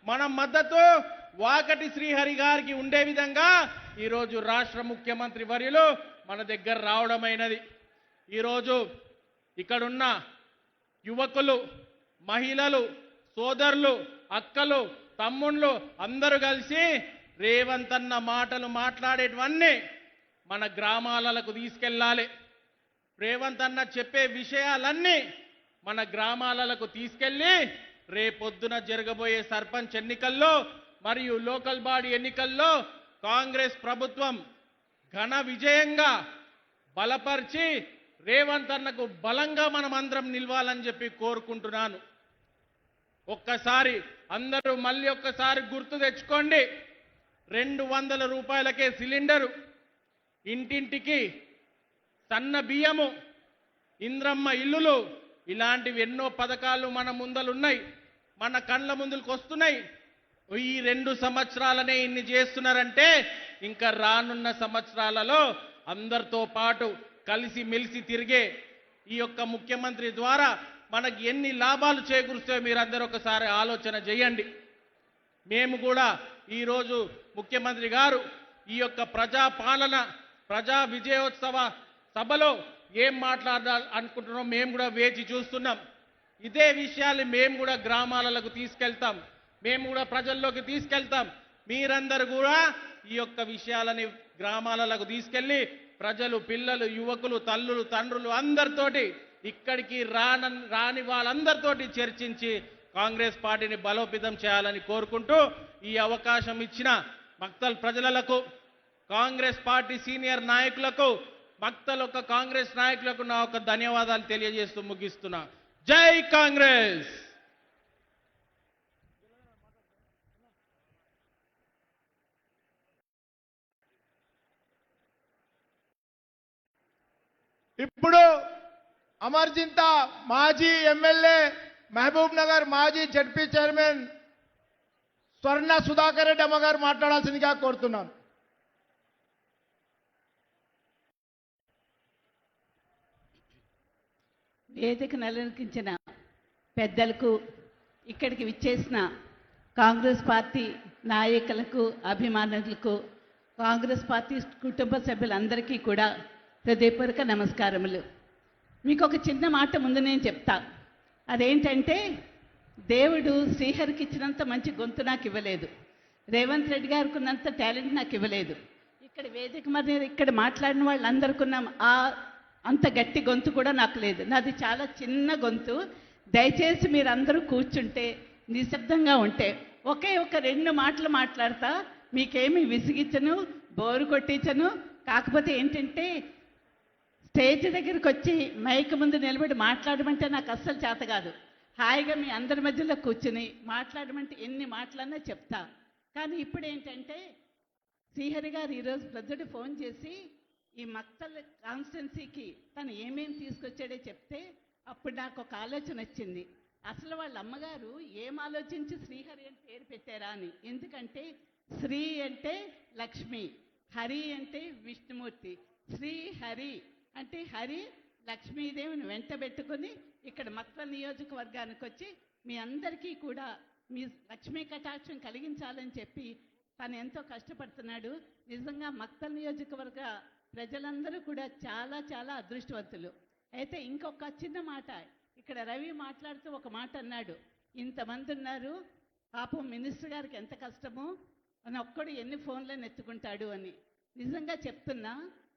మన మద్దతు వాకటి శ్రీహరి గారికి ఉండే విధంగా ఈరోజు రాష్ట్ర ముఖ్యమంత్రి వర్యులు మన దగ్గర రావడమైనది. ఈరోజు ఇక్కడున్న యువకులు, మహిళలు, సోదరులు, అక్కలు, తమ్ముళ్ళు అందరూ కలిసి రేవంత్ అన్న మాటలు మాట్లాడేటివన్నీ మన గ్రామాలకు తీసుకెళ్ళాలి. రేవంత్ అన్న చెప్పే విషయాలన్నీ మన గ్రామాలకు తీసుకెళ్ళి రేపొద్దున జరగబోయే సర్పంచ్ ఎన్నికల్లో మరియు లోకల్ బాడీ ఎన్నికల్లో కాంగ్రెస్ ప్రభుత్వం ఘన విజయంగా బలపరిచి రేవంత్ అన్నకు బలంగా మనం అందరం నిలవాలని చెప్పి కోరుకుంటున్నాను. ఒక్కసారి అందరూ మళ్ళీ ఒక్కసారి గుర్తు తెచ్చుకోండి. 200 రూపాయలకే సిలిండరు, ఇంటింటికి సన్న బియ్యము, ఇంద్రమ్మ ఇల్లులు, ఇలాంటివి ఎన్నో పథకాలు మన ముందలున్నాయి, మన కళ్ళ ముందుకు వస్తున్నాయి. ఈ 2 సంవత్సరాలనే ఇన్ని చేస్తున్నారంటే ఇంకా రానున్న సంవత్సరాలలో అందరితో పాటు కలిసి మెలిసి తిరిగే ఈ యొక్క ముఖ్యమంత్రి ద్వారా మనకి ఎన్ని లాభాలు చేకూరుస్తాయో మీరందరూ ఒకసారి ఆలోచన చేయండి. మేము కూడా ఈరోజు ముఖ్యమంత్రి గారు ఈ యొక్క ప్రజాపాలన, ప్రజా విజయోత్సవ సభలో ఏం మాట్లాడాలి అనుకుంటున్నాం మేము కూడా వేచి చూస్తున్నాం. ఇదే విషయాన్ని మేము కూడా గ్రామాలకు తీసుకెళ్తాం, మేము కూడా ప్రజల్లోకి తీసుకెళ్తాం. మీరందరూ కూడా ఈ యొక్క విషయాలని గ్రామాలకు తీసుకెళ్లి ప్రజలు, పిల్లలు, యువకులు, తల్లులు, తండ్రులు అందరితోటి ఇక్కడికి రాని వాళ్ళందరితోటి చర్చించి కాంగ్రెస్ పార్టీని బలోపేతం చేయాలని కోరుకుంటూ ఈ అవకాశం ఇచ్చిన మక్తల్ ప్రజలకు, కాంగ్రెస్ పార్టీ సీనియర్ నాయకులకు, మక్తల్ యొక్క కాంగ్రెస్ నాయకులకు నా ఒక ధన్యవాదాలు తెలియజేస్తూ ముగిస్తున్నా. జై కాంగ్రెస్. ఇప్పుడు అమర్జింత మాజీ ఎమ్మెల్యే, మహబూబ్ నగర్ మాజీ జడ్పీ చైర్మన్ స్వర్ణ సుధాకర్ రెడ్డి అమ్మగారు మాట్లాడాల్సిందిగా కోరుతున్నాను. వేదికను అలంకరించిన పెద్దలకు, ఇక్కడికి విచ్చేసిన కాంగ్రెస్ పార్టీ నాయకులకు, అభిమానులకు, కాంగ్రెస్ పార్టీ కుటుంబ సభ్యులందరికీ కూడా హృదయపూర్వక నమస్కారములు. మీకు ఒక చిన్న మాట ముందు నేను చెప్తా. అదేంటంటే, దేవుడు శ్రీహరికి ఇచ్చినంత మంచి గొంతు నాకు ఇవ్వలేదు, రేవంత్ రెడ్డి గారికి ఉన్నంత టాలెంట్ నాకు ఇవ్వలేదు. ఇక్కడ వేదిక మీద ఇక్కడ మాట్లాడిన వాళ్ళందరికీ ఉన్న అంత గట్టి గొంతు కూడా నాకు లేదు. నాది చాలా చిన్న గొంతు. దయచేసి మీరందరూ కూర్చుంటే, నిశ్శబ్దంగా ఉంటే ఒకే ఒక 2 మాటలు మాట్లాడతా. మీకేమీ విసిగించను, బోరు కొట్టించను. కాకపోతే ఏంటంటే, స్టేజ్ దగ్గరికి వచ్చి మైక్ ముందు నిలబడి మాట్లాడమంటే నాకు అస్సలు చేత కాదు. హాయిగా మీ అందరి మధ్యలో కూర్చుని మాట్లాడమంటే ఎన్ని మాటలన్నా చెప్తా. కానీ ఇప్పుడు ఏంటంటే, శ్రీహరి గారు ఈరోజు ప్రొద్దుట ఫోన్ చేసి ఈ మక్తల్ కాన్స్టిట్యున్సీకి తను ఏమేమి తీసుకొచ్చాడో చెప్తే అప్పుడు నాకు ఒక ఆలోచన వచ్చింది. అసలు వాళ్ళ అమ్మగారు ఏం ఆలోచించి శ్రీహరి అని పేరు పెట్టారా అని. ఎందుకంటే శ్రీ అంటే లక్ష్మి, హరి అంటే విష్ణుమూర్తి. శ్రీహరి అంటే హరి లక్ష్మీదేవిని వెంట పెట్టుకుని ఇక్కడ మక్తల్ నియోజకవర్గానికి వచ్చి మీ అందరికీ కూడా మీ లక్ష్మీ కటాక్షం కలిగించాలని చెప్పి తను ఎంతో కష్టపడుతున్నాడు. నిజంగా మక్తల్ నియోజకవర్గ ప్రజలందరూ కూడా చాలా చాలా అదృష్టవంతులు. అయితే ఇంకొక చిన్న మాట, ఇక్కడ రవి మాట్లాడుతూ ఒక మాట అన్నాడు, ఇంతమంది ఉన్నారు పాపం మినిస్టర్ గారికి ఎంత కష్టమో అని, ఒక్కడు ఎన్ని ఫోన్లను ఎత్తుకుంటాడు అని. నిజంగా చెప్తున్నా,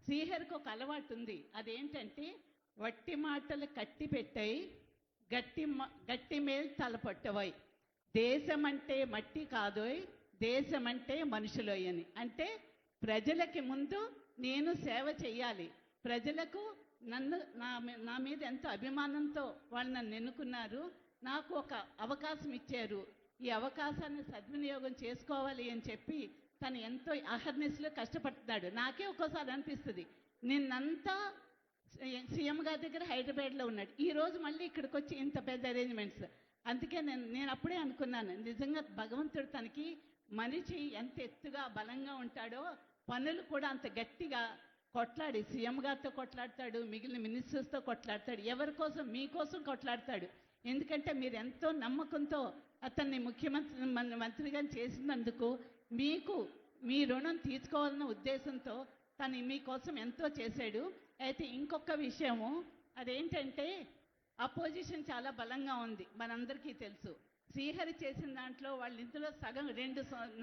శ్రీహరికి ఒక అలవాటు ఉంది. అదేంటంటే, వట్టి మాటలు కట్టి పెట్టాయి, గట్టి మేలు తలపట్టవాయి. దేశం అంటే మట్టి కాదోయ్, దేశం అంటే మనుషులోయ్ అని. అంటే ప్రజలకి ముందు నేను సేవ చేయాలి. ప్రజలకు నా మీద ఎంతో అభిమానంతో వాళ్ళు నన్ను ఎన్నుకున్నారు, నాకు ఒక అవకాశం ఇచ్చారు, ఈ అవకాశాన్ని సద్వినియోగం చేసుకోవాలి అని చెప్పి తను ఎంతో అహర్నిశలో కష్టపడుతున్నాడు. నాకే ఒక్కోసారి అనిపిస్తుంది, నిన్నంతా సీఎం గారి దగ్గర హైదరాబాద్లో ఉన్నాడు, ఈరోజు మళ్ళీ ఇక్కడికి వచ్చి ఇంత పెద్ద అరేంజ్మెంట్స్. అందుకే నేను అప్పుడే అనుకున్నాను, నిజంగా భగవంతుడు తనకి మనిషి ఎంత ఎత్తుగా బలంగా ఉంటాడో పనులు కూడా అంత గట్టిగా కొట్లాడి సీఎం గారితో కొట్లాడతాడు, మిగిలిన మినిస్టర్స్తో కొట్లాడతాడు, ఎవరి కోసం మీకోసం కొట్లాడతాడు. ఎందుకంటే మీరు ఎంతో నమ్మకంతో అతన్ని మంత్రిగా చేసినందుకు మీకు మీ రుణం తీర్చుకోవాలన్న ఉద్దేశంతో తను మీకోసం ఎంతో చేశాడు. అయితే ఇంకొక విషయము అదేంటంటే అపోజిషన్ చాలా బలంగా ఉంది, మనందరికీ తెలుసు. శ్రీహరి చేసిన దాంట్లో వాళ్ళ ఇందులో సగం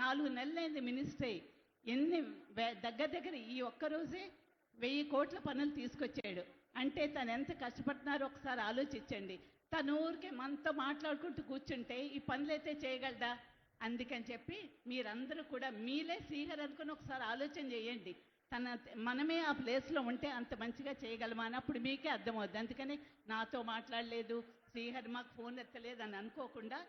4 నెలలైంది మినిస్టర్ అయ్యి. దగ్గర ఈ ఒక్కరోజే 1000 కోట్ల పనులు తీసుకొచ్చాడు. అంటే తను ఎంత కష్టపడుతున్నారో ఒకసారి ఆలోచించండి. తను ఊరికే మనతో మాట్లాడుకుంటూ కూర్చుంటే ఈ పనులైతే చేయగలదా? అందుకని చెప్పి మీరందరూ కూడా మీలే శ్రీహరి అనుకుని ఒకసారి ఆలోచన చేయండి. మనమే ఆ ప్లేస్లో ఉంటే అంత మంచిగా చేయగలమా అని అప్పుడు మీకే అర్థమవుద్ది. అందుకని నాతో మాట్లాడలేదు, శ్రీహరి మాకు ఫోన్ ఎత్తలేదు అని అనుకోకుండా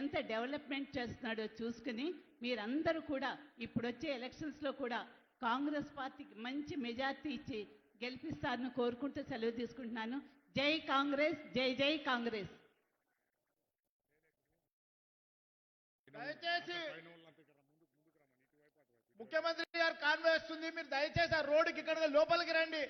ఎంత డెవలప్మెంట్ చేస్తున్నాడో చూసుకుని మీరందరూ కూడా ఇప్పుడు వచ్చే ఎలక్షన్స్లో కూడా కాంగ్రెస్ పార్టీకి మంచి మెజార్టీ ఇచ్చి గెలిపిస్తారని కోరుకుంటూ సెలవు తీసుకుంటున్నాను. జై కాంగ్రెస్, జై జై కాంగ్రెస్. దయచేసి ముఖ్యమంత్రి గారు కాన్వే వస్తుంది, మీరు దయచేసి ఆ రోడ్డుకి ఇక్కడ లోపలికి రండి.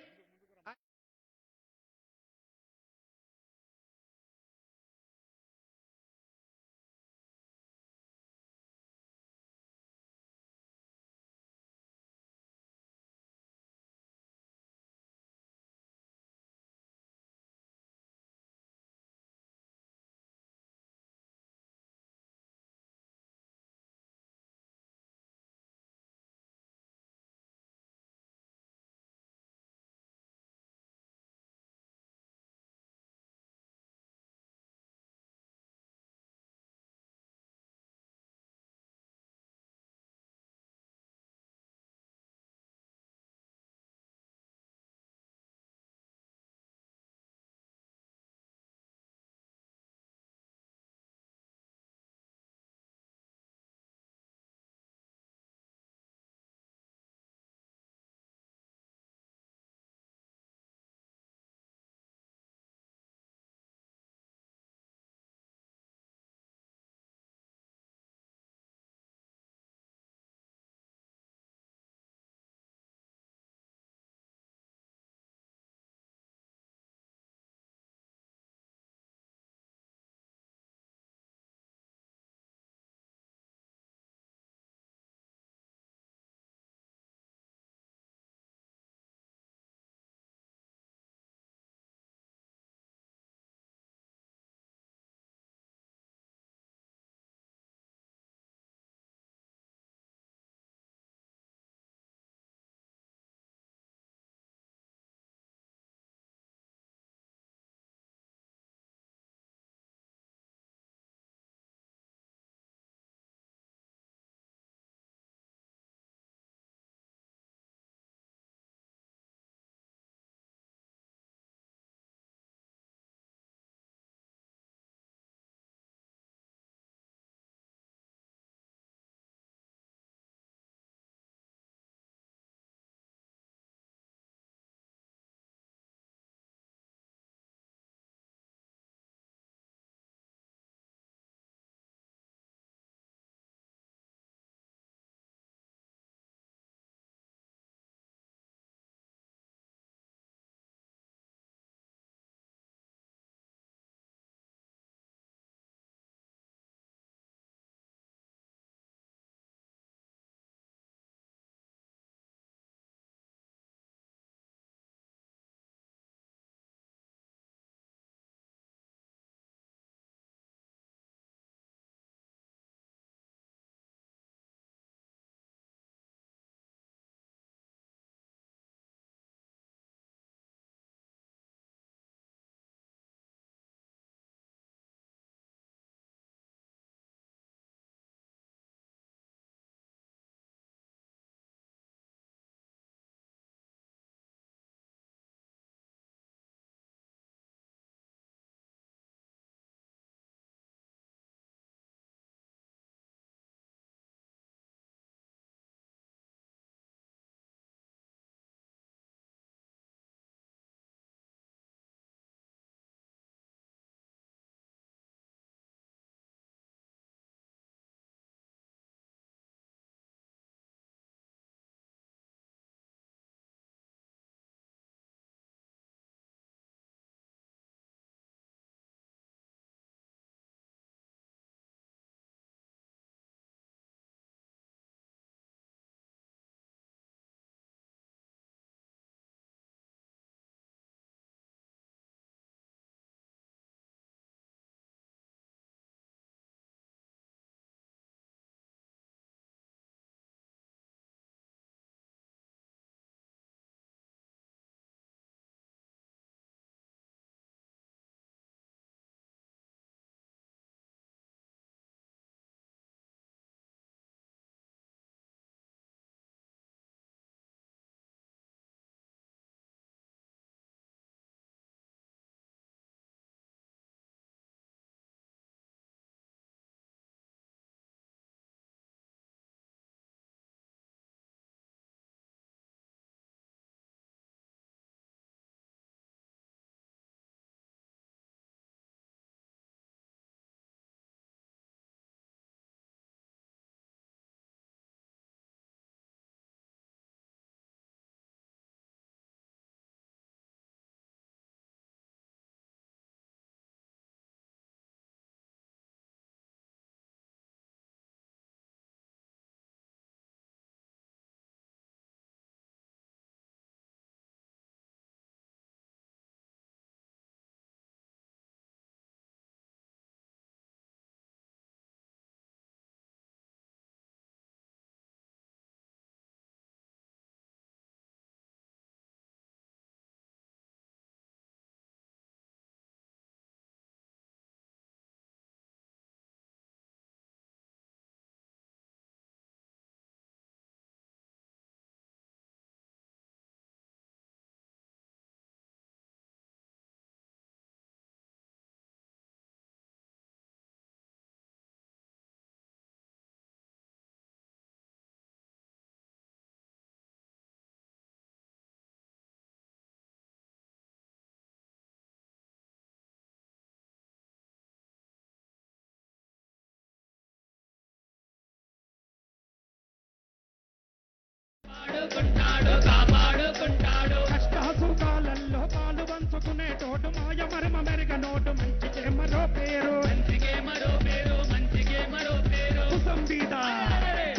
కష్టసుఖాలలో పాలు పంచుకునేటోడు మాయ మర్మ మెరుగనోడు మంచికే మరో పేరు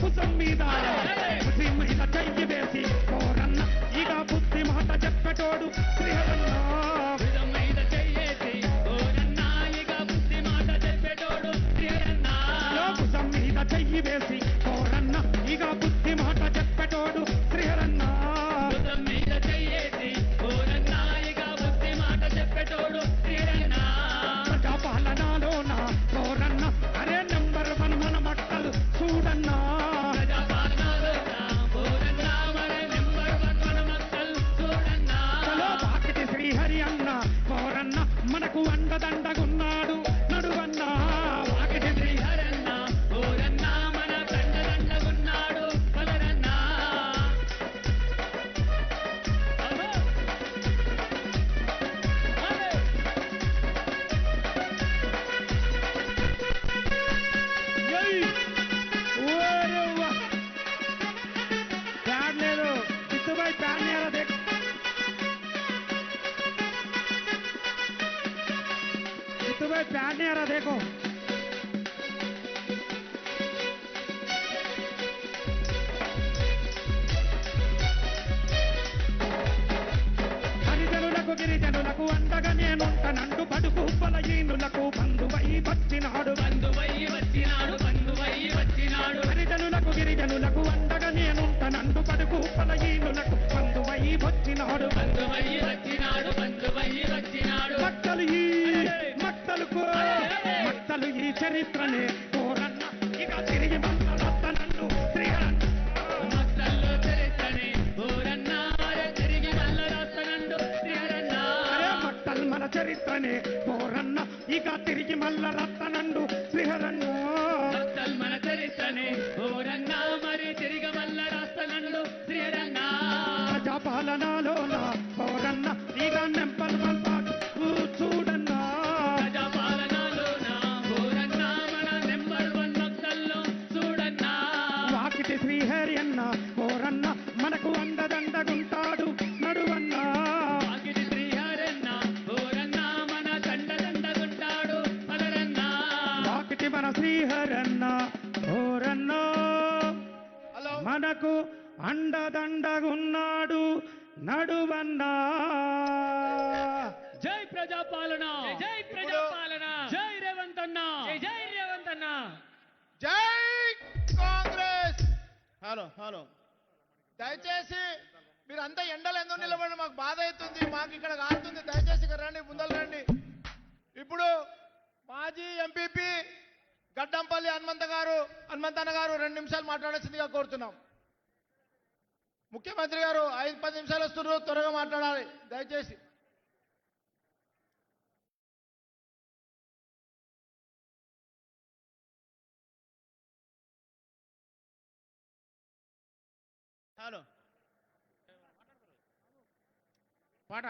కుసం మీద కుసి మీద చెయ్యి వేసి కోరన్న ఇక బుద్ధి మాట చెప్పేటోడు శ్రీహరన్న కుసం మీద చెయ్యి వేసి కోరన్న ఇక బుద్ధి మాట చెప్పేటోడు శ్రీహరన్న ప్రజాపాలనలోన కోరన్న అరే నెంబర్ వన్ మన మక్కలు చూడన్నా చలో వాకిటి శ్రీహరి అన్న కోరన్న మనకు అండదండగున్నాడు నడువన్నా వాకిటి శ్రీహరి प्यार नहीं आ रहा देखो హరిజనులకు గిరిజనులకు అండగా నేనుంటనండు బడుగు బలహీనులకు బంధువై వచ్చినాడు హరిజనులకు గిరిజనులకు అండగా నేనుంటనండు బడుగు బలహీనులకు బంధువై వచ్చినాడు మట్టలు ఈ చరిత్రనే కోరన్న ఇక తిరిగి మమ్మల్ని శ్రీహరన్న మట్టలు మన చరిత్రనే కోరన్న ఇక తిరిగి మల్ల రత్తనండు శ్రీహరన్న ప్రజాపాలనలోన కోరన్న ఇక నెంపల్ మల్పాటు చూడన్నా వాకిటి శ్రీహరి అన్న కోరన్న మనకు అండదండగుంటాడు నడువన్నా వాకిటి మన శ్రీహరన్న కోరన్న హలో మనకు అండదండగున్నాడు నడువన్నా జై ప్రజాపాలన జై ప్రజాపాలన జై రేవంత్ అన్న జై రేవంత్ అన్న జై కాంగ్రెస్. హలో దయచేసి మీరు అంతా ఎండలు ఎందుకు నిలబడి మాకు బాధ అవుతుంది, మాకు ఇక్కడ కాలుతుంది. దయచేసి ఇక్కడ రండి, ముందలు రండి. ఇప్పుడు మాజీ ఎంపీపీ గడ్డంపల్లి హనుమంతన్న గారు 2 నిమిషాలు మాట్లాడాల్సిందిగా కోరుతున్నాం. ముఖ్యమంత్రి గారు 5-10 నిమిషాలు వస్తున్నారు, త్వరగా మాట్లాడాలి దయచేసి. హలో పాట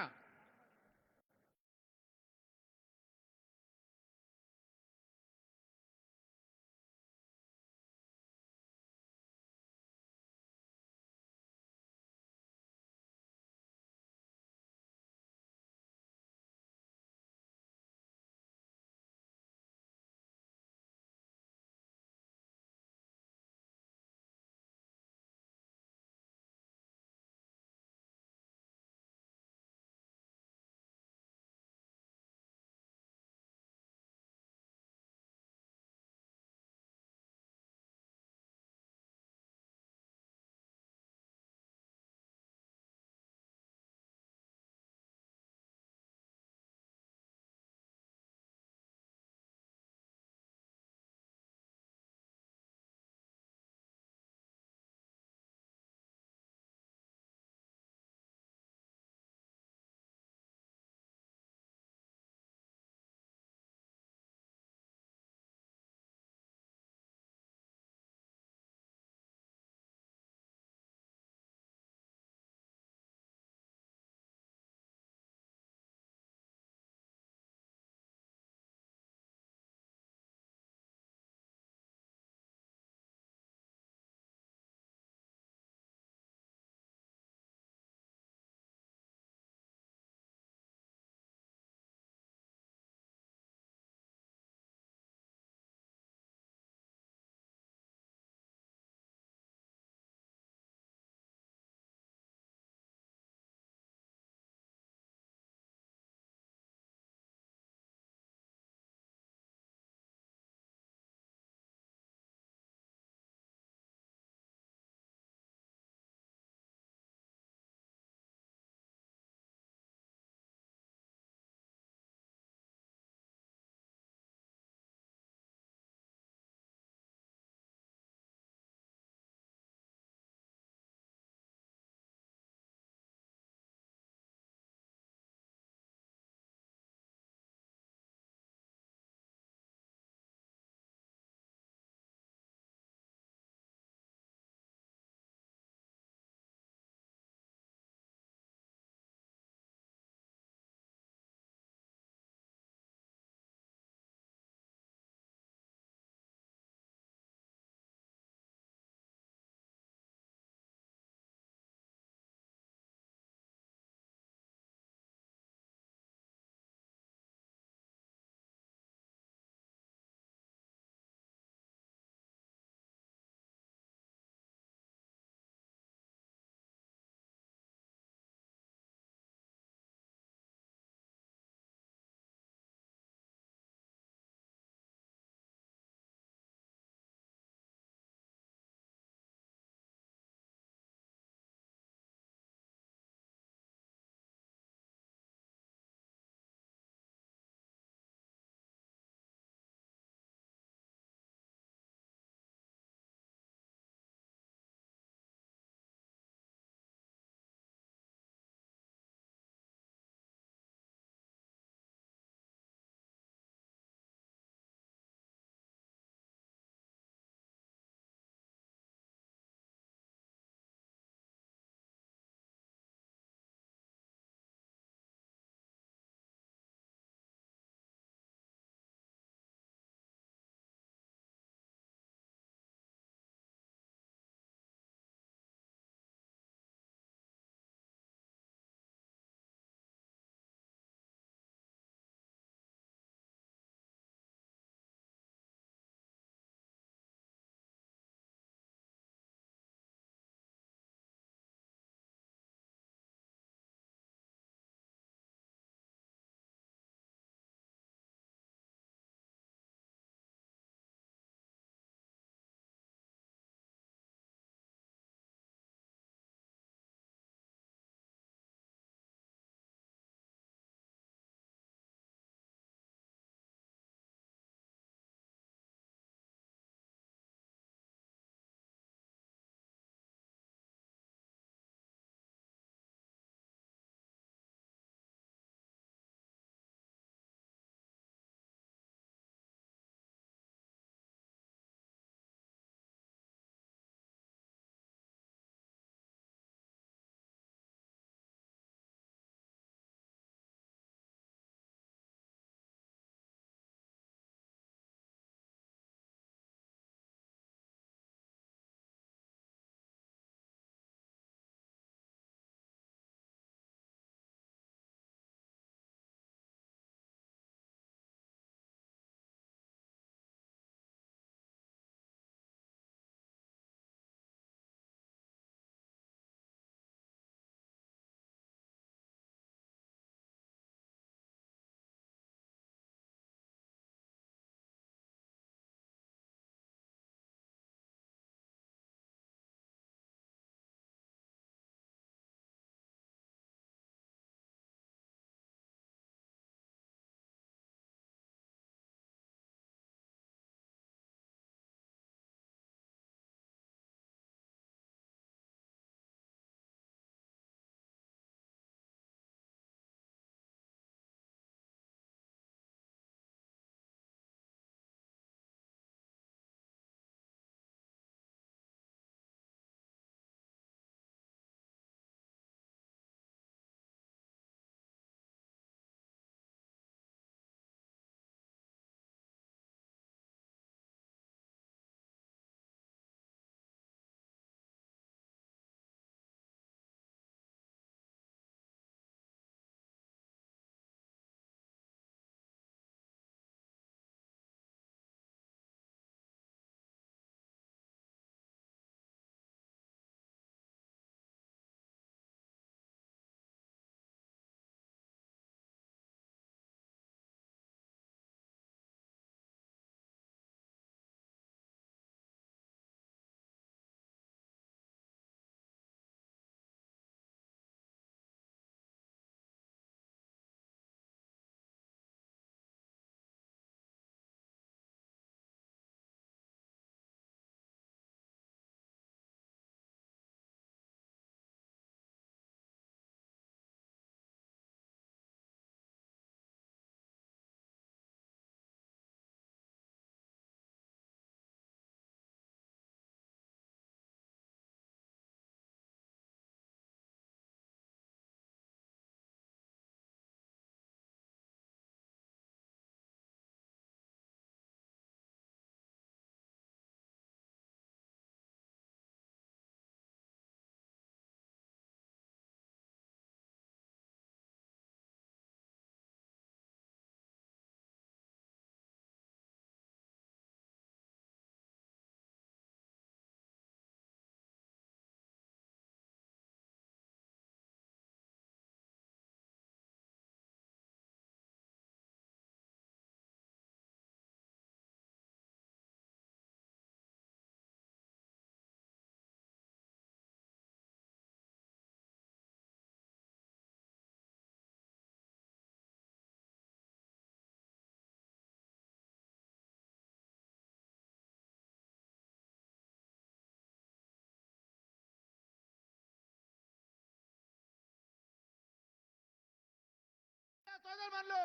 సోదరులు,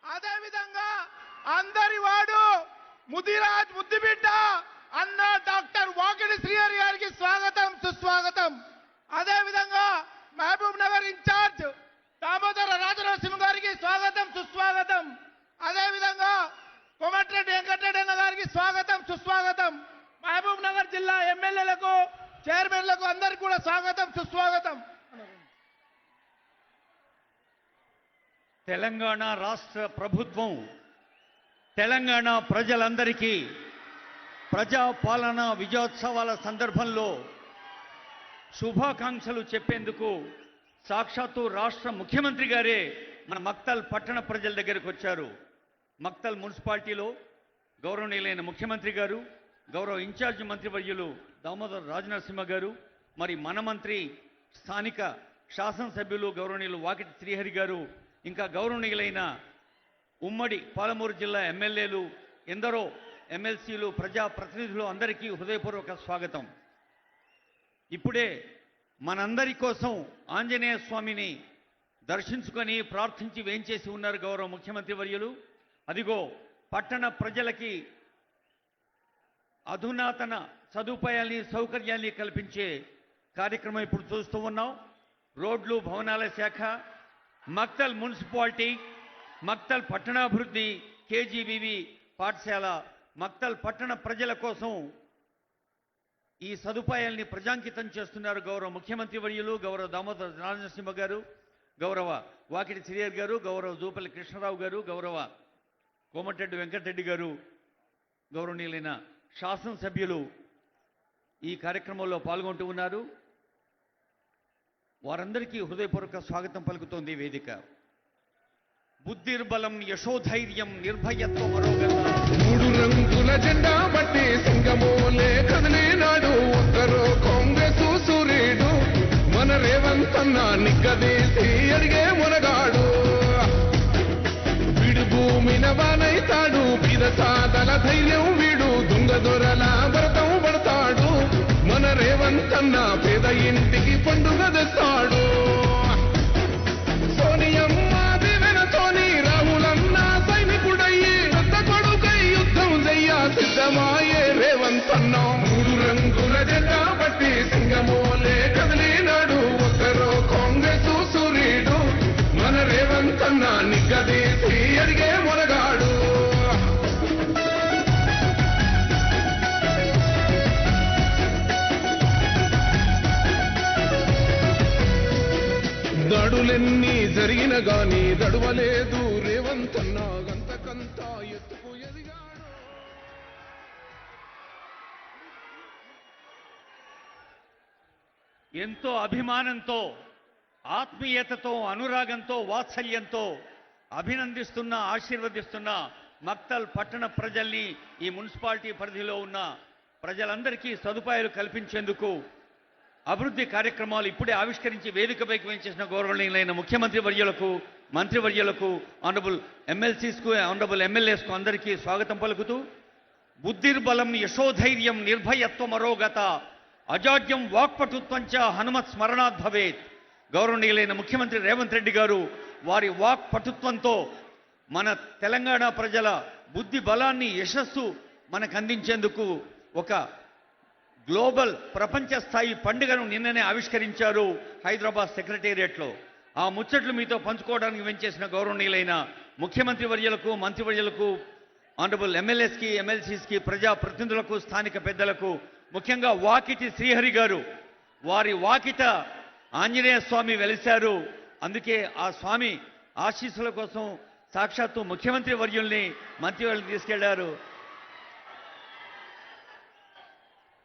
అదే విధంగా అందరి వాడు ముదిరాజ్ ముద్దుబిడ్డ అన్న డాక్టర్ వాకిడి శ్రీహరి గారికి స్వాగతం సుస్వాగతం. అదే విధంగా మహబూబ్ నగర్ ఇన్ఛార్జ్ దామోదర రాజనరసింహ గారికి స్వాగతం సుస్వాగతం. అదే విధంగా కోమటిరెడ్డి వెంకటరెడ్డి అన్న గారికి స్వాగతం సుస్వాగతం. మహబూబ్ నగర్ జిల్లా ఎమ్మెల్యేలకు చైర్మన్లకు అందరికీ కూడా స్వాగతం సుస్వాగతం. తెలంగాణ రాష్ట్ర ప్రభుత్వం తెలంగాణ ప్రజలందరికీ ప్రజాపాలన విజయోత్సవాల సందర్భంలో శుభాకాంక్షలు చెప్పేందుకు సాక్షాత్తు రాష్ట్ర ముఖ్యమంత్రి గారే మన మక్తల్ పట్టణ ప్రజల దగ్గరకు వచ్చారు. మక్తల్ మున్సిపాలిటీలో గౌరవనీయులైన ముఖ్యమంత్రి గారు, గౌరవ ఇన్ఛార్జ్ మంత్రివర్యులు దామోదర్ రాజనరసింహ గారు, మరి మన మంత్రి స్థానిక శాసనసభ్యులు గౌరవనీయులు వాకిటి శ్రీహరి గారు, ఇంకా గౌరవనీయులైన ఉమ్మడి పాలమూరు జిల్లా ఎమ్మెల్యేలు, ఎందరో ఎమ్మెల్సీలు, ప్రజాప్రతినిధులు అందరికీ హృదయపూర్వక స్వాగతం. ఇప్పుడే మనందరి కోసం ఆంజనేయ స్వామిని దర్శించుకొని ప్రార్థించి వేంచేసి ఉన్నారు గౌరవ ముఖ్యమంత్రి వర్యులు. అదిగో పట్టణ ప్రజలకి అధునాతన సదుపాయాల్ని సౌకర్యాల్ని కల్పించే కార్యక్రమం ఇప్పుడు చూస్తూ ఉన్నాం. రోడ్లు భవనాల శాఖ, మక్తల్ మున్సిపాలిటీ, మక్తల్ పట్టణాభివృద్ధి, కేజీబీవి పాఠశాల మక్తల్ పట్టణ ప్రజల కోసం ఈ సదుపాయాల్ని ప్రజాంకితం చేస్తున్నారు గౌరవ ముఖ్యమంత్రి వర్యులు, గౌరవ దామోదర రాజనరసింహ గారు, గౌరవ వాకిటి శ్రీహరి గారు, గౌరవ జూపల్లి కృష్ణారావు గారు, గౌరవ కోమటిరెడ్డి వెంకటరెడ్డి గారు, గౌరవనీయులైన శాసనసభ్యులు ఈ కార్యక్రమంలో పాల్గొంటూ ఉన్నారు. వారందరికీ హృదయపూర్వక స్వాగతం పలుకుతోంది వేదిక. బుద్ధిర్బలం యశోధైర్యం నిర్భయత్వం అరోగత. మూడు రంగుల జెండా బట్టి సింగమోలే కదిలినాడు ఒక్కరో కాంగ్రెస్ సూర్యుడు మన రేవంత్ అన్న నిగ్గదీసి అడిగే మునగాడు. వీడు భూమిన వానైతాడు, బీద సాదల ధైర్యం వీడు, దొంగ దొరల భరతం పడతాడు. మన రేవంత్ అన్న పేద ఇంటికి పండుగ తెస్తాడు. సోనియమ్మ దివెనతోని రాహులన్న సైనికుడయ్యి పెద్ద కొడుకై యుద్ధం చెయ్య సిద్ధమాయే రేవంత్ అన్న. మూడు రంగుల జెండా బట్టి సింగమోలే కదిలినాడు ఒక్కరో కాంగ్రెస్ సూర్యుడు మన రేవంత్ అన్న నిగ్గదీసి అడిగే మొనగాడు. దడులెన్ని జరిగిన గాని దడువలేదు రేవంత్ అన్న గంతకంత ఎత్తుకు ఎదిగాడు. ఎంతో అభిమానంతో, ఆత్మీయతతో, అనురాగంతో, వాత్సల్యంతో అభినందిస్తున్న, ఆశీర్వదిస్తున్న మక్తల్ పట్టణ ప్రజల్ని, ఈ మున్సిపాలిటీ పరిధిలో ఉన్న ప్రజలందరికీ సదుపాయాలు కల్పించేందుకు అభివృద్ధి కార్యక్రమాలు ఇప్పుడే ఆవిష్కరించి వేదికపైకి వేయించేసిన గౌరవనీయులైన ముఖ్యమంత్రి వర్యులకు, మంత్రివర్యులకు, ఆనరబుల్ ఎమ్మెల్సీస్కు, ఆనరబుల్ ఎమ్మెల్యేస్కు అందరికీ స్వాగతం పలుకుతూ, బుద్ధిర్బలం యశోధైర్యం నిర్భయత్వం అరోగత అజాడ్యం వాక్పటుత్వంచ హనుమత్ స్మరణాత్ భవేత్. గౌరవనీయులైన ముఖ్యమంత్రి రేవంత్ రెడ్డి గారు వారి వాక్పటుత్వంతో మన తెలంగాణ ప్రజల బుద్ధి బలాన్ని, యశస్సు మనకు అందించేందుకు ఒక గ్లోబల్ ప్రపంచ స్థాయి పండుగను నిన్ననే ఆవిష్కరించారు హైదరాబాద్ సెక్రటేరియట్లో. ఆ ముచ్చట్లు మీతో పంచుకోవడానికి వెంచేసిన గౌరవనీయులైన ముఖ్యమంత్రి వర్యులకు, మంత్రివర్యులకు, ఆనరబుల్ ఎమ్మెల్యేస్కి, ఎమ్మెల్సీస్కి, ప్రజాప్రతినిధులకు, స్థానిక పెద్దలకు, ముఖ్యంగా వాకిటి శ్రీహరి గారు, వారి వాకిట ఆంజనేయ స్వామి వెలిశారు. అందుకే ఆ స్వామి ఆశీస్సుల కోసం సాక్షాత్తు ముఖ్యమంత్రి వర్యుల్ని మంత్రివర్యులు తీసుకెళ్లారు.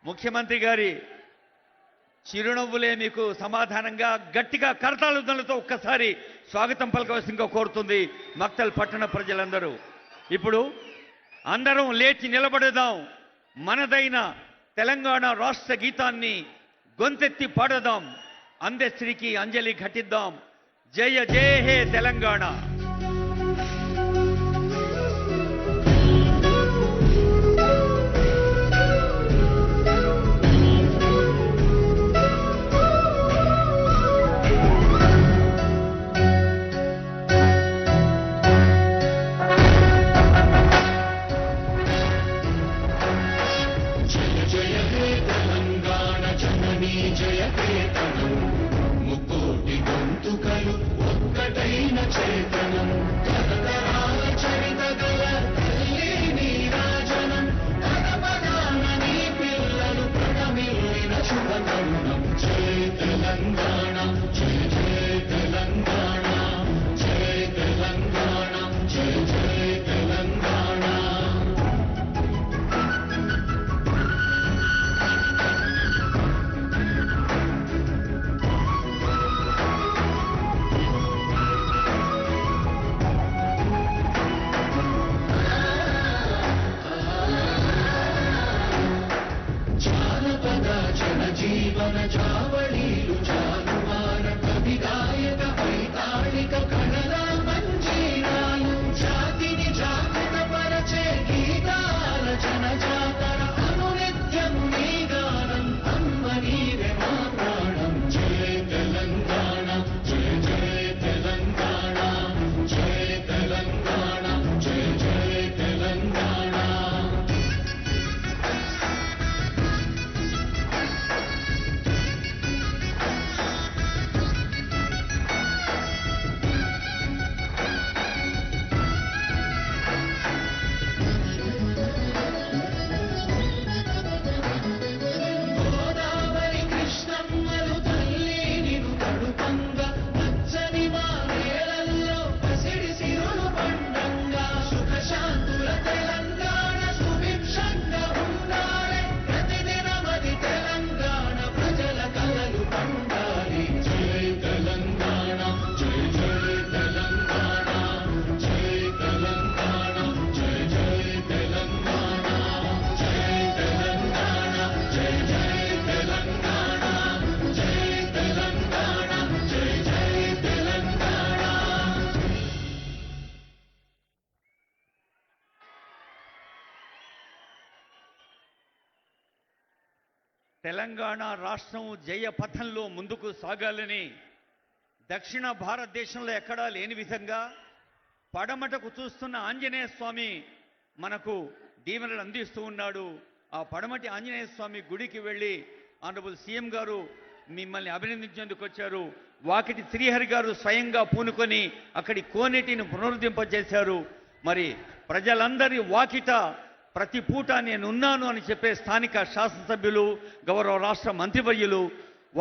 ముఖ్యమంత్రి గారి చిరునవ్వులే మీకు సమాధానంగా గట్టిగా కరతాళుదలతో ఒక్కసారి స్వాగతం పలకవలసిందిగా కోరుతుంది మక్తల్ పట్టణ ప్రజలందరూ. ఇప్పుడు అందరం లేచి నిలబడదాం, మనదైన తెలంగాణ రాష్ట్ర గీతాన్ని గొంతెత్తి పాడదాం, అందశ్రీకి అంజలి ఘటిద్దాం. జయ జయ హే తెలంగాణ. జీవన జావళీలు జానువార కవి గాయక వైతాళిక కళల మంజీరాలు జాతిని జాగృత పరచే గీతాల జనజాతర అనునిత్యము నీ గానం అమ్మ నీవే మా ప్రాణం జయ తెలంగాణ జయ జయ తెలంగాణ జయ తెలంగాణ జయ జయ తెలంగాణ గోదావరి కృష్ణమ్మలు తల్లి నిన్ను తడుపంగా పచ్చని మా నేలల్లో పసిడి సిరులు పండంగా సుఖశాంతుల తెలంగాణ సుభిక్షంగా ఉండాలి ప్రతిదినమది తెలంగాణ ప్రజల కలలు పండాలి జై తెలంగాణ జై జై తెలంగాణ జై తెలంగాణ జై జై తెలంగాణ జై తెలంగాణ జై జై తెలంగాణ జై తెలంగాణ జై జై తెలంగాణ తెలంగాణ రాష్ట్రం జయ పథంలో ముందుకు సాగాలని దక్షిణ భారతదేశంలో ఎక్కడా లేని విధంగా పడమటకు చూస్తున్న ఆంజనేయ స్వామి మనకు దీవెనలు అందిస్తూ ఉన్నాడు. ఆ పడమటి ఆంజనేయ స్వామి గుడికి వెళ్ళి ఆనరబుల్ సీఎం గారు మిమ్మల్ని అభినందించేందుకు వచ్చారు. వాకిటి శ్రీహరి గారు స్వయంగా పూనుకొని అక్కడి కోనేటిని పునరుద్ధరింపజేశారు. మరి ప్రజలందరి వాకిట ప్రతి పూట నేనున్నాను అని చెప్పే స్థానిక శాసనసభ్యులు గౌరవ రాష్ట్ర మంత్రివర్యులు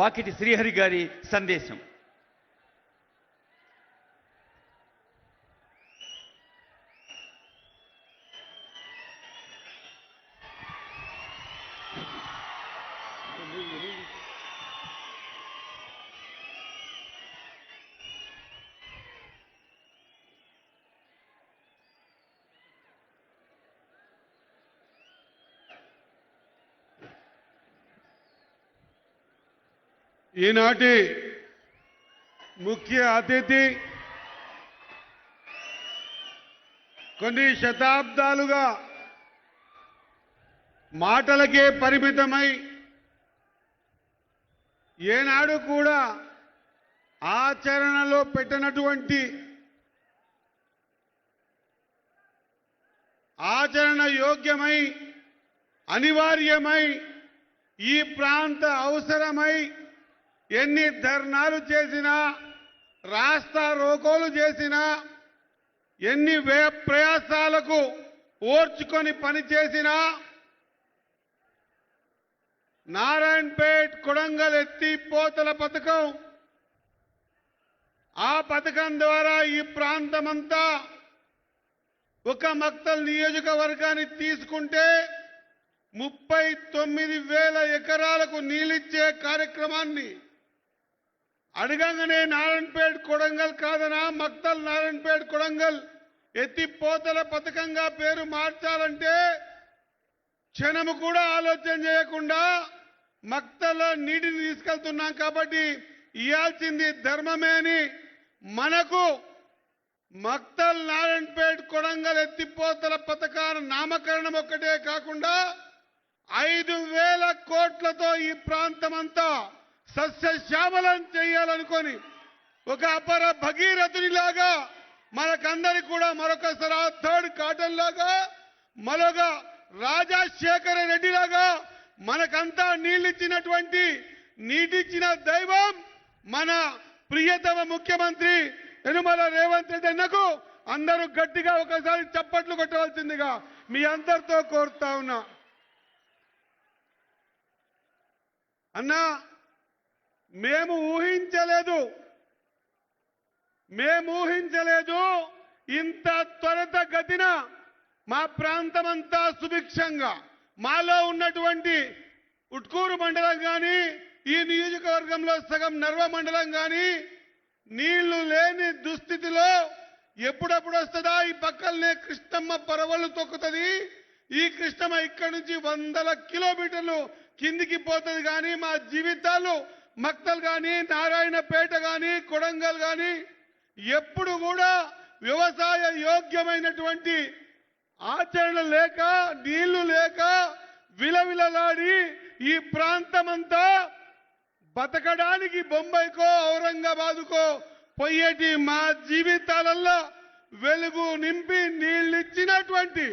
వాకిటి శ్రీహరి గారి సందేశం. ఈనాటి ముఖ్య అతిథి కొన్ని శతాబ్దాలుగా మాటలకే పరిమితమై ఏనాడు కూడా ఆచరణలో పెట్టనటువంటి ఆచరణ యోగ్యమై అనివార్యమై ఈ ప్రాంత అవసరమై ఎన్ని ధర్నాలు చేసినా రాస్తా రోకోలు చేసినా ఎన్ని వ్యయ ప్రయాసాలకు ఓర్చుకొని పనిచేసినా నారాయణపేట్ కొడంగల్ ఎత్తిపోతల పథకం ఆ పథకం ద్వారా ఈ ప్రాంతమంతా ఒక మక్తల్ నియోజకవర్గాన్ని తీసుకుంటే 39,000 ఎకరాలకు నీళ్ళిచ్చే కార్యక్రమాన్ని అడగంగానే నారాయణపేట్ కొడంగల్ కాదనా మక్తల్ నారాయణపేట్ కొడంగల్ ఎత్తిపోతల పథకంగా పేరు మార్చాలంటే క్షణము కూడా ఆలోచన చేయకుండా మక్తల్లో నీటిని తీసుకెళ్తున్నాం కాబట్టి ఇయ్యాల్సింది ధర్మమే అని మనకు మక్తల్ నారాయణపేట్ కొడంగల్ ఎత్తిపోతల పథకాల నామకరణం ఒక్కటే కాకుండా 5,000 కోట్లతో ఈ ప్రాంతమంతా సస్యశ్యామలం చేయాలనుకొని ఒక అపర భగీరథునిలాగా మనకందరికి కూడా మరొకసారి థర్డ్ కాటన్ లాగా మరొక రాజశేఖర రెడ్డి లాగా మనకంతా నీళ్ళిచ్చినటువంటి నీటిచ్చిన దైవం మన ప్రియతమ ముఖ్యమంత్రి యనుమల రేవంత్ రెడ్డి అన్నకు అందరూ గట్టిగా ఒకసారి చప్పట్లు కొట్టవలసిందిగా మీ అందరితో కోరుతా ఉన్నా. అన్నా మేము ఊహించలేదు ఇంత త్వరితగతిన మా ప్రాంతమంతా సుభిక్షంగా మాలో ఉన్నటువంటి ఉట్కూరు మండలం కానీ ఈ నియోజకవర్గంలో సగం నర్వ మండలం కానీ నీళ్లు లేని దుస్థితిలో ఎప్పుడప్పుడు వస్తుందా ఈ పక్కలనే కృష్ణమ్మ పరవళ్ళు తొక్కుతుంది. ఈ కృష్ణమ్మ ఇక్కడి నుంచి 100 కిలోమీటర్లు కిందికి పోతుంది కానీ మా జీవితాలు మక్తల్ కానీ నారాయణపేట కానీ కొడంగల్ కానీ ఎప్పుడు కూడా వ్యవసాయ యోగ్యమైనటువంటి ఆచరణ లేక నీళ్లు లేక విలవిలలాడి ఈ ప్రాంతమంతా బతకడానికి బొంబాయికో ఔరంగాబాదుకో పోయేటి మా జీవితాలలో వెలుగు నింపి నీళ్ళిచ్చినటువంటి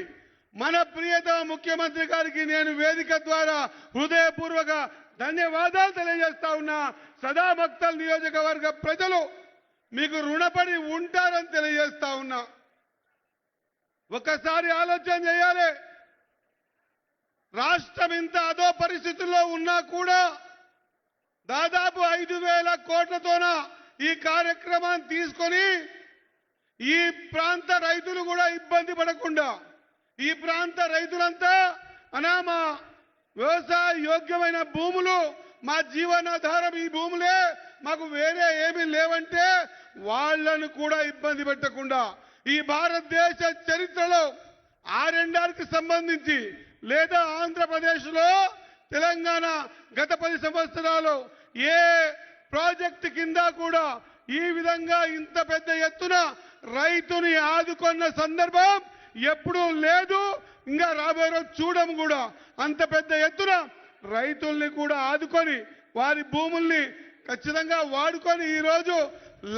మన ప్రియతమ ముఖ్యమంత్రి గారికి నేను వేదిక ద్వారా హృదయపూర్వక ధన్యవాదాలు తెలియజేస్తా ఉన్నా. సదా మక్తల్ నియోజకవర్గ ప్రజలు మీకు రుణపడి ఉంటారని తెలియజేస్తా ఉన్నా. ఒకసారి ఆలోచన చేయాలి. రాష్ట్రం ఇంత అదో పరిస్థితుల్లో ఉన్నా కూడా దాదాపు 5,000 కోట్లతోన ఈ కార్యక్రమాన్ని తీసుకొని ఈ ప్రాంత రైతులు కూడా ఇబ్బంది పడకుండా ఈ ప్రాంత రైతులంతా మా వ్యవసాయ యోగ్యమైన భూములు మా జీవనాధారం ఈ భూములే మాకు వేరే ఏమీ లేవంటే వాళ్ళను కూడా ఇబ్బంది పెట్టకుండా ఈ భారతదేశ చరిత్రలో R&Rకి సంబంధించి లేదా ఆంధ్రప్రదేశ్లో తెలంగాణ గత 10 సంవత్సరాలు ఏ ప్రాజెక్టు కింద కూడా ఈ విధంగా ఇంత పెద్ద ఎత్తున రైతుని ఆదుకున్న సందర్భం ఎప్పుడూ లేదు. ఇంకా రాబోయే రోజు చూడము కూడా. అంత పెద్ద ఎత్తున రైతుల్ని కూడా ఆదుకొని వారి భూముల్ని ఖచ్చితంగా వాడుకొని ఈరోజు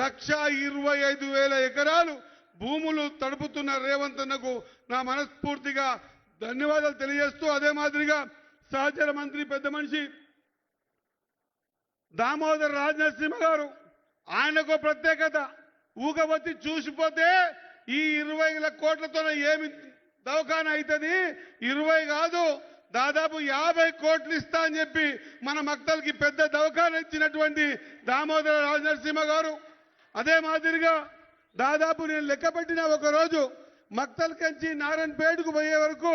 1,25,000 ఎకరాలు భూములు తడుపుతున్న రేవంత్ అన్నకు నా మనస్ఫూర్తిగా ధన్యవాదాలు తెలియజేస్తూ, అదే మాదిరిగా సహచర మంత్రి పెద్ద మనిషి దామోదర్ రాజనరసింహ గారు, ఆయనకు ప్రత్యేకత. ఊక వచ్చి చూసిపోతే ఈ 20 కోట్లతో ఏమి దవాఖానా అవుతుంది, 20 కాదు దాదాపు 50 కోట్లు ఇస్తా అని చెప్పి మన మక్తల్కి పెద్ద దవాఖానా ఇచ్చినటువంటి దామోదర రాజనరసింహ గారు. అదే మాదిరిగా దాదాపు నేను లెక్క పెట్టిన ఒక రోజు మక్తల్ కంచి నారాయణపేటకు పోయే వరకు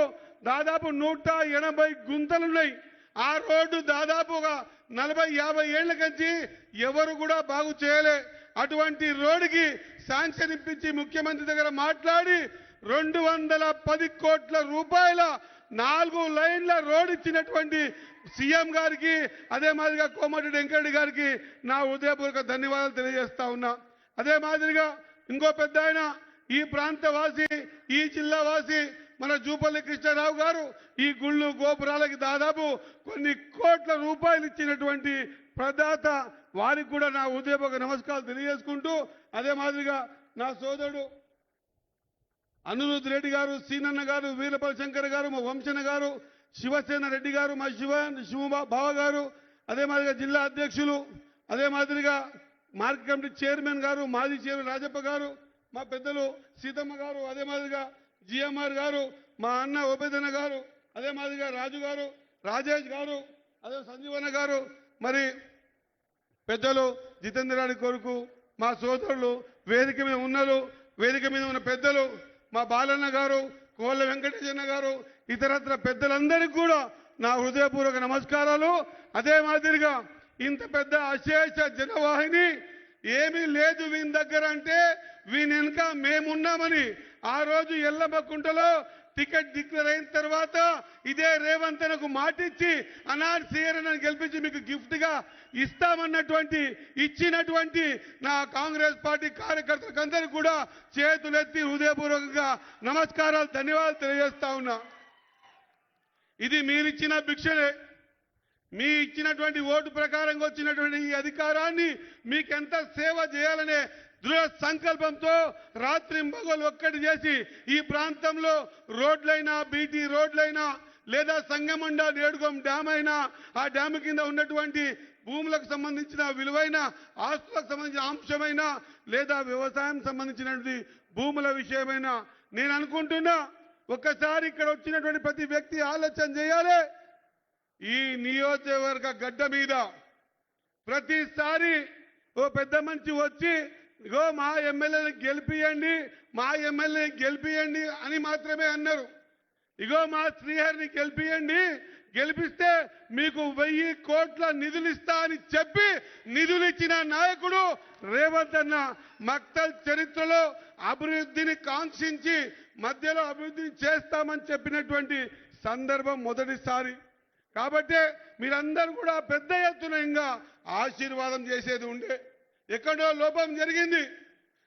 దాదాపు 180 గుంతలున్నాయి. ఆ రోడ్డు దాదాపుగా 40-50 ఏళ్ల కంచి ఎవరు కూడా బాగు చేయలే. అటువంటి రోడ్డుకి శాంక్షన్ ఇప్పించి ముఖ్యమంత్రి దగ్గర మాట్లాడి 210 కోట్ల రూపాయల 4 లైన్ల రోడ్ ఇచ్చినటువంటి సీఎం గారికి, అదే మాదిరిగా కోమటిరెడ్డి వెంకరెడ్డి గారికి నా హృదయపూర్వక ధన్యవాదాలు తెలియజేస్తా ఉన్నా. అదే మాదిరిగా ఇంకో పెద్ద ఆయన, ఈ ప్రాంత వాసి, ఈ జిల్లా వాసి మన జూపల్లి కృష్ణారావు గారు ఈ గుళ్ళు గోపురాలకి దాదాపు కొన్ని కోట్ల రూపాయలు ఇచ్చినటువంటి ప్రదాత, వారికి కూడా నా హృదయపూర్వక నమస్కారాలు తెలియజేసుకుంటూ, అదే మాదిరిగా నా సోదరుడు అనిరుద్ రెడ్డి గారు, సీనన్న గారు, వీరపల్లి శంకర్ గారు, మా వంశన గారు, శివసేన రెడ్డి గారు, మా శివబావ గారు, అదే మాదిరిగా జిల్లా అధ్యక్షులు, అదే మాదిరిగా మార్కెట్ కమిటీ చైర్మన్ గారు, మాజీ చైర్మన్ రాజప్ప గారు, మా పెద్దలు సీతమ్మ గారు, అదే మాదిరిగా జిఎంఆర్ గారు, మా అన్న ఉపేదన్న గారు, అదే మాదిరిగా రాజు గారు, రాజేష్ గారు, అదే సంజీవన్న గారు, మరి పెద్దలు జితేంద్ర రెడ్డి కొడుకు, మా సోదరులు, వేదిక మీద ఉన్నారు, వేదిక మీద ఉన్న పెద్దలు, మా బాలన్న గారు, కోళ్ళ వెంకటేశన్న గారు, ఇతరత్ర పెద్దలందరికీ కూడా నా హృదయపూర్వక నమస్కారాలు. అదే మాదిరిగా ఇంత పెద్ద అశేష జనవాహిని ఏమీ లేదు వీని దగ్గర అంటే వీని వెనుక మేమున్నామని ఆ రోజు ఎల్లమ్మకుంటలో టికెట్ డిక్లేర్ అయిన తర్వాత ఇదే రేవంత్ అన్నకు మాటిచ్చి అనార్ సీఆర్ఎన్ గెలిపించి మీకు గిఫ్ట్ గా ఇస్తామన్నటువంటి ఇచ్చినటువంటి నా కాంగ్రెస్ పార్టీ కార్యకర్తలకు అందరికీ కూడా చేతులెత్తి హృదయపూర్వకంగా నమస్కారాలు, ధన్యవాదాలు తెలియజేస్తా ఉన్నా. ఇది మీరిచ్చిన భిక్షలే. మీ ఇచ్చినటువంటి ఓటు ప్రకారంగా వచ్చినటువంటి ఈ అధికారాన్ని మీకెంత సేవ చేయాలనే దృఢ సంకల్పంతో రాత్రింబగలు ఒక్కటి చేసి ఈ ప్రాంతంలో రోడ్లైనా, బీటీ రోడ్లైనా, లేదా సంగమండ నేడుగం డ్యామ్ అయినా, ఆ డ్యామ్ కింద ఉన్నటువంటి భూములకు సంబంధించిన విలువైన ఆస్తులకు సంబంధించిన అంశమైన, లేదా వ్యవసాయం సంబంధించినటువంటి భూముల విషయమైన నేను అనుకుంటున్నా, ఒక్కసారి ఇక్కడ వచ్చినటువంటి ప్రతి వ్యక్తి ఆలోచన చేయాలి. ఈ నియోజకవర్గ గడ్డ మీద ప్రతిసారి ఓ పెద్ద మనిషి వచ్చి ఇగో మా ఎమ్మెల్యేని గెలిపియండి, మా ఎమ్మెల్యేని గెలిపియండి అని మాత్రమే అన్నారు. ఇగో మా శ్రీహరిని గెలిపియండి, గెలిపిస్తే మీకు 1000 కోట్ల నిధులు ఇస్తా అని చెప్పి నిధులు ఇచ్చిన నాయకుడు రేవంత్ అన్న. మక్తల్ చరిత్రలో అభివృద్ధిని కాంక్షించి మధ్యలో అభివృద్ధిని చేస్తామని చెప్పినటువంటి సందర్భం మొదటిసారి. కాబట్టే మీరందరూ కూడా పెద్ద ఎత్తున ఇంకా ఆశీర్వాదం చేసేది ఉండే. ఎక్కడో లోపం జరిగింది,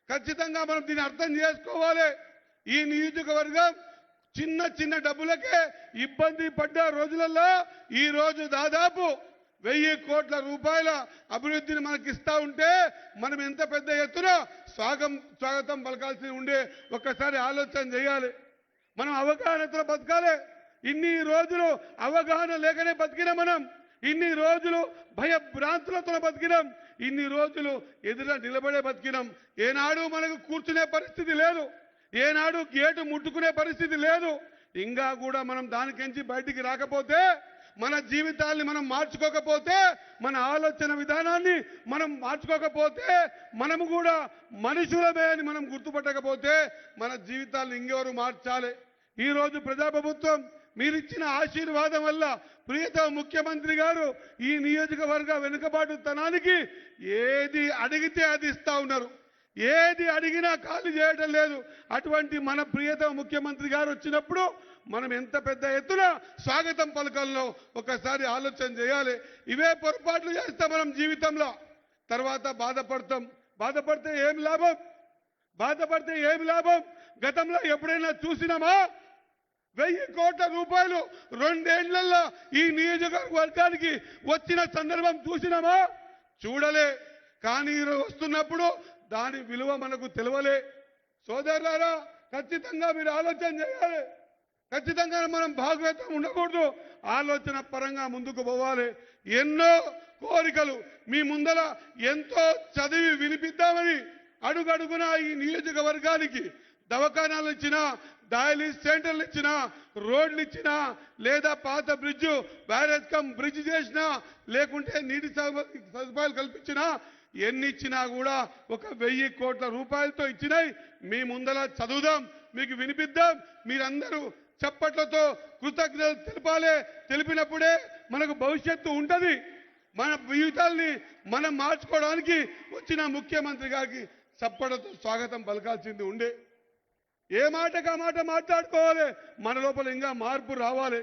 ఖచ్చితంగా మనం దీన్ని అర్థం చేసుకోవాలి. ఈ నియోజకవర్గం చిన్న చిన్న డబ్బులకే ఇబ్బంది పడ్డ రోజులలో ఈ రోజు దాదాపు 1000 కోట్ల రూపాయల అభివృద్ధిని మనకి ఇస్తా ఉంటే మనం ఎంత పెద్ద ఎత్తున స్వాగతం పలకాల్సి ఉండే. ఒక్కసారి ఆలోచన చేయాలి. మనం అవగాహనతో బతకాలి. ఇన్ని రోజులు అవగాహన లేకనే బతికినాం మనం. ఇన్ని రోజులు భయభ్రాంతులతో బతికినాం. ఇన్ని రోజులు ఎదుర నిలబడే బతికినాం. ఏనాడు మనకు కూర్చునే పరిస్థితి లేదు, ఏనాడు గేటు ముట్టుకునే పరిస్థితి లేదు. ఇంకా కూడా మనం దానికించి బయటికి రాకపోతే, మన జీవితాల్ని మనం మార్చుకోకపోతే, మన ఆలోచన విధానాన్ని మనం మార్చుకోకపోతే, మనము కూడా మనుషులమే అని మనం గుర్తుపట్టకపోతే మన జీవితాలను ఇంకెవరు మార్చాలి? ఈరోజు ప్రజాప్రభుత్వం మీరిచ్చిన ఆశీర్వాదం వల్ల ప్రియతమ ముఖ్యమంత్రి గారు ఈ నియోజకవర్గ వెనుకబాటుతనానికి ఏది అడిగితే అది ఇస్తా ఉన్నారు. ఏది అడిగినా ఖాళీ చేయడం లేదు. అటువంటి మన ప్రియతమ ముఖ్యమంత్రి గారు వచ్చినప్పుడు మనం ఎంత పెద్ద ఎత్తున స్వాగతం పలకల్లో ఒకసారి ఆలోచన చేయాలి. ఇవే పొరపాట్లు చేస్తాం మనం జీవితంలో, తర్వాత బాధపడితే ఏం లాభం? బాధపడితే ఏం లాభం? గతంలో ఎప్పుడైనా చూసినామా 1000 కోట్ల రూపాయలు 2 ఏళ్లలో ఈ నియోజకవర్గానికి వచ్చిన సందర్భం చూసినామా? చూడలే. కానీ ఈరోజు వస్తున్నప్పుడు దాని విలువ మనకు తెలవలే. సోదరులారా, ఖచ్చితంగా మీరు ఆలోచన చేయాలి. ఖచ్చితంగా మనం భాగవతం ఉండకూడదు. ఆలోచన పరంగా ముందుకు పోవాలి. ఎన్నో కోరికలు మీ ముందర, ఎంతో చదివి వినిపిద్దామని అడుగడుగున ఈ నియోజకవర్గానికి దవాఖానాలు ఇచ్చినా, డయాలిసిస్ సెంటర్లు ఇచ్చినా, రోడ్లు ఇచ్చినా, లేదా పాత బ్రిడ్జ్ బ్యారేజ్ కమ్ బ్రిడ్జ్ చేసినా, లేకుంటే నీటి సదుపాయాలు కల్పించినా, ఎన్ని ఇచ్చినా కూడా ఒక 1000 కోట్ల రూపాయలతో ఇచ్చినాయి. మీ ముందర చదువుదాం, మీకు వినిపిద్దాం. మీరందరూ చప్పట్లతో కృతజ్ఞతలు తెలపాలి. తెలిపినప్పుడే మనకు భవిష్యత్తు ఉంటుంది. మన జీవితాల్ని మనం మార్చుకోవడానికి వచ్చిన ముఖ్యమంత్రి గారికి చప్పట్లతో స్వాగతం పలకాల్సింది ఉండే. ఏ మాటగా మాట మాట్లాడుకోవాలి. మన లోపల ఇంకా మార్పు రావాలి.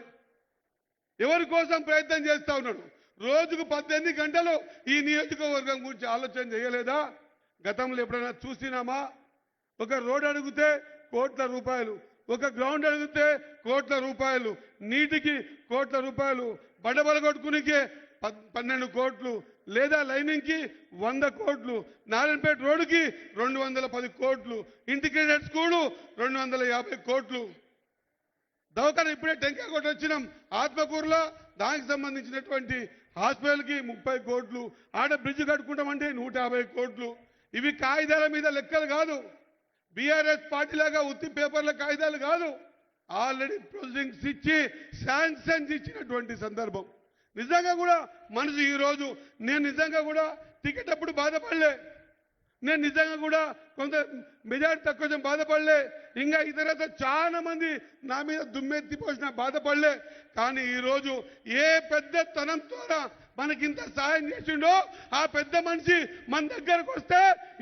ఎవరి కోసం ప్రయత్నం చేస్తా ఉన్నాడు? రోజుకు 18 గంటలు ఈ నియోజకవర్గం గురించి ఆలోచన చేయలేదా? గతంలో ఎప్పుడైనా చూసినామా? ఒక రోడ్ అడిగితే కోట్ల రూపాయలు, ఒక గ్రౌండ్ అడిగితే కోట్ల రూపాయలు, నీటికి కోట్ల రూపాయలు, బడబలగొట్టుకునికే 12 కోట్లు, లేదా లైనింగ్కి 100 కోట్లు, నారాయణపేట రోడ్డుకి 210 కోట్లు, ఇంటిగ్రేటెడ్ స్కూలు 250 కోట్లు. దవాఖాన ఇప్పుడే టెంకాయ కొట్టి వచ్చినాం. ఆత్మకూరులో దానికి సంబంధించినటువంటి హాస్పిటల్కి 30 కోట్లు. ఆడ బ్రిడ్జ్ కట్టుకుంటామంటే 150 కోట్లు. ఇవి కాగితాల మీద లెక్కలు కాదు. బీఆర్ఎస్ పార్టీలాగా ఉత్తి పేపర్ల కాగితాలు కాదు. ఆల్రెడీ ప్రొసీడింగ్స్ ఇచ్చి శాంక్షన్స్ ఇచ్చినటువంటి సందర్భం. నిజంగా కూడా మనసు ఈరోజు, నేను నిజంగా కూడా టికెట్ అప్పుడు బాధపడలే. నేను నిజంగా కూడా కొంత మెజారిటీ తక్కువ బాధపడలే. ఇంకా ఇతరత చాలా మంది నా మీద దుమ్మెత్తి పోసిన బాధపడలే. కానీ ఈరోజు ఏ పెద్ద తనం ద్వారా మనకింత సాయం చేసిండో ఆ పెద్ద మనిషి మన దగ్గరకు వస్తే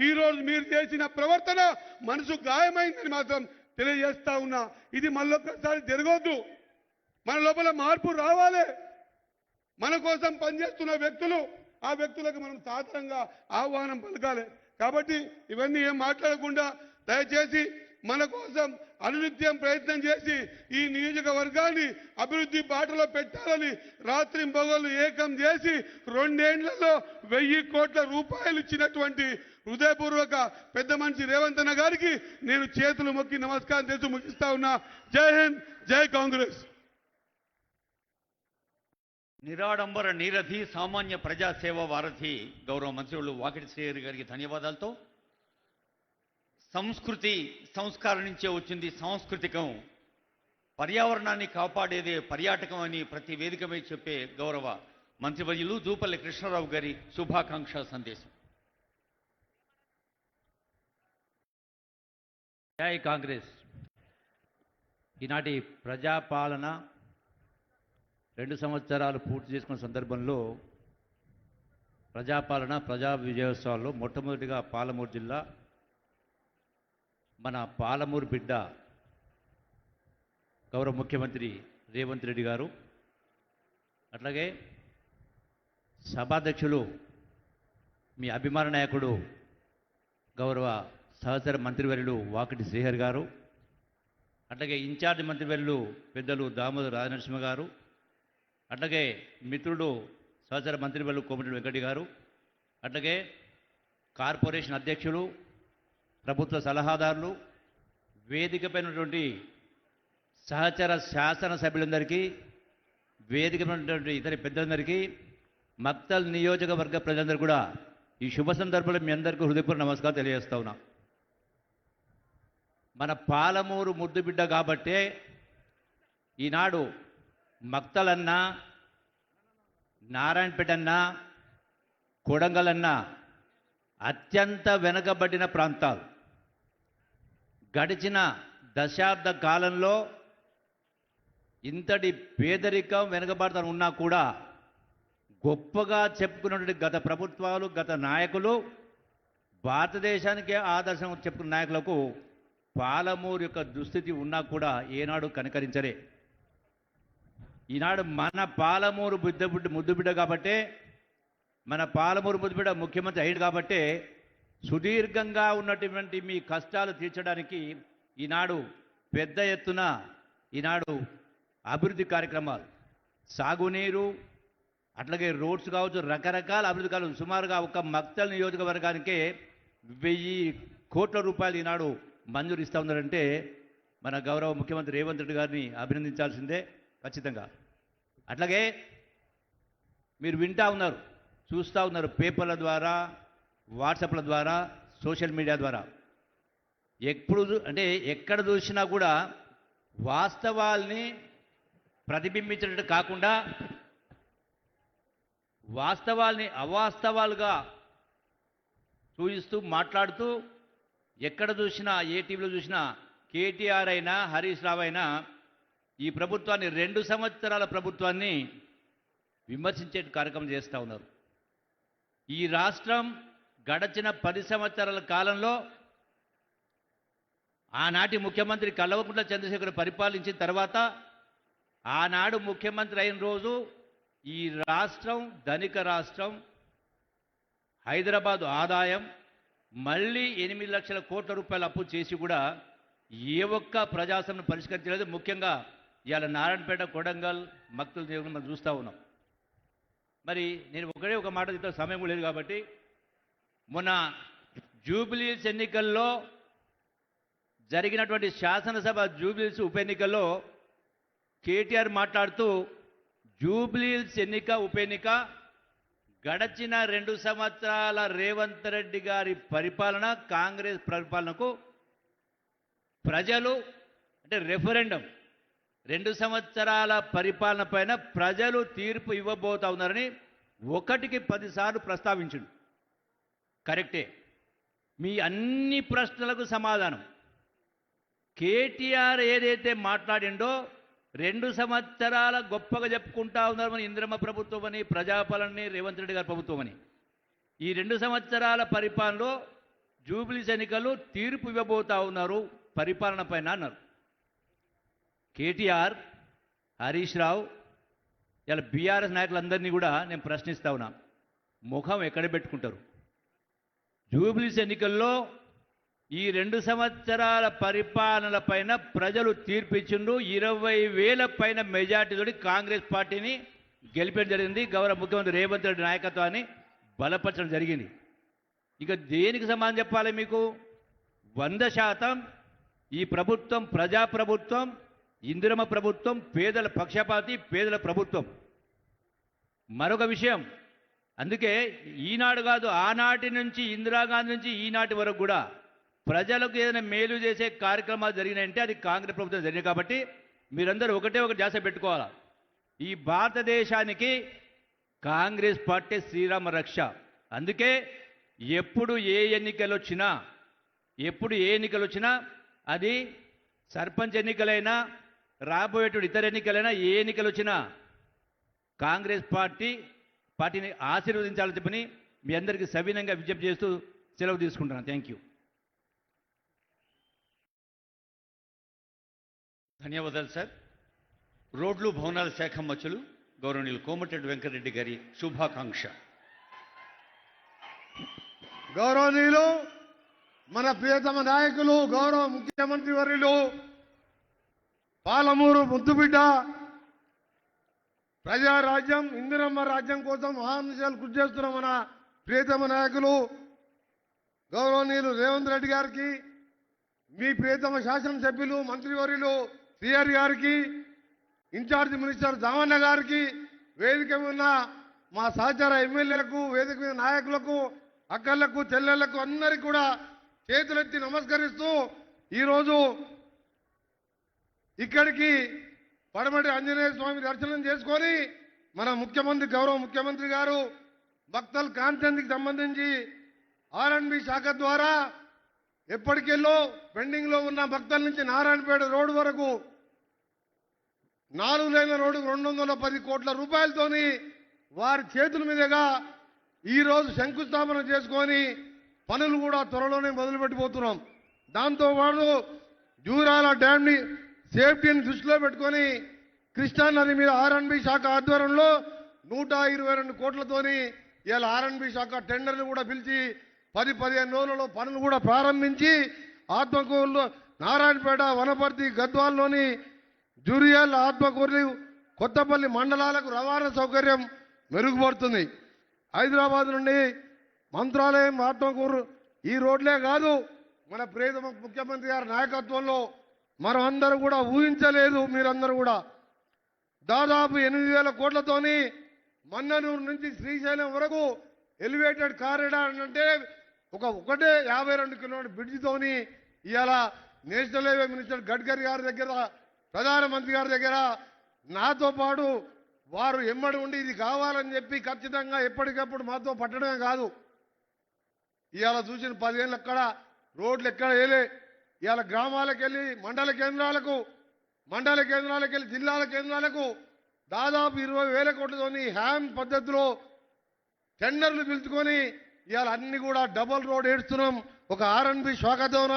ఈరోజు మీరు చేసిన ప్రవర్తన మనసు గాయమైందని మాత్రం తెలియజేస్తా ఉన్నా. ఇది మళ్ళొక్కసారి జరగొద్దు. మన లోపల మార్పు రావాలి. మన కోసం పనిచేస్తున్న వ్యక్తులు, ఆ వ్యక్తులకు మనం సాధారణంగా ఆహ్వానం పలకాలి. కాబట్టి ఇవన్నీ ఏం మాట్లాడకుండా దయచేసి మన కోసం అనునిత్యం ప్రయత్నం చేసి ఈ నియోజకవర్గాన్ని అభివృద్ధి బాటలో పెట్టాలని రాత్రింబగళ్ళు ఏకం చేసి 2 ఏళ్లలో 1000 కోట్ల రూపాయలు ఇచ్చినటువంటి హృదయపూర్వక పెద్ద మనిషి రేవంత్ అన్న గారికి నేను చేతులు మొక్కి నమస్కారం చేసి ముగిస్తా ఉన్నా. జై హింద్, జై కాంగ్రెస్. నిరాడంబర నీరధి సామాన్య ప్రజాసేవ వారధి గౌరవ మంత్రులు వాకిటి శ్రీహరి గారికి ధన్యవాదాలతో, సంస్కృతి సంస్కారం నుంచే వచ్చింది సాంస్కృతికం, పర్యావరణాన్ని కాపాడేదే పర్యాటకం అని ప్రతి వేదికపై చెప్పే గౌరవ మంత్రివర్యులు జూపల్లి కృష్ణారావు గారి శుభాకాంక్ష సందేశం. జై కాంగ్రెస్. ఈనాటి ప్రజాపాలన 2 సంవత్సరాలు పూర్తి చేసుకున్న సందర్భంలో ప్రజాపాలన ప్రజా విజయోత్సవాల్లో మొట్టమొదటిగా పాలమూరు జిల్లా, మన పాలమూరు బిడ్డ గౌరవ ముఖ్యమంత్రి రేవంత్ రెడ్డి గారు, అట్లాగే సభాధ్యక్షులు మీ అభిమాన నాయకుడు గౌరవ సహచర మంత్రివర్యులు వాకిటి శ్రీహరి గారు, అట్లాగే ఇన్ఛార్జ్ మంత్రివర్యులు పెద్దలు దామోదర్ రాజనరసింహ గారు, అట్లాగే మిత్రుడు సహచర మంత్రివర్యులు కోమటిరెడ్డి వెంకటి గారు, అట్లాగే కార్పొరేషన్ అధ్యక్షులు, ప్రభుత్వ సలహాదారులు, వేదికపై ఉన్నటువంటి సహచర శాసనసభ్యులందరికీ, వేదికపై ఉన్నటువంటి ఇతర పెద్దలందరికీ, మక్తల్ నియోజకవర్గ ప్రజలందరూ కూడా ఈ శుభ సందర్భంలో మీ అందరికీ హృదయపూర్వక నమస్కారం తెలియజేస్తా ఉన్నా. మన పాలమూరు ముద్దుబిడ్డ కాబట్టే ఈనాడు మక్తల్ అన్నా, నారాయణపేట అన్నా, కొడంగల్ అన్నా అత్యంత వెనుకబడిన ప్రాంతాలు. గడిచిన దశాబ్ద కాలంలో ఇంతటి పేదరికం వెనుకబడతాను ఉన్నా కూడా గొప్పగా చెప్పుకున్నటువంటి గత ప్రభుత్వాలు, గత నాయకులు, భారతదేశానికే ఆదర్శం చెప్పుకున్న నాయకులకు పాలమూరు యొక్క దుస్థితి ఉన్నా కూడా ఏనాడు కనికరించరే. ఈనాడు మన పాలమూరు ముద్దుబిడ్డ కాబట్టే, మన పాలమూరు ముద్దుబిడ్డ ముఖ్యమంత్రి అయ్యాడు కాబట్టే సుదీర్ఘంగా ఉన్నటువంటి మీ కష్టాలు తీర్చడానికి ఈనాడు పెద్ద ఎత్తున ఈనాడు అభివృద్ధి కార్యక్రమాలు, సాగునీరు, అట్లాగే రోడ్స్ కావచ్చు, రకరకాల అభివృద్ధి కావచ్చు. సుమారుగా ఒక మక్తల్ నియోజకవర్గానికే 1000 కోట్ల రూపాయలు ఈనాడు మంజూరు ఇస్తూ ఉన్నారంటే మన గౌరవ ముఖ్యమంత్రి రేవంత్ రెడ్డి గారిని అభినందించాల్సిందే ఖచ్చితంగా. అట్లాగే మీరు వింటూ ఉన్నారు, చూస్తూ ఉన్నారు, పేపర్ల ద్వారా, వాట్సాప్ల ద్వారా, సోషల్ మీడియా ద్వారా. ఎక్కడ చూసినా కూడా వాస్తవాల్ని ప్రతిబింబించినట్టు కాకుండా వాస్తవాల్ని అవాస్తవాలుగా చూపిస్తూ మాట్లాడుతూ, ఎక్కడ చూసినా, ఏ టీవీలో చూసినా కేటీఆర్ అయినా హరీష్ రావు అయినా ఈ ప్రభుత్వాన్ని 2 సంవత్సరాల ప్రభుత్వాన్ని విమర్శించే కార్యక్రమం చేస్తూ ఉన్నారు. ఈ రాష్ట్రం గడచిన 10 సంవత్సరాల కాలంలో ఆనాటి ముఖ్యమంత్రి కల్వకుంట్ల చంద్రశేఖర్ పరిపాలించిన తర్వాత, ఆనాడు ముఖ్యమంత్రి అయిన రోజు ఈ రాష్ట్రం ధనిక రాష్ట్రం, హైదరాబాదు ఆదాయం, మళ్ళీ 8 లక్షల కోట్ల రూపాయల అప్పు చేసి కూడా ఏ ఒక్క ప్రజాసమస్యను పరిష్కరించలేదు. ముఖ్యంగా ఇవాళ నారాయణపేట, కొడంగల్, మక్తల్ దేవుని మనం చూస్తూ ఉన్నాం. మరి నేను ఒక మాట చెప్తే సమయం కూడా లేదు కాబట్టి, మొన్న జూబ్లీహిల్స్ ఎన్నికల్లో జరిగినటువంటి శాసనసభ జూబ్లీహిల్స్ ఉప ఎన్నికల్లో కేటీఆర్ మాట్లాడుతూ, జూబ్లీహిల్స్ ఉప ఎన్నిక గడచిన 2 సంవత్సరాల రేవంత్ రెడ్డి గారి పరిపాలన, కాంగ్రెస్ పరిపాలనకు ప్రజలు రెఫరెండం 2 సంవత్సరాల పరిపాలన పైన ప్రజలు తీర్పు ఇవ్వబోతా ఉన్నారని 1కి 10 సార్లు ప్రస్తావించిండు. కరెక్టే. మీ అన్ని ప్రశ్నలకు సమాధానం కేటీఆర్ ఏదైతే మాట్లాడిండో, 2 సంవత్సరాల గొప్పగా చెప్పుకుంటా ఉన్నారు మన ఇంద్రమ్మ ప్రభుత్వం అని, ప్రజాపాలనని, రేవంత్ రెడ్డి గారి ప్రభుత్వం అని. ఈ 2 సంవత్సరాల పరిపాలనలో జూబ్లీస్ ఎన్నికలు తీర్పు ఇవ్వబోతా ఉన్నారు పరిపాలన పైన అన్నారు. కేటీఆర్, హరీష్ రావు, ఇలా బీఆర్ఎస్ నాయకులందరినీ కూడా నేను ప్రశ్నిస్తా ఉన్నా, ముఖం ఎక్కడ పెట్టుకుంటారు? జూబ్లీస్ ఎన్నికల్లో ఈ 2 సంవత్సరాల పరిపాలనల పైన ప్రజలు తీర్పు ఇచ్చిండ్రు. 20,000 పైన మెజార్టీతోటి కాంగ్రెస్ పార్టీని గెలిపేయడం జరిగింది. గౌరవ ముఖ్యమంత్రి రేవంత్ రెడ్డి నాయకత్వాన్ని బలపరచడం జరిగింది. ఇక దేనికి సమాధానం చెప్పాలి మీకు? 100% ఈ ప్రభుత్వం ప్రజాప్రభుత్వం, ఇందిరమ్మ ప్రభుత్వం, పేదల పక్షపాతి, పేదల ప్రభుత్వం. మరొక విషయం, అందుకే ఈనాడు కాదు, ఆనాటి నుంచి, ఇందిరాగాంధీ నుంచి ఈనాటి వరకు కూడా ప్రజలకు ఏదైనా మేలు చేసే కార్యక్రమాలు జరిగినాయంటే అది కాంగ్రెస్ ప్రభుత్వం జరిగింది. కాబట్టి మీరందరూ ఒకటే ఒక ధ్యాస పెట్టుకోవాలా, ఈ భారతదేశానికి కాంగ్రెస్ పార్టీ శ్రీరామ రక్ష. అందుకే ఎప్పుడు ఏ ఎన్నికలు వచ్చినా అది సర్పంచ్ ఎన్నికలైనా, రాబోయేటువంటి ఇతర ఎన్నికలైనా, ఏ ఎన్నికలు వచ్చినా కాంగ్రెస్ పార్టీని ఆశీర్వదించాలని చెప్పని మీ అందరికీ సవినంగా విజ్ఞప్తి చేస్తూ సెలవు తీసుకుంటున్నాను. Thank you. ధన్యవాదాలు సార్. రోడ్లు భవనాల శాఖ మంత్రులు గౌరవనీయులు కోమటిరెడ్డి వెంకటరెడ్డి గారి శుభాకాంక్ష. గౌరవనీయులు మన ప్రియతమ నాయకులు గౌరవ ముఖ్యమంత్రి వర్యులు పాలమూరు ముద్దుబిడ్డ ప్రజారాజ్యం ఇందిరమ్మ రాజ్యం కోసం ఆహర్నిశలు కృషి చేస్తున్న మన ప్రియతమ నాయకులు గౌరవనీయులు రేవంత్ రెడ్డి గారికి, మీ ప్రియతమ శాసనసభ్యులు మంత్రివర్యులు శ్రీహరి గారికి, ఇన్ఛార్జ్ మినిస్టర్ జామన్న గారికి, వేదిక మీద ఉన్న మా సహచార ఎమ్మెల్యేలకు, వేదిక మీద నాయకులకు, అక్కలకు, చెల్లెళ్లకు అందరికీ కూడా చేతులెత్తి నమస్కరిస్తూ ఈరోజు ఇక్కడికి పడమటి ఆంజనేయ స్వామి దర్శనం చేసుకొని మన ముఖ్యమంత్రి గౌరవ ముఖ్యమంత్రి గారు భక్తల్ కాన్ఫరెన్స్కి సంబంధించి ఆర్ఎండ్బి శాఖ ద్వారా ఎప్పటికెళ్ళో పెండింగ్లో ఉన్న భక్తుల నుంచి నారాయణపేట రోడ్డు వరకు 4 లేన్ల రోడ్డు 210 కోట్ల రూపాయలతోని వారి చేతుల మీదుగా ఈరోజు శంకుస్థాపన చేసుకొని పనులు కూడా త్వరలోనే మొదలుపెట్టిపోతున్నాం. దాంతోపాటు జూరాల డ్యామ్ని సేఫ్టీని దృష్టిలో పెట్టుకొని కృష్ణా నది మీద ఆర్ఎండ్బి శాఖ ఆధ్వర్యంలో 122 కోట్లతోని ఇవాళ ఆర్ఎండ్బి శాఖ టెండర్లు కూడా పిలిచి 10-15 రోజులలో పనులు కూడా ప్రారంభించి ఆత్మకూరులో నారాయణపేట, వనపర్తి, గద్వాల్లోని జూరియల్, ఆత్మకూరు, కొత్తపల్లి మండలాలకు రవాణా సౌకర్యం మెరుగుపడుతుంది. హైదరాబాద్ నుండి మంత్రాలయం, ఆత్మకూరు ఈ రోడ్లే కాదు, మన ప్రియతమ ముఖ్యమంత్రి గారి నాయకత్వంలో మనం అందరూ కూడా ఊహించలేదు. మీరందరూ కూడా దాదాపు 8,000 కోట్లతోని మన్ననూరు నుంచి శ్రీశైలం వరకు ఎలివేటెడ్ కారిడార్ అంటే ఒకటే 52 కిలోమీటర్ బ్రిడ్జితోని ఇవాళ నేషనల్ హైవే మినిస్టర్ గడ్కరీ గారి దగ్గర, ప్రధానమంత్రి గారి దగ్గర నాతో పాటు వారు ఎమ్మడి ఉండి ఇది కావాలని చెప్పి ఖచ్చితంగా ఎప్పటికప్పుడు మాతో పట్టడమే కాదు, ఇవాళ చూసిన 10 ఏళ్ళు ఎక్కడ రోడ్లు ఎక్కడ వేయలే. ఇవాళ గ్రామాలకు వెళ్ళి మండల కేంద్రాలకు వెళ్ళి జిల్లాల కేంద్రాలకు దాదాపు 20,000 కోట్లతోని హ్యామ్ పద్ధతిలో టెండర్లు పిలుచుకొని ఇవాళ అన్ని కూడా డబల్ రోడ్ ఏడుస్తున్నాం. ఒక ఆర్ఎండ్బి శాఖతోన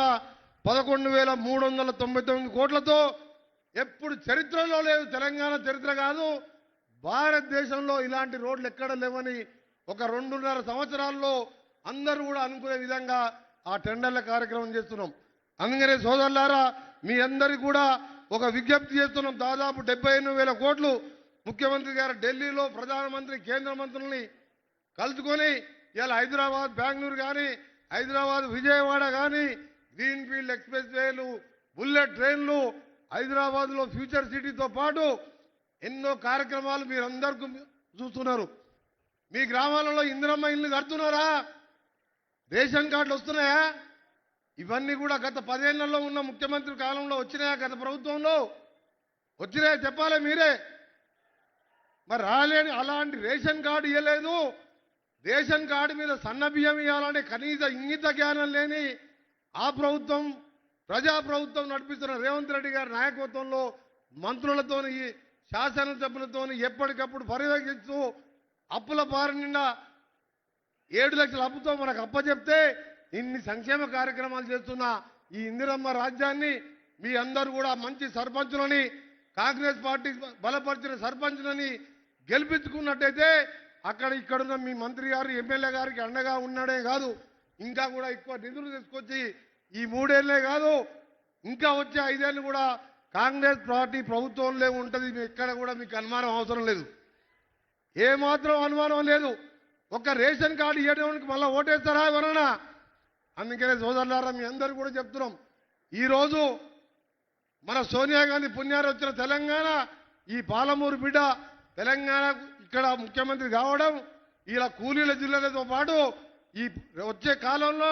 11,399 కోట్లతో ఎప్పుడు చరిత్రలో లేదు, తెలంగాణ చరిత్ర కాదు, భారతదేశంలో ఇలాంటి రోడ్లు ఎక్కడ లేవని ఒక 2.5 సంవత్సరాల్లో అందరూ కూడా అనుకునే విధంగా ఆ టెండర్ల కార్యక్రమం చేస్తున్నాం. అందుకనే సోదరులారా, మీ అందరికీ కూడా ఒక విజ్ఞప్తి చేస్తున్నాం. దాదాపు 78,000 కోట్లు ముఖ్యమంత్రి గారు ఢిల్లీలో ప్రధానమంత్రి, కేంద్ర మంత్రుల్ని కలుసుకొని ఇలా హైదరాబాద్, బెంగళూరు కానీ, హైదరాబాద్, విజయవాడ కానీ గ్రీన్ ఫీల్డ్ ఎక్స్ప్రెస్ వేలు, బుల్లెట్ ట్రైన్లు, హైదరాబాద్లో ఫ్యూచర్ సిటీతో పాటు ఎన్నో కార్యక్రమాలు మీరందరికీ చూస్తున్నారు. మీ గ్రామాలలో ఇందిరమ్మ ఇల్లు కడుతున్నారా? రేషన్ కార్డులు వస్తున్నాయా? ఇవన్నీ కూడా గత 10 ఏళ్లలో ఉన్న ముఖ్యమంత్రి కాలంలో వచ్చినాయా? గత ప్రభుత్వంలో వచ్చినాయా? చెప్పాలి మీరే. మరి రాలేని అలాంటి రేషన్ కార్డు ఇవ్వలేదు. రేషన్ కార్డు మీద సన్న బియ్యం ఇవ్వాలంటే కనీస ఇంగిత జ్ఞానం లేని ఆ ప్రభుత్వం, ప్రజా ప్రభుత్వం నడిపిస్తున్న రేవంత్ రెడ్డి గారి నాయకత్వంలో మంత్రులతోని, శాసనసభ్యులతోని ఎప్పటికప్పుడు పర్యవేక్షిస్తూ అప్పుల బారి నిండా 7 లక్షల అప్పుతో మనకు అప్పచెప్తే ఇన్ని సంక్షేమ కార్యక్రమాలు చేస్తున్న ఈ ఇందిరమ్మ రాజ్యాన్ని మీ అందరూ కూడా మంచి సర్పంచులని, కాంగ్రెస్ పార్టీ బలపరిచిన సర్పంచులని గెలిపించుకున్నట్టయితే అక్కడ ఇక్కడున్న మీ మంత్రి గారు, ఎమ్మెల్యే గారికి అండగా ఉన్నాడే కాదు, ఇంకా కూడా ఎక్కువ నిధులు తీసుకొచ్చి ఈ 3 ఏళ్లే కాదు ఇంకా వచ్చే 5 ఏళ్ళు కూడా కాంగ్రెస్ పార్టీ ప్రభుత్వంలో ఉంటుంది. ఎక్కడ కూడా మీకు అనుమానం అవసరం లేదు, ఏమాత్రం అనుమానం లేదు. ఒక రేషన్ కార్డు ఇవ్వడానికి మళ్ళీ ఓటేస్తారా ఎవరన్నా? అందుకనే సోదరులారా, మీ అందరూ కూడా చెప్తున్నాం, ఈరోజు మన సోనియా గాంధీ పుణ్యారు వచ్చిన తెలంగాణ, ఈ పాలమూరు బిడ్డ తెలంగాణ ఇక్కడ ముఖ్యమంత్రి కావడం, ఇలా కూలీల జిల్లాలతో పాటు ఈ వచ్చే కాలంలో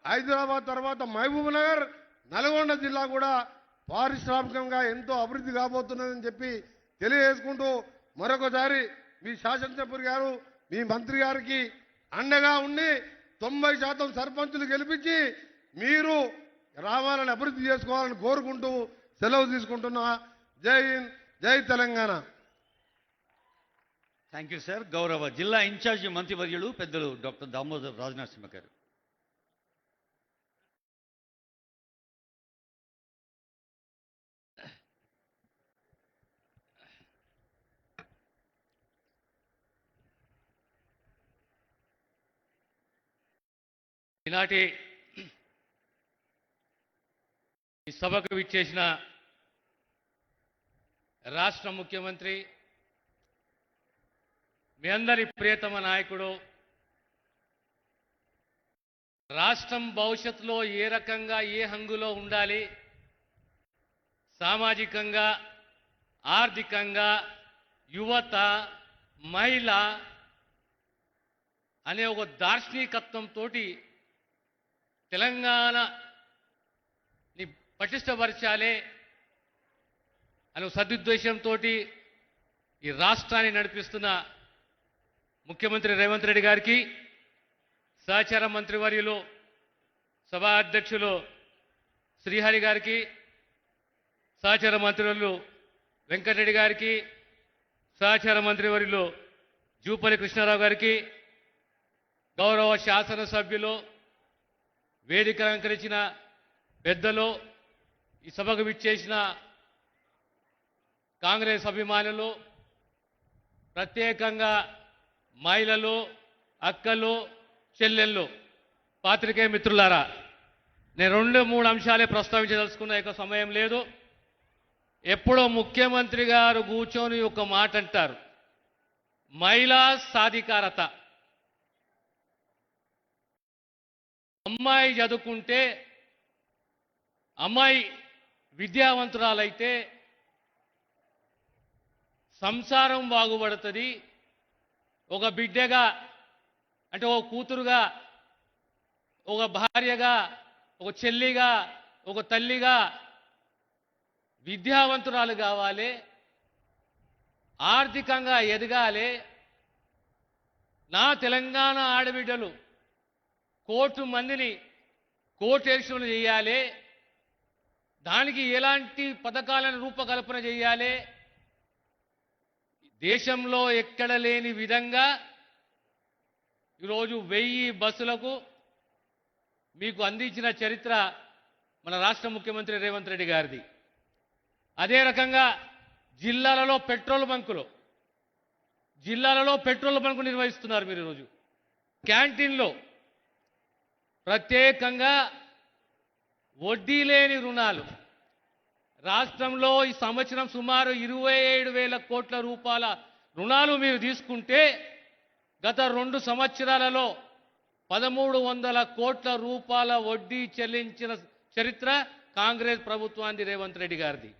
హైదరాబాద్ తర్వాత మహబూబ్ నగర్, నల్గొండ జిల్లా కూడా పారిశ్రామికంగా ఎంతో అభివృద్ధి కాబోతున్నదని చెప్పి తెలియజేసుకుంటూ మరొకసారి మీ శాసనసభ్యులు గారు, మీ మంత్రి గారికి అండగా ఉండి 90% సర్పంచులు గెలిపించి మీరు గ్రామాలను అభివృద్ధి చేసుకోవాలని కోరుకుంటూ సెలవు తీసుకుంటున్నా. జై హింద్, జై తెలంగాణ. Thank you sir. గౌరవ జిల్లా ఇన్ఛార్జి మంత్రివర్యులు పెద్దలు డాక్టర్ దామోదర్ రాజనరసింహ గారు. ఈనాటి ఈ సభకు విచ్చేసిన రాష్ట్ర ముఖ్యమంత్రి, మీ అందరి ప్రియతమ నాయకుడు, రాష్ట్రం భవిష్యత్తులో ఏ రకంగా ఏ హంగులో ఉండాలి, సామాజికంగా, ఆర్థికంగా, యువత, మహిళ అనే ఒక దార్శనికత్వంతో తెలంగాణని పటిష్టపరచాలి అనే సదుద్దేశంతో ఈ రాష్ట్రాన్ని నడిపిస్తున్న ముఖ్యమంత్రి రేవంత్ రెడ్డి గారికి, సహచార మంత్రివర్యులు సభా అధ్యక్షులు శ్రీహరి గారికి, సహచార మంత్రివర్యులు వెంకటరెడ్డి గారికి, సహచార మంత్రివర్యులు జూపల్లి కృష్ణారావు గారికి, గౌరవ శాసనసభ్యులు, వేదిక అలంకరించిన పెద్దలు, ఈ సభకు విచ్చేసిన కాంగ్రెస్ అభిమానులు, ప్రత్యేకంగా మహిళలు, అక్కలు, చెల్లెళ్ళు, పాత్రికేయ మిత్రులారా, నేను 2-3 అంశాలే ప్రస్తావించదలుచుకున్న ఎక్కువ సమయం లేదు. ఎప్పుడో ముఖ్యమంత్రి గారు కూర్చొని ఒక మాట అంటారు, మహిళా సాధికారత. అమ్మాయి చదువుకుంటే, అమ్మాయి విద్యావంతురాలైతే సంసారం బాగుపడుతుంది. ఒక బిడ్డగా అంటే ఒక కూతురుగా, ఒక భార్యగా, ఒక చెల్లిగా, ఒక తల్లిగా విద్యావంతురాలు కావాలి, ఆర్థికంగా ఎదగాలి. నా తెలంగాణ ఆడబిడ్డలు 1,000,000 మందిని కోటేశ్వరులు చేయాలి. దానికి ఎలాంటి పథకాలను రూపకల్పన చేయాలి, దేశంలో ఎక్కడ లేని విధంగా ఈరోజు 1000 బస్సులకు మీకు అందించిన చరిత్ర మన రాష్ట్ర ముఖ్యమంత్రి రేవంత్ రెడ్డి గారిది. అదే రకంగా జిల్లాలలో పెట్రోల్ బంకులు నిర్వహిస్తున్నారు మీరు ఈరోజు. క్యాంటీన్లో ప్రత్యేకంగా వడ్డీ లేని రుణాలు. రాష్ట్రంలో ఈ సంవత్సరం సుమారు 27,000 కోట్ల రూపాయల రుణాలు మీరు తీసుకుంటే, గత 2 సంవత్సరాలలో 1,300 కోట్ల రూపాయల వడ్డీ చెల్లించిన చరిత్ర కాంగ్రెస్ ప్రభుత్వానికి రేవంత్ రెడ్డి గారిది.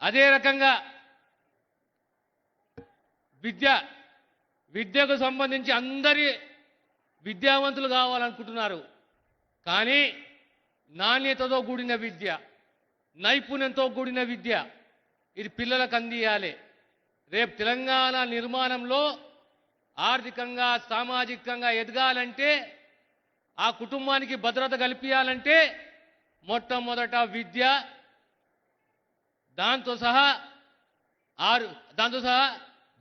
అదే రకంగా విద్యకు సంబంధించి అందరి విద్యావంతులు కావాలనుకుంటున్నారు. కానీ నాణ్యతతో కూడిన విద్య, నైపుణ్యంతో కూడిన విద్య ఇది పిల్లలకు అందియాలి. రేపు తెలంగాణ నిర్మాణంలో ఆర్థికంగా, సామాజికంగా ఎదగాలంటే, ఆ కుటుంబానికి భద్రత కల్పించాలంటే మొట్టమొదట విద్య, దాంతో సహా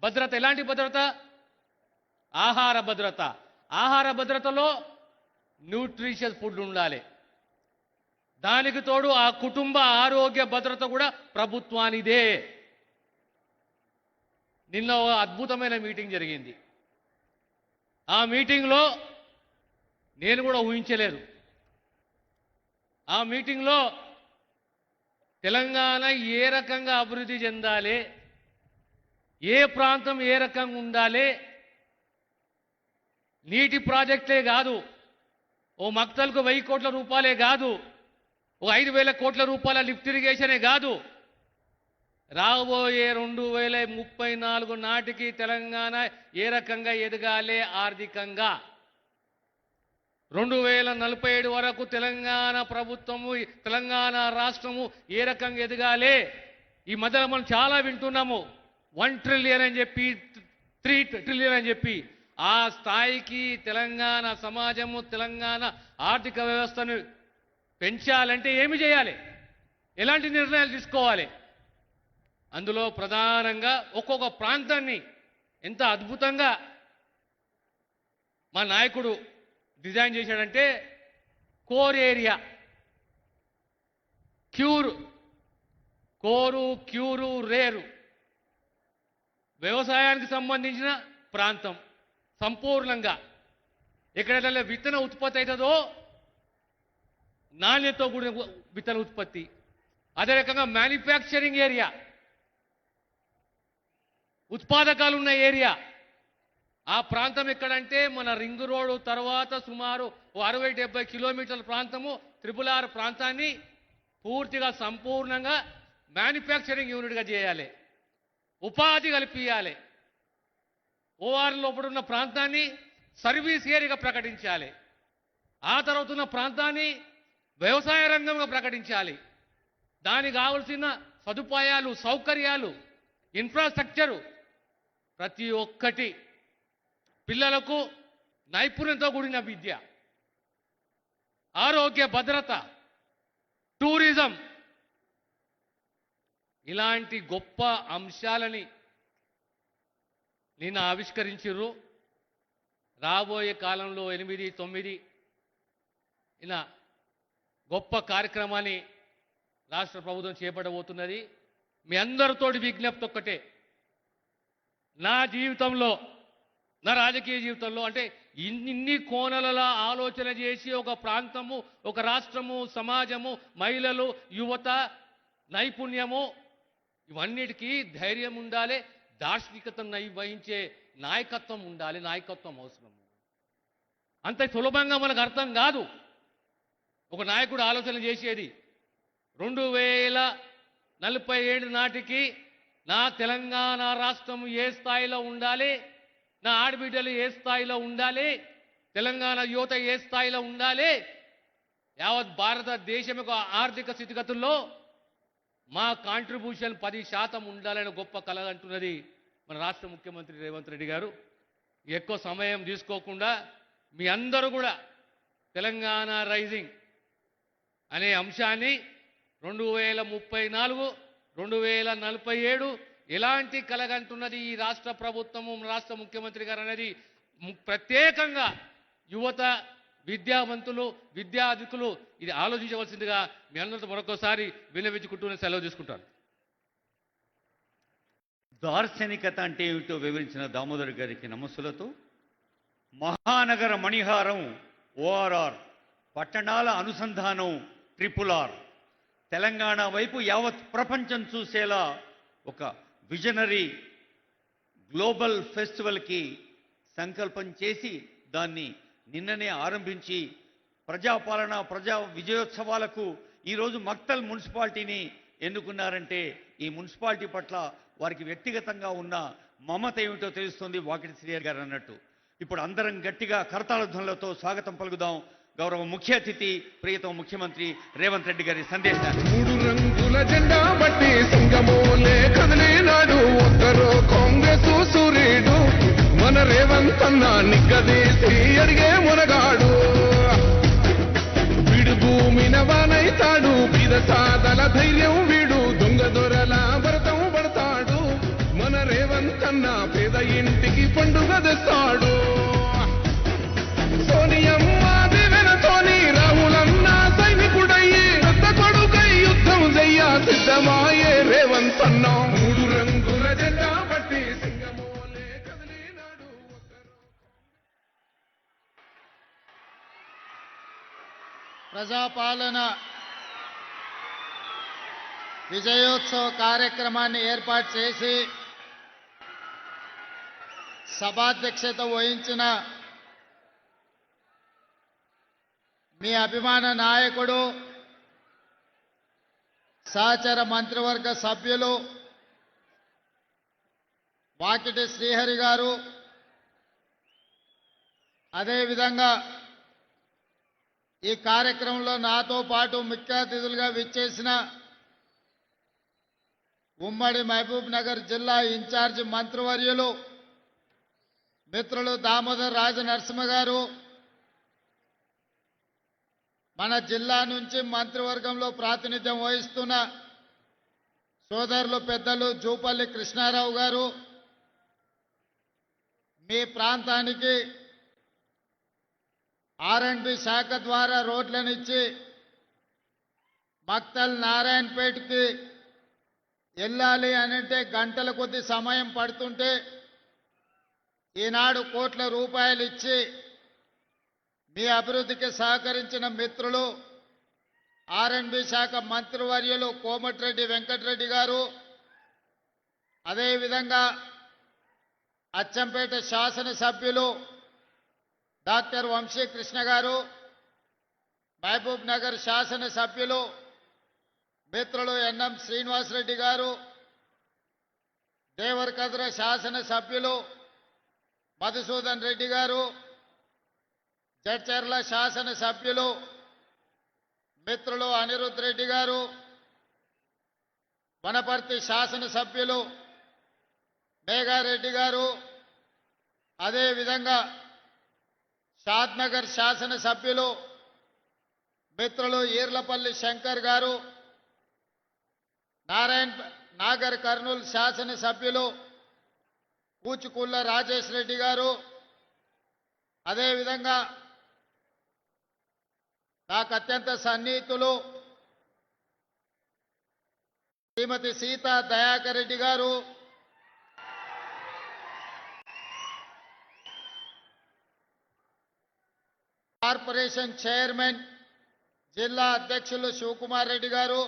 భద్రత. ఎలాంటి భద్రత? ఆహార భద్రత. ఆహార భద్రతలో న్యూట్రిషియస్ ఫుడ్ ఉండాలి. దానికి తోడు ఆ కుటుంబ ఆరోగ్య భద్రత కూడా ప్రభుత్వానిదే. నిన్న ఒక అద్భుతమైన మీటింగ్ జరిగింది. ఆ మీటింగ్లో నేను కూడా ఊహించలేదు. ఆ మీటింగ్లో తెలంగాణ ఏ రకంగా అభివృద్ధి చెందాలి, ఏ ప్రాంతం ఏ రకంగా ఉండాలి, నీటి ప్రాజెక్టులే కాదు, ఓ మక్తల్కు 1000 కోట్ల రూపాయలే కాదు, ఓ 5,000 కోట్ల రూపాయల లిఫ్ట్ ఇరిగేషనే కాదు, రాబోయే 2034 నాటికి తెలంగాణ ఏ రకంగా ఎదగాలి ఆర్థికంగా, 2047 వరకు తెలంగాణ ప్రభుత్వము, తెలంగాణ రాష్ట్రము ఏ రకంగా ఎదగాలి. ఈ మధ్యలో మనం చాలా వింటున్నాము, 1 ట్రిలియన్ అని చెప్పి, 3 ట్రిలియన్ అని చెప్పి. ఆ స్థాయికి తెలంగాణ సమాజము, తెలంగాణ ఆర్థిక వ్యవస్థను పెంచాలంటే ఏమి చేయాలి, ఎలాంటి నిర్ణయాలు తీసుకోవాలి? అందులో ప్రధానంగా ఒక్కొక్క ప్రాంతాన్ని ఎంత అద్భుతంగా మా నాయకుడు డిజైన్ చేశాడంటే, కోర్ ఏరియా, కోరు, క్యూరు, రేరు, వ్యవసాయానికి సంబంధించిన ప్రాంతం సంపూర్ణంగా ఎక్కడైతే విత్తన ఉత్పత్తి అవుతుందో నాణ్యతతో కూడిన విత్తన ఉత్పత్తి, అదే రకంగా మ్యానుఫ్యాక్చరింగ్ ఏరియా, ఉత్పాదకాలు ఉన్న ఏరియా, ఆ ప్రాంతం ఎక్కడంటే మన రింగ్ రోడ్డు తర్వాత సుమారు 60-70 కిలోమీటర్ల ప్రాంతము RRR ప్రాంతాన్ని పూర్తిగా సంపూర్ణంగా మ్యానుఫ్యాక్చరింగ్ యూనిట్గా చేయాలి, ఉపాధి కల్పించాలి. OR లోపల ఉన్న ప్రాంతాన్ని సర్వీస్ ఏరియాగా ప్రకటించాలి. ఆ తర్వాత ఉన్న ప్రాంతాన్ని వ్యవసాయ రంగంగా ప్రకటించాలి. దానికి కావలసిన సదుపాయాలు, సౌకర్యాలు, ఇన్ఫ్రాస్ట్రక్చరు ప్రతి ఒక్కటి, పిల్లలకు నైపుణ్యంతో కూడిన విద్య, ఆరోగ్య భద్రత, టూరిజం, ఇలాంటి గొప్ప అంశాలని నిన్న ఆవిష్కరించారు. రాబోయే కాలంలో 8-9 ఇలా గొప్ప కార్యక్రమాన్ని రాష్ట్ర ప్రభుత్వం చేపట్టబోతున్నది. మీ అందరితోటి విజ్ఞప్తి ఒక్కటే, నా జీవితంలో, నా రాజకీయ జీవితంలో అంటే ఇన్ని కోణాలలో ఆలోచన చేసి ఒక ప్రాంతము, ఒక రాష్ట్రము, సమాజము, మహిళలు, యువత, నైపుణ్యము, ఇవన్నిటికీ ధైర్యం ఉండాలి, దార్శనికతను వహించే నాయకత్వం ఉండాలి. నాయకత్వం అవసరం. అంత సులభంగా మనకు అర్థం కాదు ఒక నాయకుడు ఆలోచన చేసేది. 2047 నాటికి నా తెలంగాణ రాష్ట్రం ఏ స్థాయిలో ఉండాలి, నా ఆడబిడ్డలు ఏ స్థాయిలో ఉండాలి, తెలంగాణ యువత ఏ స్థాయిలో ఉండాలి, యావత్ భారతదేశం యొక్క ఆర్థిక స్థితిగతుల్లో మా కాంట్రిబ్యూషన్ 10% ఉండాలని గొప్ప కల అంటున్నది మన రాష్ట్ర ముఖ్యమంత్రి రేవంత్ రెడ్డి గారు. ఎక్కువ సమయం తీసుకోకుండా మీ అందరూ కూడా తెలంగాణ రైజింగ్ అనే అంశాన్ని 2034, 2047 ఎలాంటి కలగంటున్నది ఈ రాష్ట్ర ప్రభుత్వము, రాష్ట్ర ముఖ్యమంత్రి గారు అనేది ప్రత్యేకంగా యువత, విద్యావంతులు, విద్యార్థికులు ఇది ఆలోచించవలసిందిగా మీ అందరితో మరొకసారి విన్నవించుకుంటూ సెలవు తీసుకుంటాను. దార్శనికత అంటే ఏమిటో వివరించిన దామోదర్ గారికి నమస్సులతో, మహానగర మణిహారం ORR, పట్టణాల అనుసంధానం RRR, తెలంగాణ వైపు యావత్ ప్రపంచం చూసేలా ఒక విజనరీ గ్లోబల్ ఫెస్టివల్కి సంకల్పం చేసి దాన్ని నిన్ననే ఆరంభించి ప్రజాపాలన, ప్రజా విజయోత్సవాలకు ఈరోజు మక్తల్ మున్సిపాలిటీని ఎన్నుకున్నారంటే ఈ మున్సిపాలిటీ పట్ల వారికి వ్యక్తిగతంగా ఉన్న మమత ఏమిటో తెలుస్తుంది. వాకిటి శ్రీహరి గారు అన్నట్టు ఇప్పుడు అందరం గట్టిగా కరతాళ ధ్వనులతో స్వాగతం పలుకుదాం గౌరవ ముఖ్య అతిథి ప్రియతమ ముఖ్యమంత్రి రేవంత్ రెడ్డి గారి సందేశాన్ని. 3 రంగుల జెండా బట్టి సింగమోలే కదిలినాడు ఒక్కరో కాంగ్రెస్ సూర్యుడు, మన రేవంత్ అన్న నిగ్గదీసి అడిగే మునగాడు. వీడు భూమిన వానైతాడు, బీద సాదల ధైర్యం వీడు, దొంగ దొరల భరతం పడతాడు, మన రేవంత్ అన్న పేద ఇంటికి పండుగ తెస్తాడు. సోనియమ్మ దివెనతోని రాహులన్న సైనికుడయ్యి పెద్ద కొడుకై యుద్ధం చెయ్య సిద్ధమాయే రేవంత్ అన్న. 3 రంగుల జెండా బట్టి సింగమోలే కదిలినాడు ఒక్కరో. ప్రజాపాలన విజయోత్సవ కార్యక్రమాన్ని ఏర్పాటు చేసి సభాధ్యక్షత వహించిన మీ అభిమాన నాయకుడు, సహచర మంత్రివర్గ సభ్యులు వాకిటి శ్రీహరి గారు, అదేవిధంగా ఈ కార్యక్రమంలో నాతో పాటు ముఖ్య అతిథులుగా విచ్చేసిన ఉమ్మడి మహబూబ్ నగర్ జిల్లా ఇన్ఛార్జి మంత్రివర్యులు మిత్రులు దామోదర్ రాజనరసింహ గారు, మన జిల్లా నుంచి మంత్రివర్గంలో ప్రాతినిధ్యం వహిస్తున్న సోదరులు పెద్దలు జూపల్లి కృష్ణారావు గారు, మీ ప్రాంతానికి R&B శాఖ ద్వారా రోడ్లను ఇచ్చి మక్తల్ నారాయణపేటకి వెళ్ళాలి అనంటే గంటల కొద్ది సమయం పడుతుంటే ఈనాడు కోట్ల రూపాయలు ఇచ్చి మీ అభివృద్ధికి సహకరించిన మిత్రులు ఆర్ఎండ్బి శాఖ మంత్రివర్యులు కోమటిరెడ్డి వెంకటరెడ్డి గారు, అదేవిధంగా అచ్చంపేట శాసనసభ్యులు డాక్టర్ వంశీకృష్ణ గారు, మహబూబ్ నగర్ శాసనసభ్యులు మిత్రులు ఎన్ఎం శ్రీనివాసరెడ్డి గారు, దేవరకద్ర శాసనసభ్యులు మధుసూదన్ రెడ్డి గారు, జడ్చర్ల శాసనసభ్యులు మిత్రులు అనిరుద్ రెడ్డి గారు, వనపర్తి శాసనసభ్యులు మేఘారెడ్డి గారు, అదేవిధంగా షాద్నగర్ శాసనసభ్యులు మిత్రులు ఈర్లపల్లి శంకర్ గారు, నాగర్ కర్నూలు శాసనసభ్యులు కూచుకుళ్ళ రాజేష్ రెడ్డి గారు, అదేవిధంగా నాకు అత్యంత సన్నిహితులు శ్రీమతి సీతా దయాకర్ రెడ్డి గారు, కార్పొరేషన్ చైర్మన్ జిల్లా అధ్యక్షులు శివకుమార్ రెడ్డి గారు,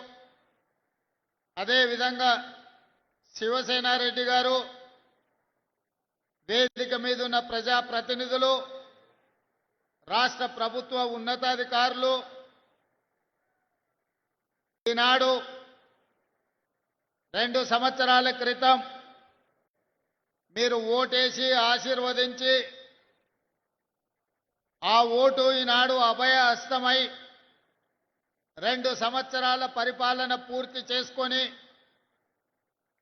అదేవిధంగా శివసేనారెడ్డి గారు, వేదిక మీద ఉన్న ప్రజాప్రతినిధులు, రాష్ట్ర ప్రభుత్వ ఉన్నతాధికారులు, ఈనాడు 2 సంవత్సరాల క్రితం మీరు ఓటేసి ఆశీర్వదించి ఆ ఓటు ఈనాడు అభయ హస్తమై 2 సంవత్సరాల పరిపాలన పూర్తి చేసుకొని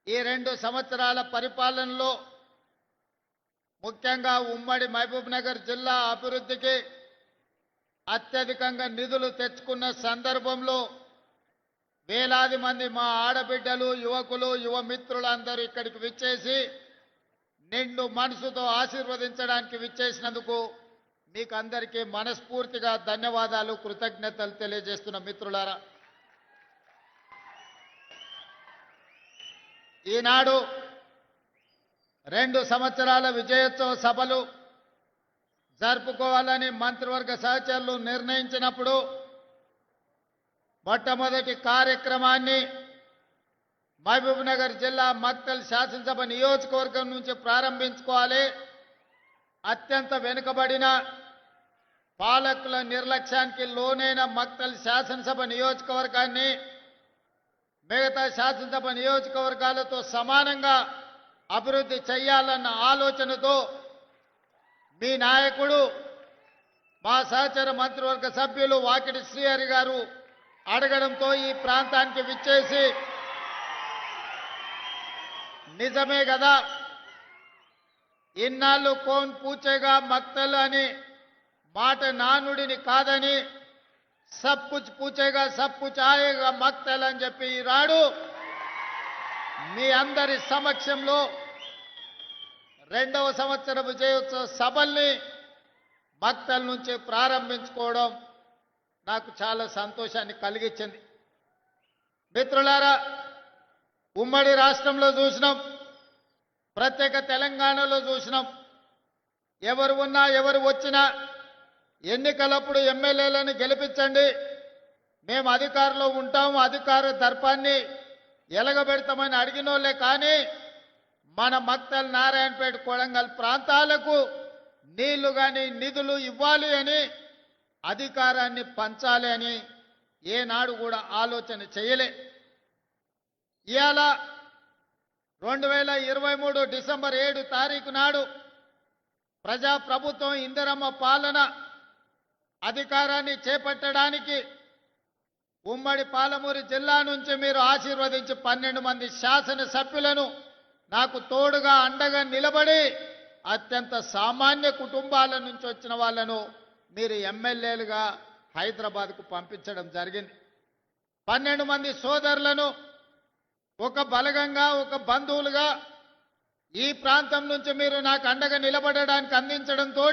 ఈ 2 సంవత్సరాల పరిపాలనలో ముఖ్యంగా ఉమ్మడి మహబూబ్ నగర్ జిల్లా అభివృద్ధికి అత్యధికంగా నిధులు తెచ్చుకున్న సందర్భంలో వేలాది మంది మా ఆడబిడ్డలు, యువకులు, యువ మిత్రులందరూ ఇక్కడికి విచ్చేసి నిండు మనసుతో ఆశీర్వదించడానికి విచ్చేసినందుకు మీకు అందరికీ మనస్ఫూర్తిగా ధన్యవాదాలు, కృతజ్ఞతలు తెలియజేస్తున్న మిత్రులారా, ఈనాడు 2 సంవత్సరాల విజయోత్సవ సభలు జరుపుకోవాలని మంత్రివర్గ సహచరులు నిర్ణయించినప్పుడు మొట్టమొదటి కార్యక్రమాన్ని మహబూబ్ నగర్ జిల్లా మక్తల్ శాసనసభ నియోజకవర్గం నుంచి ప్రారంభించుకోవాలి. అత్యంత వెనుకబడిన పాలకుల నిర్లక్ష్యానికి లోనైన మక్తల్ శాసనసభ నియోజకవర్గాన్ని మిగతా శాసనసభ నియోజకవర్గాలతో సమానంగా అభివృద్ధి చేయాలన్న ఆలోచనతో మీ నాయకుడు మా సహచర మంత్రివర్గ సభ్యులు వాకిటి శ్రీహరి గారు అడగడంతో ఈ ప్రాంతానికి విచ్చేసి నిజమే కదా, ఇన్నాళ్ళు కోన్ పూచేగా మక్తల్ అని మాట నానుడిని కాదని సబ్ కుచ్ పూచేగా సబ్ కుచ్ ఆయేగా మక్తల్ అని చెప్పి ఈనాడు మీ అందరి సమక్షంలో 2వ సంవత్సర విజయోత్సవ సభల్ని మక్తల్ నుంచి ప్రారంభించుకోవడం నాకు చాలా సంతోషాన్ని కలిగించింది. మిత్రులారా, ఉమ్మడి రాష్ట్రంలో చూసినాం, ప్రత్యేక తెలంగాణలో చూసినాం, ఎవరు ఉన్నా ఎవరు వచ్చినా ఎన్నికలప్పుడు ఎమ్మెల్యేలను గెలిపించండి, మేము అధికారంలో ఉంటాము, అధికార దర్పాన్ని ఎలగబెడతామని అడిగినోళ్లే. కానీ మన మక్తల్, నారాయణపేట, కొడంగల్ ప్రాంతాలకు నీళ్లు కానీ నిధులు ఇవ్వాలి అని, అధికారాన్ని పంచాలి అని ఏనాడు కూడా ఆలోచన చేయలే. ఇవాళ 2023 డిసెంబర్ 7 తారీఖు నాడు ప్రజాప్రభుత్వం ఇందిరమ్మ పాలన అధికారాన్ని చేపట్టడానికి ఉమ్మడి పాలమూరు జిల్లా నుంచి మీరు ఆశీర్వదించి 12 మంది శాసనసభ్యులను నాకు తోడుగా అండగా నిలబడి అత్యంత సామాన్య కుటుంబాల నుంచి వచ్చిన వాళ్ళను మీరు ఎమ్మెల్యేలుగా హైదరాబాద్కు పంపించడం జరిగింది. 12 మంది సోదరులను ఒక బలగంగా, ఒక బంధువులుగా ఈ ప్రాంతం నుంచి మీరు నాకు అండగా నిలబడడానికి అందించడంతో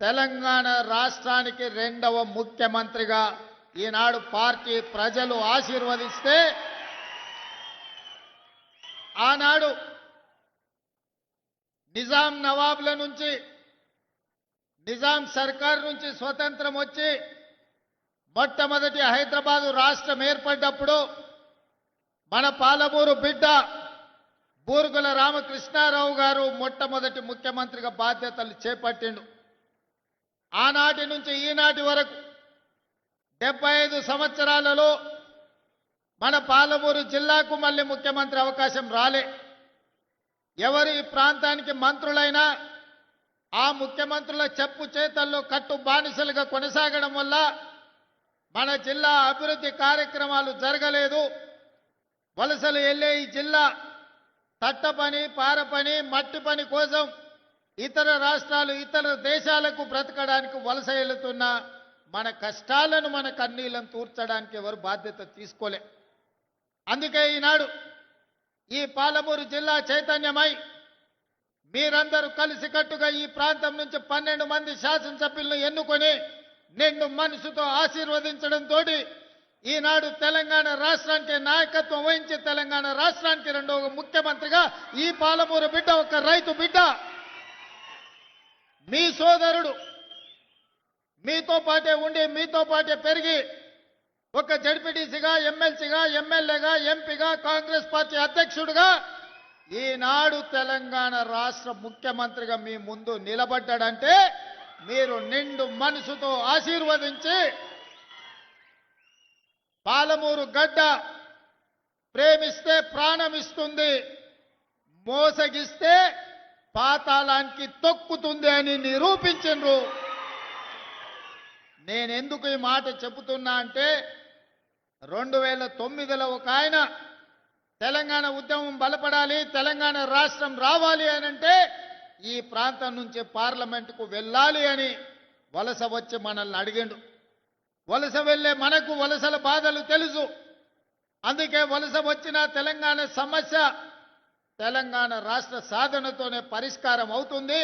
తెలంగాణ రాష్ట్రానికి 2వ ముఖ్యమంత్రిగా ఈనాడు పార్టీ ప్రజలు ఆశీర్వదిస్తే, ఆనాడు నిజాం నవాబుల నుంచి నిజాం సర్కార్ నుంచి స్వతంత్రం వచ్చి మొట్టమొదటి హైదరాబాదు రాష్ట్రం ఏర్పడ్డప్పుడు మన పాలమూరు బిడ్డ బూరుగుల రామకృష్ణారావు గారు మొట్టమొదటి ముఖ్యమంత్రిగా బాధ్యతలు చేపట్టిండు. ఆనాటి నుంచి ఈనాటి వరకు 75 సంవత్సరాలలో మన పాలమూరు జిల్లాకు మళ్ళీ ముఖ్యమంత్రి అవకాశం రాలే. ఎవరు ఈ ప్రాంతానికి మంత్రులైనా ఆ ముఖ్యమంత్రుల చెప్పు చేతల్లో కట్టు బానిసలుగా కొనసాగడం వల్ల మన జిల్లా అభివృద్ధి కార్యక్రమాలు జరగలేదు. వలసలు వెళ్ళే ఈ జిల్లా తట్ట పని, పార పని, మట్టి పని కోసం ఇతర రాష్ట్రాలు, ఇతర దేశాలకు బ్రతకడానికి వలస వెళుతున్న మన కష్టాలను, మన కన్నీళ్లను తూర్చడానికి ఎవరు బాధ్యత తీసుకోలే. అందుకే ఈనాడు ఈ పాలమూరు జిల్లా చైతన్యమై మీరందరూ కలిసికట్టుగా ఈ ప్రాంతం నుంచి 12 మంది శాసనసభ్యులను ఎన్నుకొని నిండు మనసుతో ఆశీర్వదించడంతో ఈనాడు తెలంగాణ రాష్ట్రానికి నాయకత్వం వహించి తెలంగాణ రాష్ట్రానికి రెండవ ముఖ్యమంత్రిగా ఈ పాలమూరు బిడ్డ, ఒక రైతు బిడ్డ, మీ సోదరుడు, మీతో పాటే ఉండి మీతో పాటే పెరిగి ఒక జడ్పీటీసీగా, ఎమ్మెల్సీగా, ఎమ్మెల్యేగా, ఎంపీగా, కాంగ్రెస్ పార్టీ అధ్యక్షుడిగా ఈనాడు తెలంగాణ రాష్ట్ర ముఖ్యమంత్రిగా మీ ముందు నిలబడ్డాడంటే మీరు నిండు మనసుతో ఆశీర్వదించి పాలమూరు గడ్డ ప్రేమిస్తే ప్రాణం ఇస్తుంది, మోసగిస్తే పాతాళానికి తొక్కుతుంది అని నిరూపించిండ్రు. నేనెందుకు ఈ మాట చెబుతున్నా అంటే 2009లో ఒక ఆయన తెలంగాణ ఉద్యమం బలపడాలి, తెలంగాణ రాష్ట్రం రావాలి అని అంటే ఈ ప్రాంతం నుంచి పార్లమెంటుకు వెళ్ళాలి అని వలస వచ్చి మనల్ని అడిగిండు. వలస వెళ్ళే మనకు వలసల బాధలు తెలుసు. అందుకే వలస వచ్చిన తెలంగాణ సమస్య తెలంగాణ రాష్ట్ర సాధనతోనే పరిష్కారం అవుతుంది.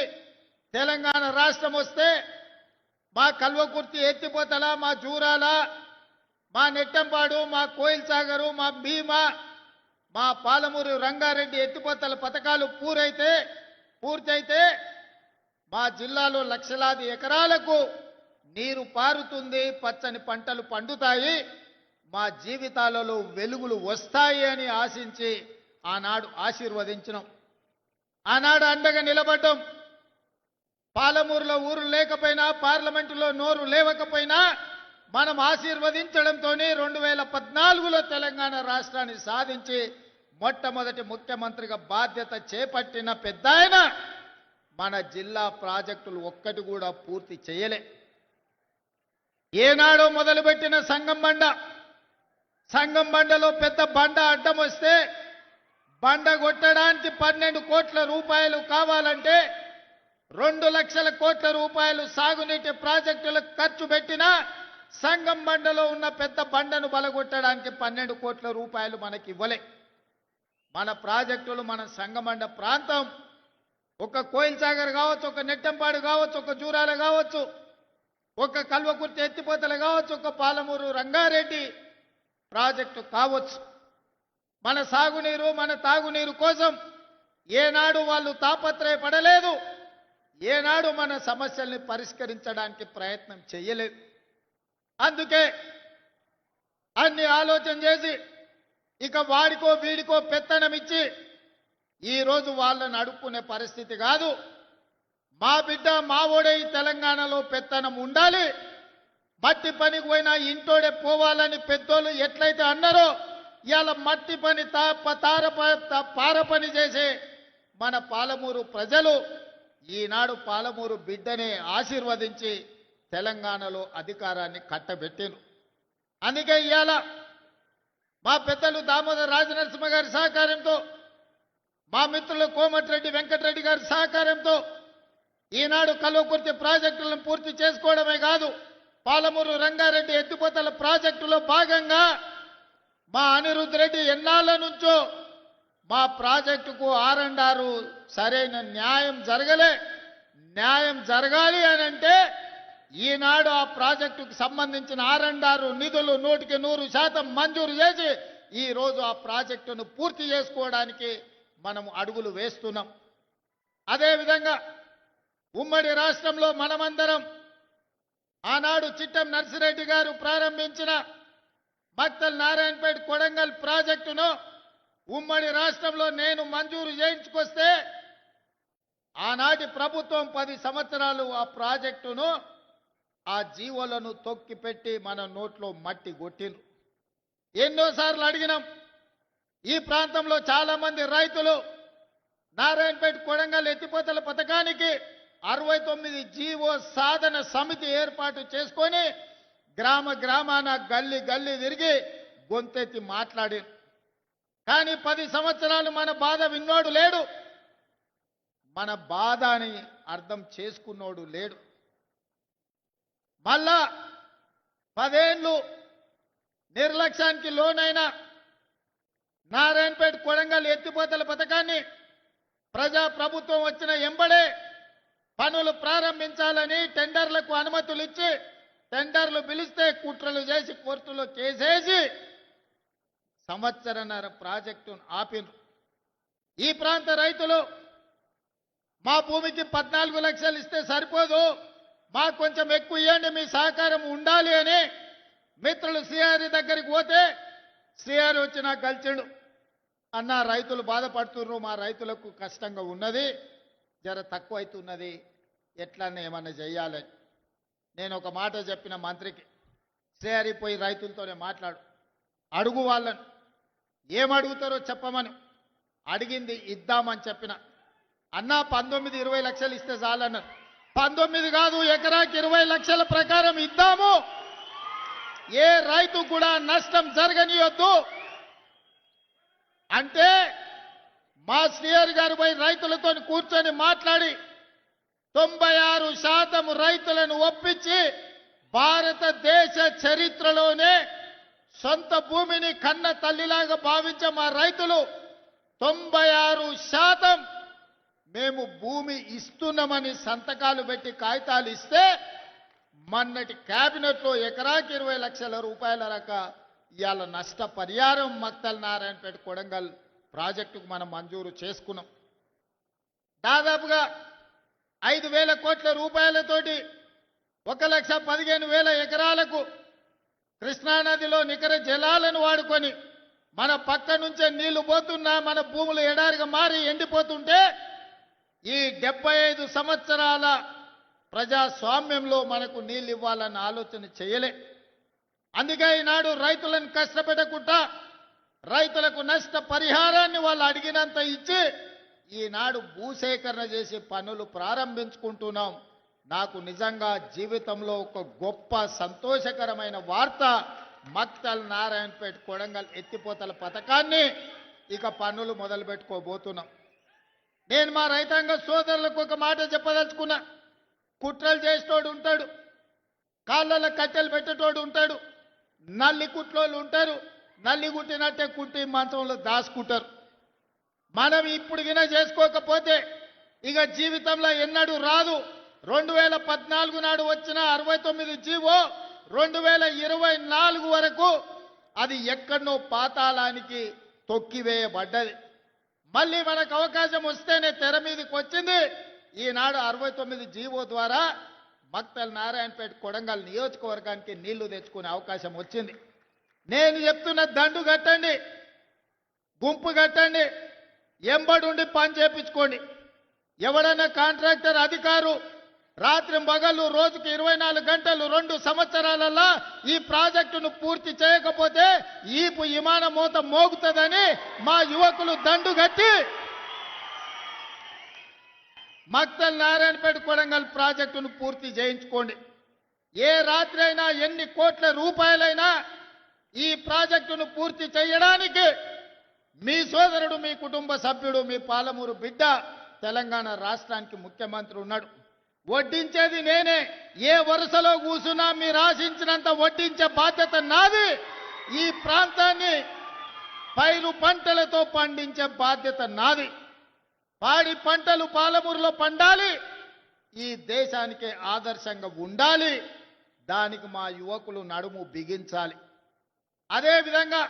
తెలంగాణ రాష్ట్రం వస్తే మా కల్వకుర్తి ఎత్తిపోతల, మా జూరాల, మా నెట్టంపాడు, మా కోయిల్ సాగరు, మా భీమా, మా పాలమూరు రంగారెడ్డి ఎత్తిపోతల పథకాలు పూర్తయితే మా జిల్లాలో లక్షలాది ఎకరాలకు నీరు పారుతుంది, పచ్చని పంటలు పండుతాయి, మా జీవితాలలో వెలుగులు వస్తాయి అని ఆశించి ఆనాడు ఆశీర్వదించినాం. ఆనాడు అండగా నిలబడ్డం. పాలమూరులో ఊరు లేకపోయినా, పార్లమెంటులో నోరు లేవకపోయినా మనం ఆశీర్వదించడంతో 2014లో తెలంగాణ రాష్ట్రాన్ని సాధించి మొట్టమొదటి ముఖ్యమంత్రిగా బాధ్యత చేపట్టిన పెద్దాయన మన జిల్లా ప్రాజెక్టులు ఒక్కటి కూడా పూర్తి చేయలే. ఏనాడో మొదలుపెట్టిన సంగం బండలో పెద్ద బండ అడ్డం వస్తే బండ కొట్టడానికి 12 కోట్ల రూపాయలు కావాలంటే 2 లక్షల కోట్ల రూపాయలు సాగునీటి ప్రాజెక్టులకు ఖర్చు పెట్టినా సంగం బండలో ఉన్న పెద్ద బండను బలగొట్టడానికి 12 కోట్ల రూపాయలు మనకి ఇవ్వలే. మన ప్రాజెక్టులు, మన సంగమండ ప్రాంతం ఒక కోయిల్ సాగర్ కావచ్చు, ఒక నెట్టంపాడు కావచ్చు, ఒక జూరాల కావచ్చు, ఒక కల్వకుర్తి ఎత్తిపోతలు కావచ్చు, ఒక పాలమూరు రంగారెడ్డి ప్రాజెక్టు కావచ్చు. మన సాగునీరు, మన తాగునీరు కోసం ఏనాడు వాళ్ళు తాపత్రయపడలేదు, ఏనాడు మన సమస్యల్ని పరిష్కరించడానికి ప్రయత్నం చేయలేదు. అందుకే అన్ని ఆలోచన చేసి ఇక వాడికో వీడికో పెత్తనం ఇచ్చి ఈరోజు వాళ్ళని అడుక్కునే పరిస్థితి కాదు. మా బిడ్డ మా ఓడే ఈ తెలంగాణలో పెత్తనం ఉండాలి, మట్టి పనికి పోయినా ఇంటోడే పోవాలని పెద్దోళ్ళు ఎట్లయితే అన్నారో ఇవాళ మట్టి పని పార పని చేసే మన పాలమూరు ప్రజలు ఈనాడు పాలమూరు బిడ్డనే ఆశీర్వదించి తెలంగాణలో అధికారాన్ని కట్టబెట్టారు. అందుకే ఇవాళ మా పెద్దలు దామోదర్ రాజనరసింహ గారి సహకారంతో, మా మిత్రులు కోమటిరెడ్డి వెంకటరెడ్డి గారి సహకారంతో ఈనాడు కల్వకుర్తి ప్రాజెక్టులను పూర్తి చేసుకోవడమే కాదు, పాలమూరు రంగారెడ్డి ఎత్తిపోతల ప్రాజెక్టులో భాగంగా మా అనిరుద్ధ్ రెడ్డి ఎన్నాళ్ళ నుంచో మా ప్రాజెక్టుకు ఆర్&ఆర్ సరైన న్యాయం జరగాలి అని అంటే ఈనాడు ఆ ప్రాజెక్టుకు సంబంధించిన ఆర్&ఆర్ నిధులు 100% మంజూరు చేసి ఈరోజు ఆ ప్రాజెక్టును పూర్తి చేసుకోవడానికి మనం అడుగులు వేస్తున్నాం. అదేవిధంగా ఉమ్మడి రాష్ట్రంలో మనమందరం ఆనాడు చిట్టం నర్సిరెడ్డి గారు ప్రారంభించిన మక్తల్ నారాయణపేట కొడంగల్ ప్రాజెక్టును ఉమ్మడి రాష్ట్రంలో నేను మంజూరు చేయించుకొస్తే ఆనాటి ప్రభుత్వం 10 సంవత్సరాలు ఆ ప్రాజెక్టును ఆ జీవోలను తొక్కిపెట్టి మన నోట్లో మట్టి కొట్టిండ్రు. ఎన్నోసార్లు అడిగినాం. ఈ ప్రాంతంలో చాలా మంది రైతులు నారాయణపేట కొడంగల్ ఎత్తిపోతల పథకానికి 69 జీవో సాధన సమితి ఏర్పాటు చేసుకొని గ్రామ గ్రామాన గల్లీ గల్లీ తిరిగి గొంతెత్తి మాట్లాడి. కానీ 10 సంవత్సరాలు మన బాధ విన్నోడు లేడు, మన బాధ అని అర్థం చేసుకున్నోడు లేడు. మళ్ళా 10 ఏళ్ళు నిర్లక్ష్యానికి లోనైన నారాయణపేట కొడంగల్ ఎత్తిపోతల పథకాన్ని ప్రజా ప్రభుత్వం వచ్చిన ఎంబడే పనులు ప్రారంభించాలని టెండర్లకు అనుమతులు ఇచ్చి టెండర్లు పిలిస్తే కుట్రలు చేసి కోర్టులో కేసేసి సంవత్సరన్నర ప్రాజెక్టును ఆపిను. ఈ ప్రాంత రైతులు మా భూమికి 14 లక్షలు ఇస్తే సరిపోదు, మాకు కొంచెం ఎక్కువ ఇవ్వండి, మీ సహకారం ఉండాలి అని మిత్రులు శ్రీహరి దగ్గరికి పోతే శ్రీహరి వచ్చి నాకు కలిసిండు. అన్న రైతులు బాధపడుతున్నారు, మా రైతులకు కష్టంగా ఉన్నది, జర తక్కువ అవుతున్నది, ఎట్లన్నా ఏమన్నా చెయ్యాలని. నేను ఒక మాట చెప్పిన మంత్రికి, శ్రీహరి పోయి రైతులతోనే మాట్లాడు, అడుగు వాళ్ళను, ఏమడుగుతారో చెప్పమని. అడిగింది ఇద్దామని చెప్పిన. అన్న 19-20 లక్షలు ఇస్తే చాలన్నారు. 19 కాదు, ఎకరాకి 20 లక్షల ప్రకారం ఇద్దాము, ఏ రైతు కూడా నష్టం జరగనియొద్దు అంటే మా శ్రీహరి గారు పోయి రైతులతో కూర్చొని మాట్లాడి 96% రైతులను ఒప్పించి భారతదేశ చరిత్రలోనే సొంత భూమిని కన్న తల్లిలాగా భావించే మా రైతులు 96% మేము భూమి ఇస్తున్నామని సంతకాలు పెట్టి కాగితాలు ఇస్తే మొన్నటి కేబినెట్లో ఎకరాకి 20 లక్షల రూపాయల ఇవాళ నష్టపరిహారం మక్తల్ నారాయణపేట కొడంగల్ ప్రాజెక్టుకు మనం మంజూరు చేసుకున్నాం. దాదాపుగా 5,000 కోట్ల రూపాయలతోటి 1,15,000 ఎకరాలకు కృష్ణానదిలో నికర జలాలను వాడుకొని మన పక్క నుంచే నీళ్లు పోతున్నా మన భూములు ఎడారిగా మారి ఎండిపోతుంటే ఈ 75 సంవత్సరాల ప్రజాస్వామ్యంలో మనకు నీళ్ళు ఇవ్వాలన్న ఆలోచన చేయలే. అందుకే ఈనాడు రైతులను కష్టపెట్టకుండా రైతులకు నష్ట పరిహారాన్ని వాళ్ళు అడిగినంత ఇచ్చి ఈనాడు భూసేకరణ చేసి పనులు ప్రారంభించుకుంటున్నాం. నాకు నిజంగా జీవితంలో ఒక గొప్ప సంతోషకరమైన వార్త, మక్తల్ నారాయణపేట కొడంగల్ ఎత్తిపోతల పథకాన్ని ఇక పనులు మొదలు పెట్టుకోబోతున్నాం. నేను మా రైతాంగ సోదరులకు ఒక మాట చెప్పదలుచుకున్నా. కుట్రలు చేసేటోడు ఉంటాడు, కాళ్ళలో కట్టెలు పెట్టేటోడు ఉంటాడు, నల్లి కుట్లోళ్ళు ఉంటారు, నల్లి కుట్టినట్టే కుట్టి మంచంలో దాచుకుంటారు. మనం ఇప్పుడు గిన చేసుకోకపోతే ఇక జీవితంలో ఎన్నడూ రాదు. 2014 నాడు వచ్చిన 69 జీవో 2024 వరకు అది ఎక్కడనో పాతాళానికి తొక్కివేయబడ్డది. మళ్ళీ మనకు అవకాశం వస్తేనే తెర మీదకి వచ్చింది. ఈనాడు 69 జీవో ద్వారా మక్తల్ నారాయణపేట కొడంగల్ నియోజకవర్గానికి నీళ్లు తెచ్చుకునే అవకాశం వచ్చింది. నేను చెప్తున్న దండు కట్టండి, గుంపు కట్టండి, ఎంబడుండి పని చేపించుకోండి. ఎవడన్నా కాంట్రాక్టర్ అధికారు రాత్రి పగలు రోజుకి 24 గంటలు 2 సంవత్సరాలలో ఈ ప్రాజెక్టును పూర్తి చేయకపోతే ఈపు విమాన మోత మోగుతుందని మా యువకులు దండు కట్టి మక్తల్ నారాయణపేట కొడంగల్ ప్రాజెక్టును పూర్తి చేయించుకోండి. ఏ రాత్రి అయినా ఎన్ని కోట్ల రూపాయలైనా ఈ ప్రాజెక్టును పూర్తి చేయడానికి మీ సోదరుడు, మీ కుటుంబ సభ్యుడు, మీ పాలమూరు బిడ్డ తెలంగాణ రాష్ట్రానికి ముఖ్యమంత్రి ఉన్నాడు. వడ్డించేది నేనే. ఏ వరుసలో కూసున్నా మీరు ఆశించినంత వడ్డించే బాధ్యత నాది. ఈ ప్రాంతాన్ని పైరు పంటలతో పండించే బాధ్యత నాది. పాడి పంటలు పాలమూరులో పండాలి, ఈ దేశానికి ఆదర్శంగా ఉండాలి. దానికి మా యువకులు నడుము బిగించాలి. అదేవిధంగా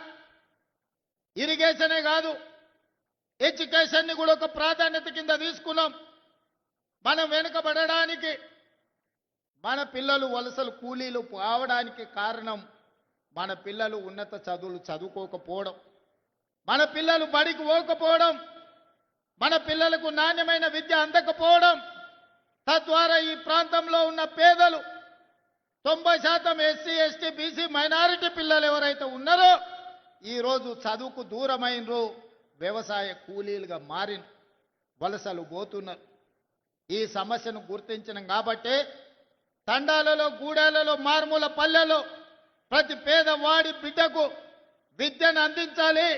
ఇరిగేషనే కాదు, ఎడ్యుకేషన్ని కూడా ఒక ప్రాధాన్యత కింద తీసుకున్నాం. మనం వెనుకబడడానికి, మన పిల్లలు వలసలు కూలీలు పోవడానికి కారణం మన పిల్లలు ఉన్నత చదువులు చదువుకోకపోవడం, మన పిల్లలు బడికి పోకపోవడం, మన పిల్లలకు నాణ్యమైన విద్య అందకపోవడం. తద్వారా ఈ ప్రాంతంలో ఉన్న పేదలు 90% ఎస్సీ ఎస్టీ బీసీ మైనారిటీ పిల్లలు ఎవరైతే ఉన్నారో ఈరోజు చదువుకు దూరమైనరు, వ్యవసాయ కూలీలుగా మారిన వలసలు పోతున్నారు. ఈ సమస్యను గుర్తించడం కాబట్టి తండాలలో, గూడాలలో, మారుమూల పల్లెలో ప్రతి పేదవాడి బిడ్డకు విద్యను అందించాలి.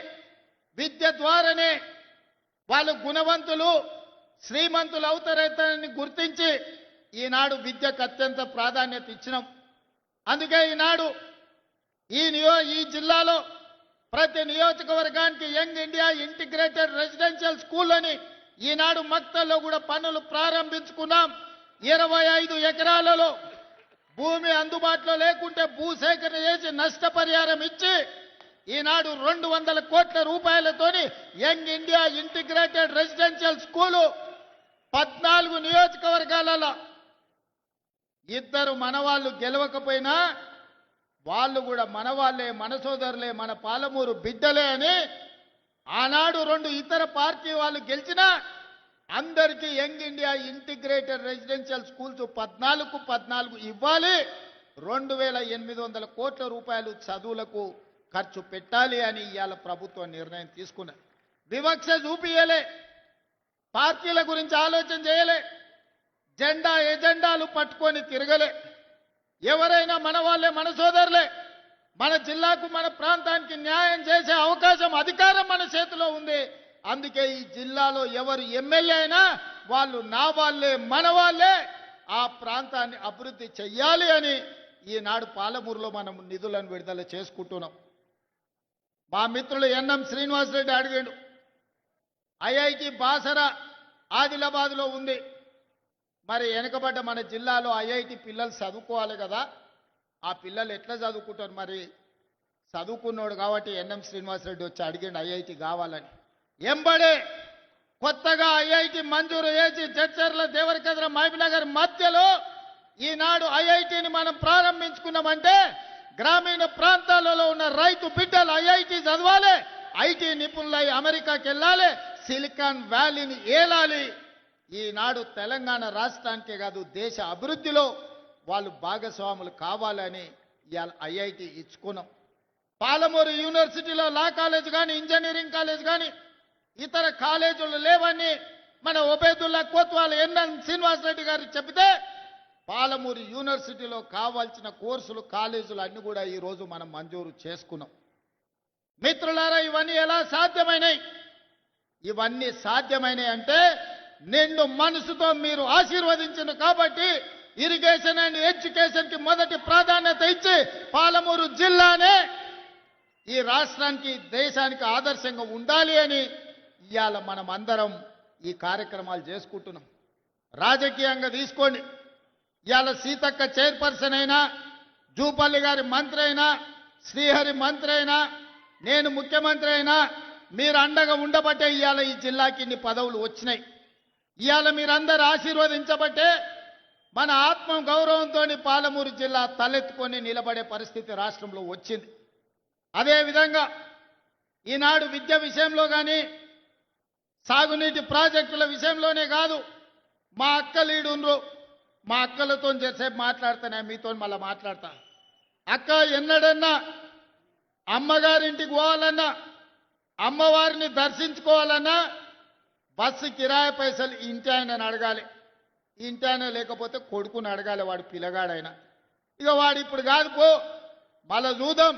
విద్య ద్వారానే వాళ్ళు గుణవంతులు, శ్రీమంతులు అవుతారని గుర్తించి ఈనాడు విద్యకు అత్యంత ప్రాధాన్యత ఇచ్చినాం. అందుకే ఈనాడు ఈ జిల్లాలో ప్రతి నియోజకవర్గానికి young India integrated residential school అని ఈనాడు మక్తల్లో కూడా పనులు ప్రారంభించుకున్నాం. 25 ఎకరాలలో భూమి అందుబాటులో లేకుంటే భూసేకరణ చేసి నష్టపరిహారం ఇచ్చి ఈనాడు 200 కోట్ల రూపాయలతోని young India integrated residential school 14 నియోజకవర్గాలలో ఇద్దరు మనవాళ్ళు గెలవకపోయినా వాళ్ళు కూడా మనవాళ్ళే, మన సోదరులే, మన పాలమూరు బిడ్డలే అని ఆనాడు 2 ఇతర పార్టీ వాళ్ళు గెలిచినా అందరికీ young India integrated residential schools 14 ఇవ్వాలి, 2800 కోట్ల రూపాయలు చదువులకు ఖర్చు పెట్టాలి అని ఇవాళ ప్రభుత్వం నిర్ణయం తీసుకున్నది. వివక్ష చూపియలే, పార్టీల గురించి ఆలోచన చేయలే, ఎజెండాలు పట్టుకొని తిరగలే. ఎవరైనా మన వాళ్ళే, మన సోదరులే. మన జిల్లాకు, మన ప్రాంతానికి న్యాయం చేసే అవకాశం, అధికారం మన చేతిలో ఉంది. అందుకే ఈ జిల్లాలో ఎవరు ఎమ్మెల్యే అయినా వాళ్ళు నా వాళ్ళే, మన వాళ్ళే. ఆ ప్రాంతాన్ని అభివృద్ధి చెయ్యాలి అని ఈనాడు పాలమూరులో మనం నిధులను విడుదల చేసుకుంటున్నాం. మా మిత్రులు ఎన్ఎం శ్రీనివాసరెడ్డి అడిగాడు, ఐఐటి బాసరా ఆదిలాబాద్లో ఉంది. మరి వెనకబడ్డ మన జిల్లాలో ఐఐటి పిల్లలు చదువుకోవాలి కదా, ఆ పిల్లలు ఎట్లా చదువుకుంటారు? మరి చదువుకున్నాడు కాబట్టి ఎన్ఎం శ్రీనివాసరెడ్డి వచ్చి అడిగాడు ఐఐటి కావాలని. ఎంబడే కొత్తగా ఐఐటి మంజూరు చేసి జడ్చర్ల, దేవరకద్ర, మహబూబ్నగర్ మధ్యలో ఈనాడు ఐఐటిని మనం ప్రారంభించుకున్నామంటే గ్రామీణ ప్రాంతాలలో ఉన్న రైతు బిడ్డలు ఐఐటి చదవాలి, ఐటీ నిపుణులై అమెరికాకి వెళ్ళాలి, సిలికాన్ వ్యాలీని ఏలాలి. ఈనాడు తెలంగాణ రాష్ట్రానికే కాదు దేశ అభివృద్ధిలో వాళ్ళు భాగస్వాములు కావాలని ఇవాళ ఐఐటి ఇచ్చుకున్నాం. పాలమూరు యూనివర్సిటీలో లా కాలేజ్ కానీ, ఇంజనీరింగ్ కాలేజ్ కానీ, ఇతర కాలేజీలు లేవని మన ఒబేదుల్లా కోత్వాల్ ఎన్ఎన్ శ్రీనివాసరెడ్డి గారు చెబితే పాలమూరు యూనివర్సిటీలో కావాల్సిన కోర్సులు, కాలేజీలు అన్ని కూడా ఈరోజు మనం మంజూరు చేసుకున్నాం. మిత్రులారా, ఇవన్నీ ఎలా సాధ్యమైనాయి? ఇవన్నీ సాధ్యమైనాయి అంటే నిండు మనసుతో మీరు ఆశీర్వదించిన కాబట్టి ఇరిగేషన్ అండ్ ఎడ్యుకేషన్ కి మొదటి ప్రాధాన్యత ఇచ్చి పాలమూరు జిల్లానే ఈ రాష్ట్రానికి, దేశానికి ఆదర్శంగా ఉండాలి అని ఇవాళ మనం అందరం ఈ కార్యక్రమాలు చేసుకుంటున్నాం. రాజకీయంగా తీసుకోండి, ఇవాళ సీతక్క చైర్పర్సన్ అయినా, జూపల్లి గారి మంత్రి అయినా, శ్రీహరి మంత్రి అయినా, నేను ముఖ్యమంత్రి అయినా మీరు అండగా ఉండబట్టే ఇవాళ ఈ జిల్లాకి ఇన్ని పదవులు వచ్చినాయి. ఇవాళ మీరందరూ ఆశీర్వదించబట్టే మన ఆత్మ గౌరవంతో పాలమూరు జిల్లా తలెత్తుకొని నిలబడే పరిస్థితి రాష్ట్రంలో వచ్చింది. అదేవిధంగా ఈనాడు విద్య విషయంలో కానీ, సాగునీటి ప్రాజెక్టుల విషయంలోనే కాదు, మా అక్కలీడుండ్రు, మా అక్కలతో చేసేపు మాట్లాడుతానే, మీతో మళ్ళీ మాట్లాడతా. అక్క ఎన్నడన్నా అమ్మగారింటికి పోవాలన్నా, అమ్మవారిని దర్శించుకోవాలన్నా బస్సు కిరాయి పైసలు ఇంటి ఆయనని అడగాలి. ఇంటి ఆయన లేకపోతే కొడుకుని అడగాలి, వాడు పిల్లగాడైనా. ఇక వాడు ఇప్పుడు కాదు పో, మళ్ళా చూద్దాం,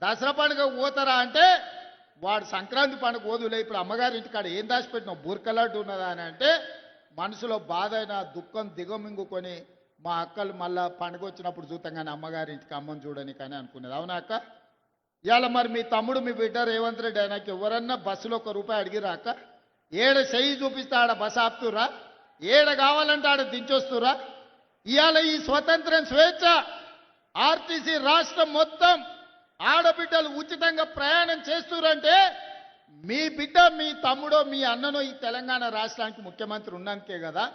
దసరా పండుగ పోతారా అంటే వాడు సంక్రాంతి పండుగ పోదులే, ఇప్పుడు అమ్మగారి ఇంటికాడ ఏం దాచిపెట్టినావు, బుర్కలాంటి ఉన్నదా అని అంటే మనసులో బాధ అయినా దుఃఖం దిగమింగుకొని మా అక్కలు మళ్ళా పండుగ వచ్చినప్పుడు చూద్దాం కానీ అమ్మగారి ఇంటికి అమ్మని చూడని కానీ అనుకునేది. అవునా అక్క? ఇవాళ మరి మీ తమ్ముడు, మీ బిడ్డ రేవంత్ రెడ్డి ఆయనకి ఎవరన్నా బస్సులో ₹1 అడిగిరా అక్క? ఏడ చెయ్యి చూపిస్తే ఆడ బస్సు ఆపుతురా, ఏడ కావాలంటే ఆడ దించొస్తురా? ఇవాళ ఈ స్వతంత్రం, స్వేచ్ఛ, ఆర్టీసీ రాష్ట్రం మొత్తం ఆడబిడ్డలు ఉచితంగా ప్రయాణం చేస్తురంటే మీ బిడ్డ, మీ తమ్ముడో, మీ అన్ననో ఈ తెలంగాణ రాష్ట్రానికి ముఖ్యమంత్రి ఉన్నందుకే కదా.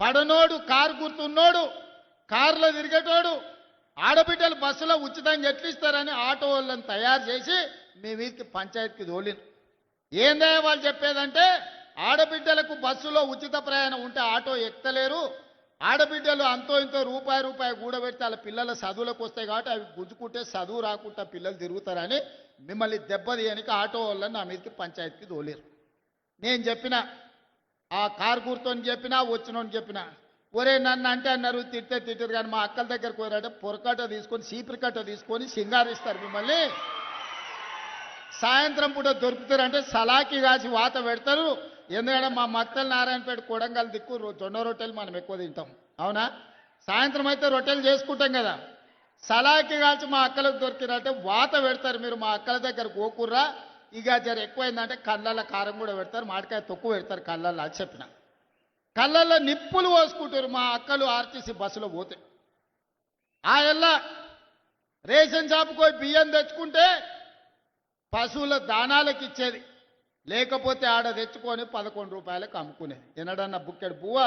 పడనోడు కారు గుర్తున్నోడు కారులో తిరిగేటోడు ఆడబిడ్డలు బస్సులో ఉచితంగా ఎట్లు ఇస్తారని ఆటో వాళ్ళని తయారు చేసి మీ వీరికి పంచాయతీకి తోలిను. ఏందే వాళ్ళు చెప్పేదంటే ఆడబిడ్డలకు బస్సులో ఉచిత ప్రయాణం ఉంటే ఆటో ఎక్కలేరు, ఆడబిడ్డలు అంతో ఇంతో రూపాయి కూడబెడితే వాళ్ళ పిల్లల చదువులకు వస్తాయి కాబట్టి అవి గుంజుకుంటే చదువు రాకుండా పిల్లలు తిరుగుతారని మిమ్మల్ని దెబ్బతీయనికి ఆటో వాళ్ళని నా మీదకి పంచాయతీకి తోలేరు. నేను చెప్పిన ఆ కారు గుర్తోని చెప్పినా వచ్చినోని చెప్పినా ఒరే నన్ను అంటే అన్నారు తిట్టే తిట్టారు కానీ మా అక్కల దగ్గరకు పోయారంటే పొరకట్ట తీసుకొని సీపురికట్ట తీసుకొని సింగారిస్తారు మిమ్మల్ని. సాయంత్రం పూట దొరుకుతారంటే సలాకి కాసి వాత పెడతారు. ఎందుకంటే మా మక్తల్ నారాయణపేట కొడంగల్ దిక్కు జొన్న రొట్టెలు మనం ఎక్కువ తింటాం అవునా. సాయంత్రం అయితే రొట్టెలు చేసుకుంటాం కదా, సలాకి కాల్చి మా అక్కలకు దొరికినంటే వాత పెడతారు. మీరు మా అక్కల దగ్గర గోకుర్రా ఇక జర ఎక్కువైందంటే కళ్ళల్లో కారం కూడా పెడతారు, మామిడికాయ తొక్కు పెడతారు కళ్ళల్లో అని చెప్పిన. కళ్ళల్లో నిప్పులు పోసుకుంటారు మా అక్కలు ఆర్టీసీ బస్సులో పోతే. ఆ ఎల్లా రేషన్ షాపుకి పోయి బియ్యం తెచ్చుకుంటే పశువుల దానాలకు ఇచ్చేది, లేకపోతే ఆడ తెచ్చుకొని 11 రూపాయలకు అమ్ముకునేది. ఎన్నడన్నా బుక్కెడు బువ్వ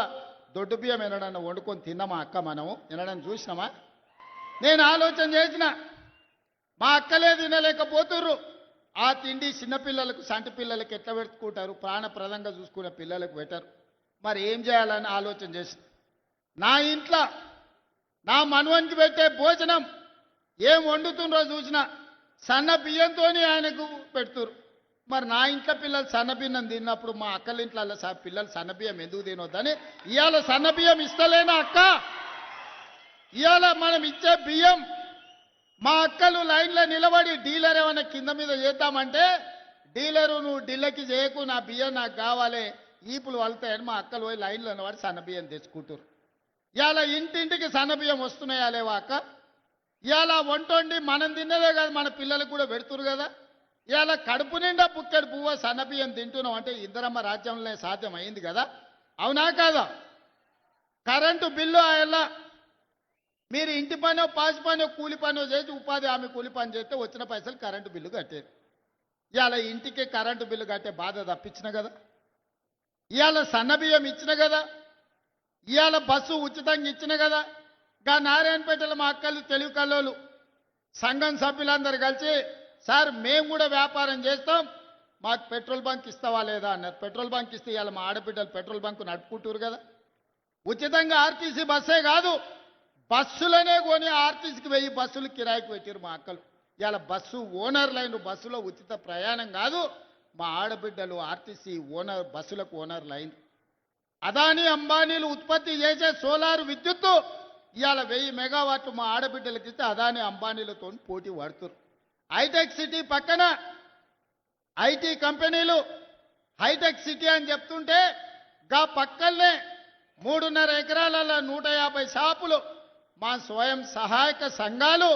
దొడ్డు బియ్యం ఎన్నడన్నా వండుకొని తిన్నామా అక్క మనము ఎన్నడన్నా చూసినామా? నేను ఆలోచన చేసిన మా అక్కలే తినలేకపోతుర్రు, ఆ తిండి చిన్నపిల్లలకు సంటి పిల్లలకు ఎట్లా పెట్టుకుంటారు, ప్రాణప్రదంగా చూసుకునే పిల్లలకు పెట్టరు. మరి ఏం చేయాలని ఆలోచన చేసిన. నా ఇంట్లో నా మనవనికి పెట్టే భోజనం ఏం వండుతుండ్రో చూసిన సన్న బియ్యంతో ఆయనకు పెడుతురు. మరి నా ఇంట్లో పిల్లలు సన్న బియ్యం తిన్నప్పుడు మా అక్కల ఇంట్లో పిల్లలు సన్న బియ్యం ఎందుకు తినొద్దని ఇవాళ సన్న బియ్యం ఇస్తలేనా అక్క? ఇవాళ మనం ఇచ్చే బియ్యం మా అక్కలు లైన్లో నిలబడి డీలర్ ఏమైనా కింద మీద చేద్దామంటే డీలరు నువ్వు ఢిల్లీకి చేయకు, నా బియ్యం నాకు కావాలి, ఈపులు వలుతాయని మా అక్కలు పోయి లైన్లో నిలబడి సన్న బియ్యం తెచ్చుకుంటారు. ఇవాళ ఇంటింటికి సన్న బియ్యం వస్తున్నాయా లేవా అక్క? ఇవాళ వంటొండి మనం తిన్నదే కాదు మన పిల్లలకు కూడా పెడుతురు కదా. ఇవాళ కడుపు నిండా బుక్కెడు పువ్వ సన్న బియ్యం తింటున్నాం అంటే ఇందిరమ్మ రాజ్యంలోనే సాధ్యం అయింది కదా, అవునా కాదా? కరెంటు బిల్లు అలా మీరు ఇంటి పనో పాసి పనో కూలి పనో చేసి ఉపాధి హామీ కూలి పని చేస్తే వచ్చిన పైసలు కరెంటు బిల్లు కట్టేది. ఇవాళ ఇంటికి కరెంటు బిల్లు కట్టే బాధ తప్పించిన కదా, ఇవాళ సన్న బియ్యం ఇచ్చిన కదా, ఇవాళ బస్సు ఉచితంగా ఇచ్చిన కదా. గా నారాయణపేటలో మా అక్కలు తెలివి కల్లోలు సంఘం సభ్యులందరూ కలిసి సార్ మేము కూడా వ్యాపారం చేస్తాం, మాకు పెట్రోల్ బంక్ ఇస్తావా లేదా అన్నారు. పెట్రోల్ బంక్ ఇస్తే ఇవాళ మా ఆడబిడ్డలు పెట్రోల్ బంక్ నడుపుకుంటారు కదా. ఉచితంగా ఆర్టీసీ బస్సే కాదు బస్సులనే కొని ఆర్టీసీకి 1000 బస్సులు కిరాయికి పెట్టారు మా అక్కలు. ఇవాళ బస్సు ఓనర్లైన బస్సులో ఉచిత ప్రయాణం కాదు, మా ఆడబిడ్డలు ఆర్టీసీ ఓనర్ బస్సులకు ఓనర్లైన. అదానీ అంబానీలు ఉత్పత్తి చేసే సోలార్ విద్యుత్తు ఇవాళ 1000 మెగావాట్లు మా ఆడబిడ్డలకి ఇస్తే అదానీ అంబానీలతో పోటీ పడుతున్నారు. హైటెక్ సిటీ పక్కన ఐటీ కంపెనీలు హైటెక్ సిటీ అని చెప్తుంటే గా పక్కనే 3.5 ఎకరాలలో 150 షాపులు మా స్వయం సహాయక సంఘాలు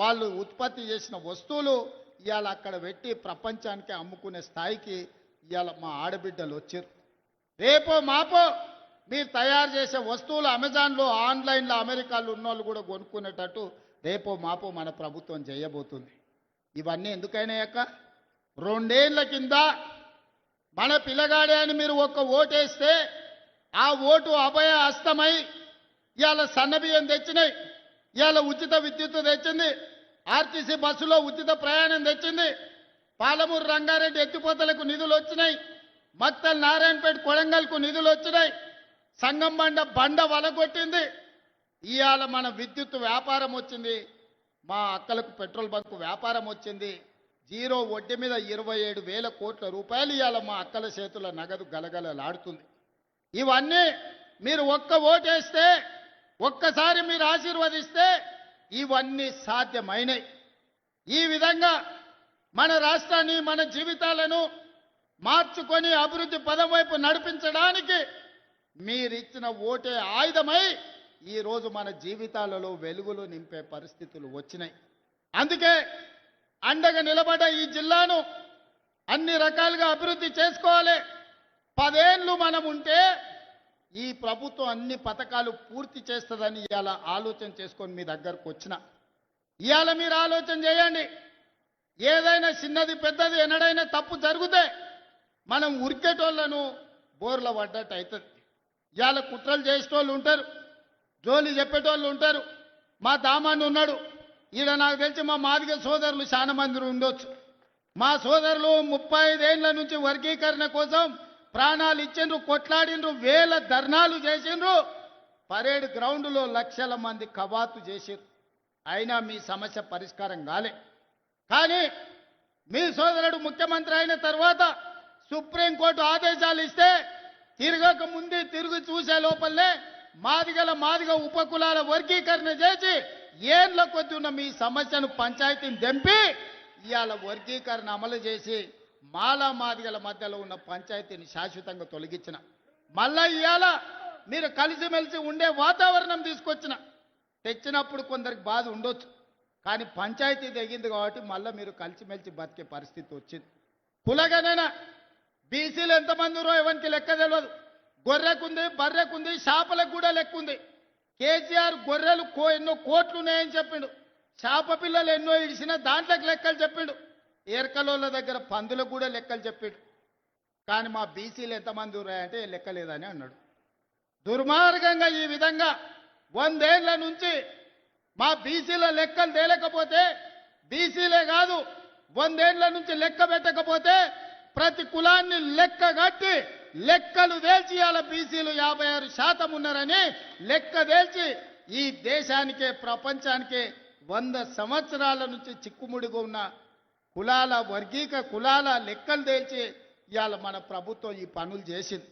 వాళ్ళు ఉత్పత్తి చేసిన వస్తువులు ఇవాళ అక్కడ పెట్టి ప్రపంచానికి అమ్ముకునే స్థాయికి ఇవాళ మా ఆడబిడ్డలు వచ్చారు. రేపో మాపో మీరు తయారు చేసే వస్తువులు అమెజాన్లో ఆన్లైన్లో అమెరికాలో ఉన్నోళ్ళు కూడా కొనుక్కునేటట్టు రేపో మాపో మన ప్రభుత్వం చేయబోతుంది. ఇవన్నీ ఎందుకైనా అక్క? 2 ఏళ్ల కింద మన పిల్లగాడే అని మీరు ఒక్క ఓటేస్తే ఆ ఓటు అభయ హస్తమై ఇవాళ సన్నబియ్యం తెచ్చినాయి, ఇవాళ ఉచిత విద్యుత్తు తెచ్చింది, ఆర్టీసీ బస్సులో ఉచిత ప్రయాణం తెచ్చింది, పాలమూరు రంగారెడ్డి ఎత్తిపోతలకు నిధులు వచ్చినాయి, మక్తల్ నారాయణపేట కొడంగల్కు నిధులు వచ్చినాయి, సంగం బండ వలగొట్టింది. ఇవాళ మన విద్యుత్ వ్యాపారం వచ్చింది, మా అక్కలకు పెట్రోల్ బంకు వ్యాపారం వచ్చింది. 0 వడ్డీ మీద 27,000 కోట్ల రూపాయలు ఇవాళ మా అక్కల చేతుల నగదు గలగలలాడుతుంది. ఇవన్నీ మీరు ఒక్క ఓటేస్తే ఒక్కసారి మీరు ఆశీర్వదిస్తే ఇవన్నీ సాధ్యమైనవి. ఈ విధంగా మన రాష్ట్రాన్ని మన జీవితాలను మార్చుకొని అభివృద్ధి పదం వైపు నడిపించడానికి మీరిచ్చిన ఓటే ఆయుధమై ఈరోజు మన జీవితాలలో వెలుగులు నింపే పరిస్థితులు వచ్చినాయి. అందుకే అండగా నిలబడ్డ ఈ జిల్లాను అన్ని రకాలుగా అభివృద్ధి చేసుకోవాలి. 10 ఏళ్ళు మనం ఉంటే ఈ ప్రభుత్వం అన్ని పథకాలు పూర్తి చేస్తుందని ఇవాళ ఆలోచన చేసుకొని మీ దగ్గరకు వచ్చిన. ఇవాళ మీరు ఆలోచన చేయండి, ఏదైనా చిన్నది పెద్దది ఎన్నడైనా తప్పు జరిగితే మనం ఉరికేటోళ్లను బోర్ల పడ్డట్టు అవుతుంది. ఇవాళ కుట్రలు చేసేటోళ్ళు ఉంటారు, జోలి చెప్పేటోళ్ళు ఉంటారు. మా దామాన్ని ఉన్నాడు ఈడ, నాకు తెలిసి మా మాదిగ సోదరులు చాలా మంది ఉండొచ్చు. మా సోదరులు 35 ఏళ్ల నుంచి వర్గీకరణ కోసం ప్రాణాలు ఇచ్చిండ్రు, కొట్లాడిండ్రు, వేల ధర్నాలు చేసిండ్రు, పరేడ్ గ్రౌండ్లో లక్షల మంది కవాతు చేసిండ్రు. అయినా మీ సమస్య పరిష్కారం కాలే. కానీ మీ సోదరుడు ముఖ్యమంత్రి అయిన తర్వాత సుప్రీంకోర్టు ఆదేశాలు ఇస్తే తిరగక ముందే తిరిగి చూసే లోపలనే మాదిగ ఉపకులాల వర్గీకరణ చేసి ఏళ్ల కొద్ది ఉన్న మీ సమస్యను పంచాయతీని దెంపి ఇవాళ వర్గీకరణ అమలు చేసి మాదిగల మధ్యలో ఉన్న పంచాయతీని శాశ్వతంగా తొలగించిన. మళ్ళా ఇవాళ మీరు కలిసిమెలిసి ఉండే వాతావరణం తెచ్చినప్పుడు కొందరికి బాధ ఉండొచ్చు. కానీ పంచాయతీ తెగింది కాబట్టి మళ్ళీ మీరు కలిసిమెలిసి బతికే పరిస్థితి వచ్చింది. కులగనైనా బీసీలు ఎంతమంది ఉన్నారో ఎవరికి లెక్క తెలియదు. గొర్రెకుంది, బర్రెకుంది, చేపలకు కూడా లెక్క ఉంది. కేసీఆర్ గొర్రెలు ఎన్నో కోట్లు ఉన్నాయని చెప్పిండు, చేప పిల్లలు ఎన్నో ఇడిసిన దాంట్లోకి లెక్కలు చెప్పిండు, ఏర్కలోళ్ళ దగ్గర పందులకు కూడా లెక్కలు చెప్పిండు. కానీ మా బీసీలు ఎంతమంది ఉన్నాయంటే లెక్క లేదని అన్నాడు. దుర్మార్గంగా ఈ విధంగా 100 ఏళ్ల నుంచి మా బీసీల లెక్కలు తేలేకపోతే, బీసీలే కాదు 100 ఏళ్ల నుంచి లెక్క పెట్టకపోతే ప్రతి కులాన్ని లెక్క కట్టి లెక్కలు తేల్చి ఇవాళ బీసీలు 56% ఉన్నారని లెక్క తేల్చి ఈ దేశానికే ప్రపంచానికే 100 సంవత్సరాల నుంచి చిక్కుముడిగా ఉన్న కులాల కులాల లెక్కలు తేల్చి ఇవాళ మన ప్రభుత్వం ఈ పనులు చేసింది.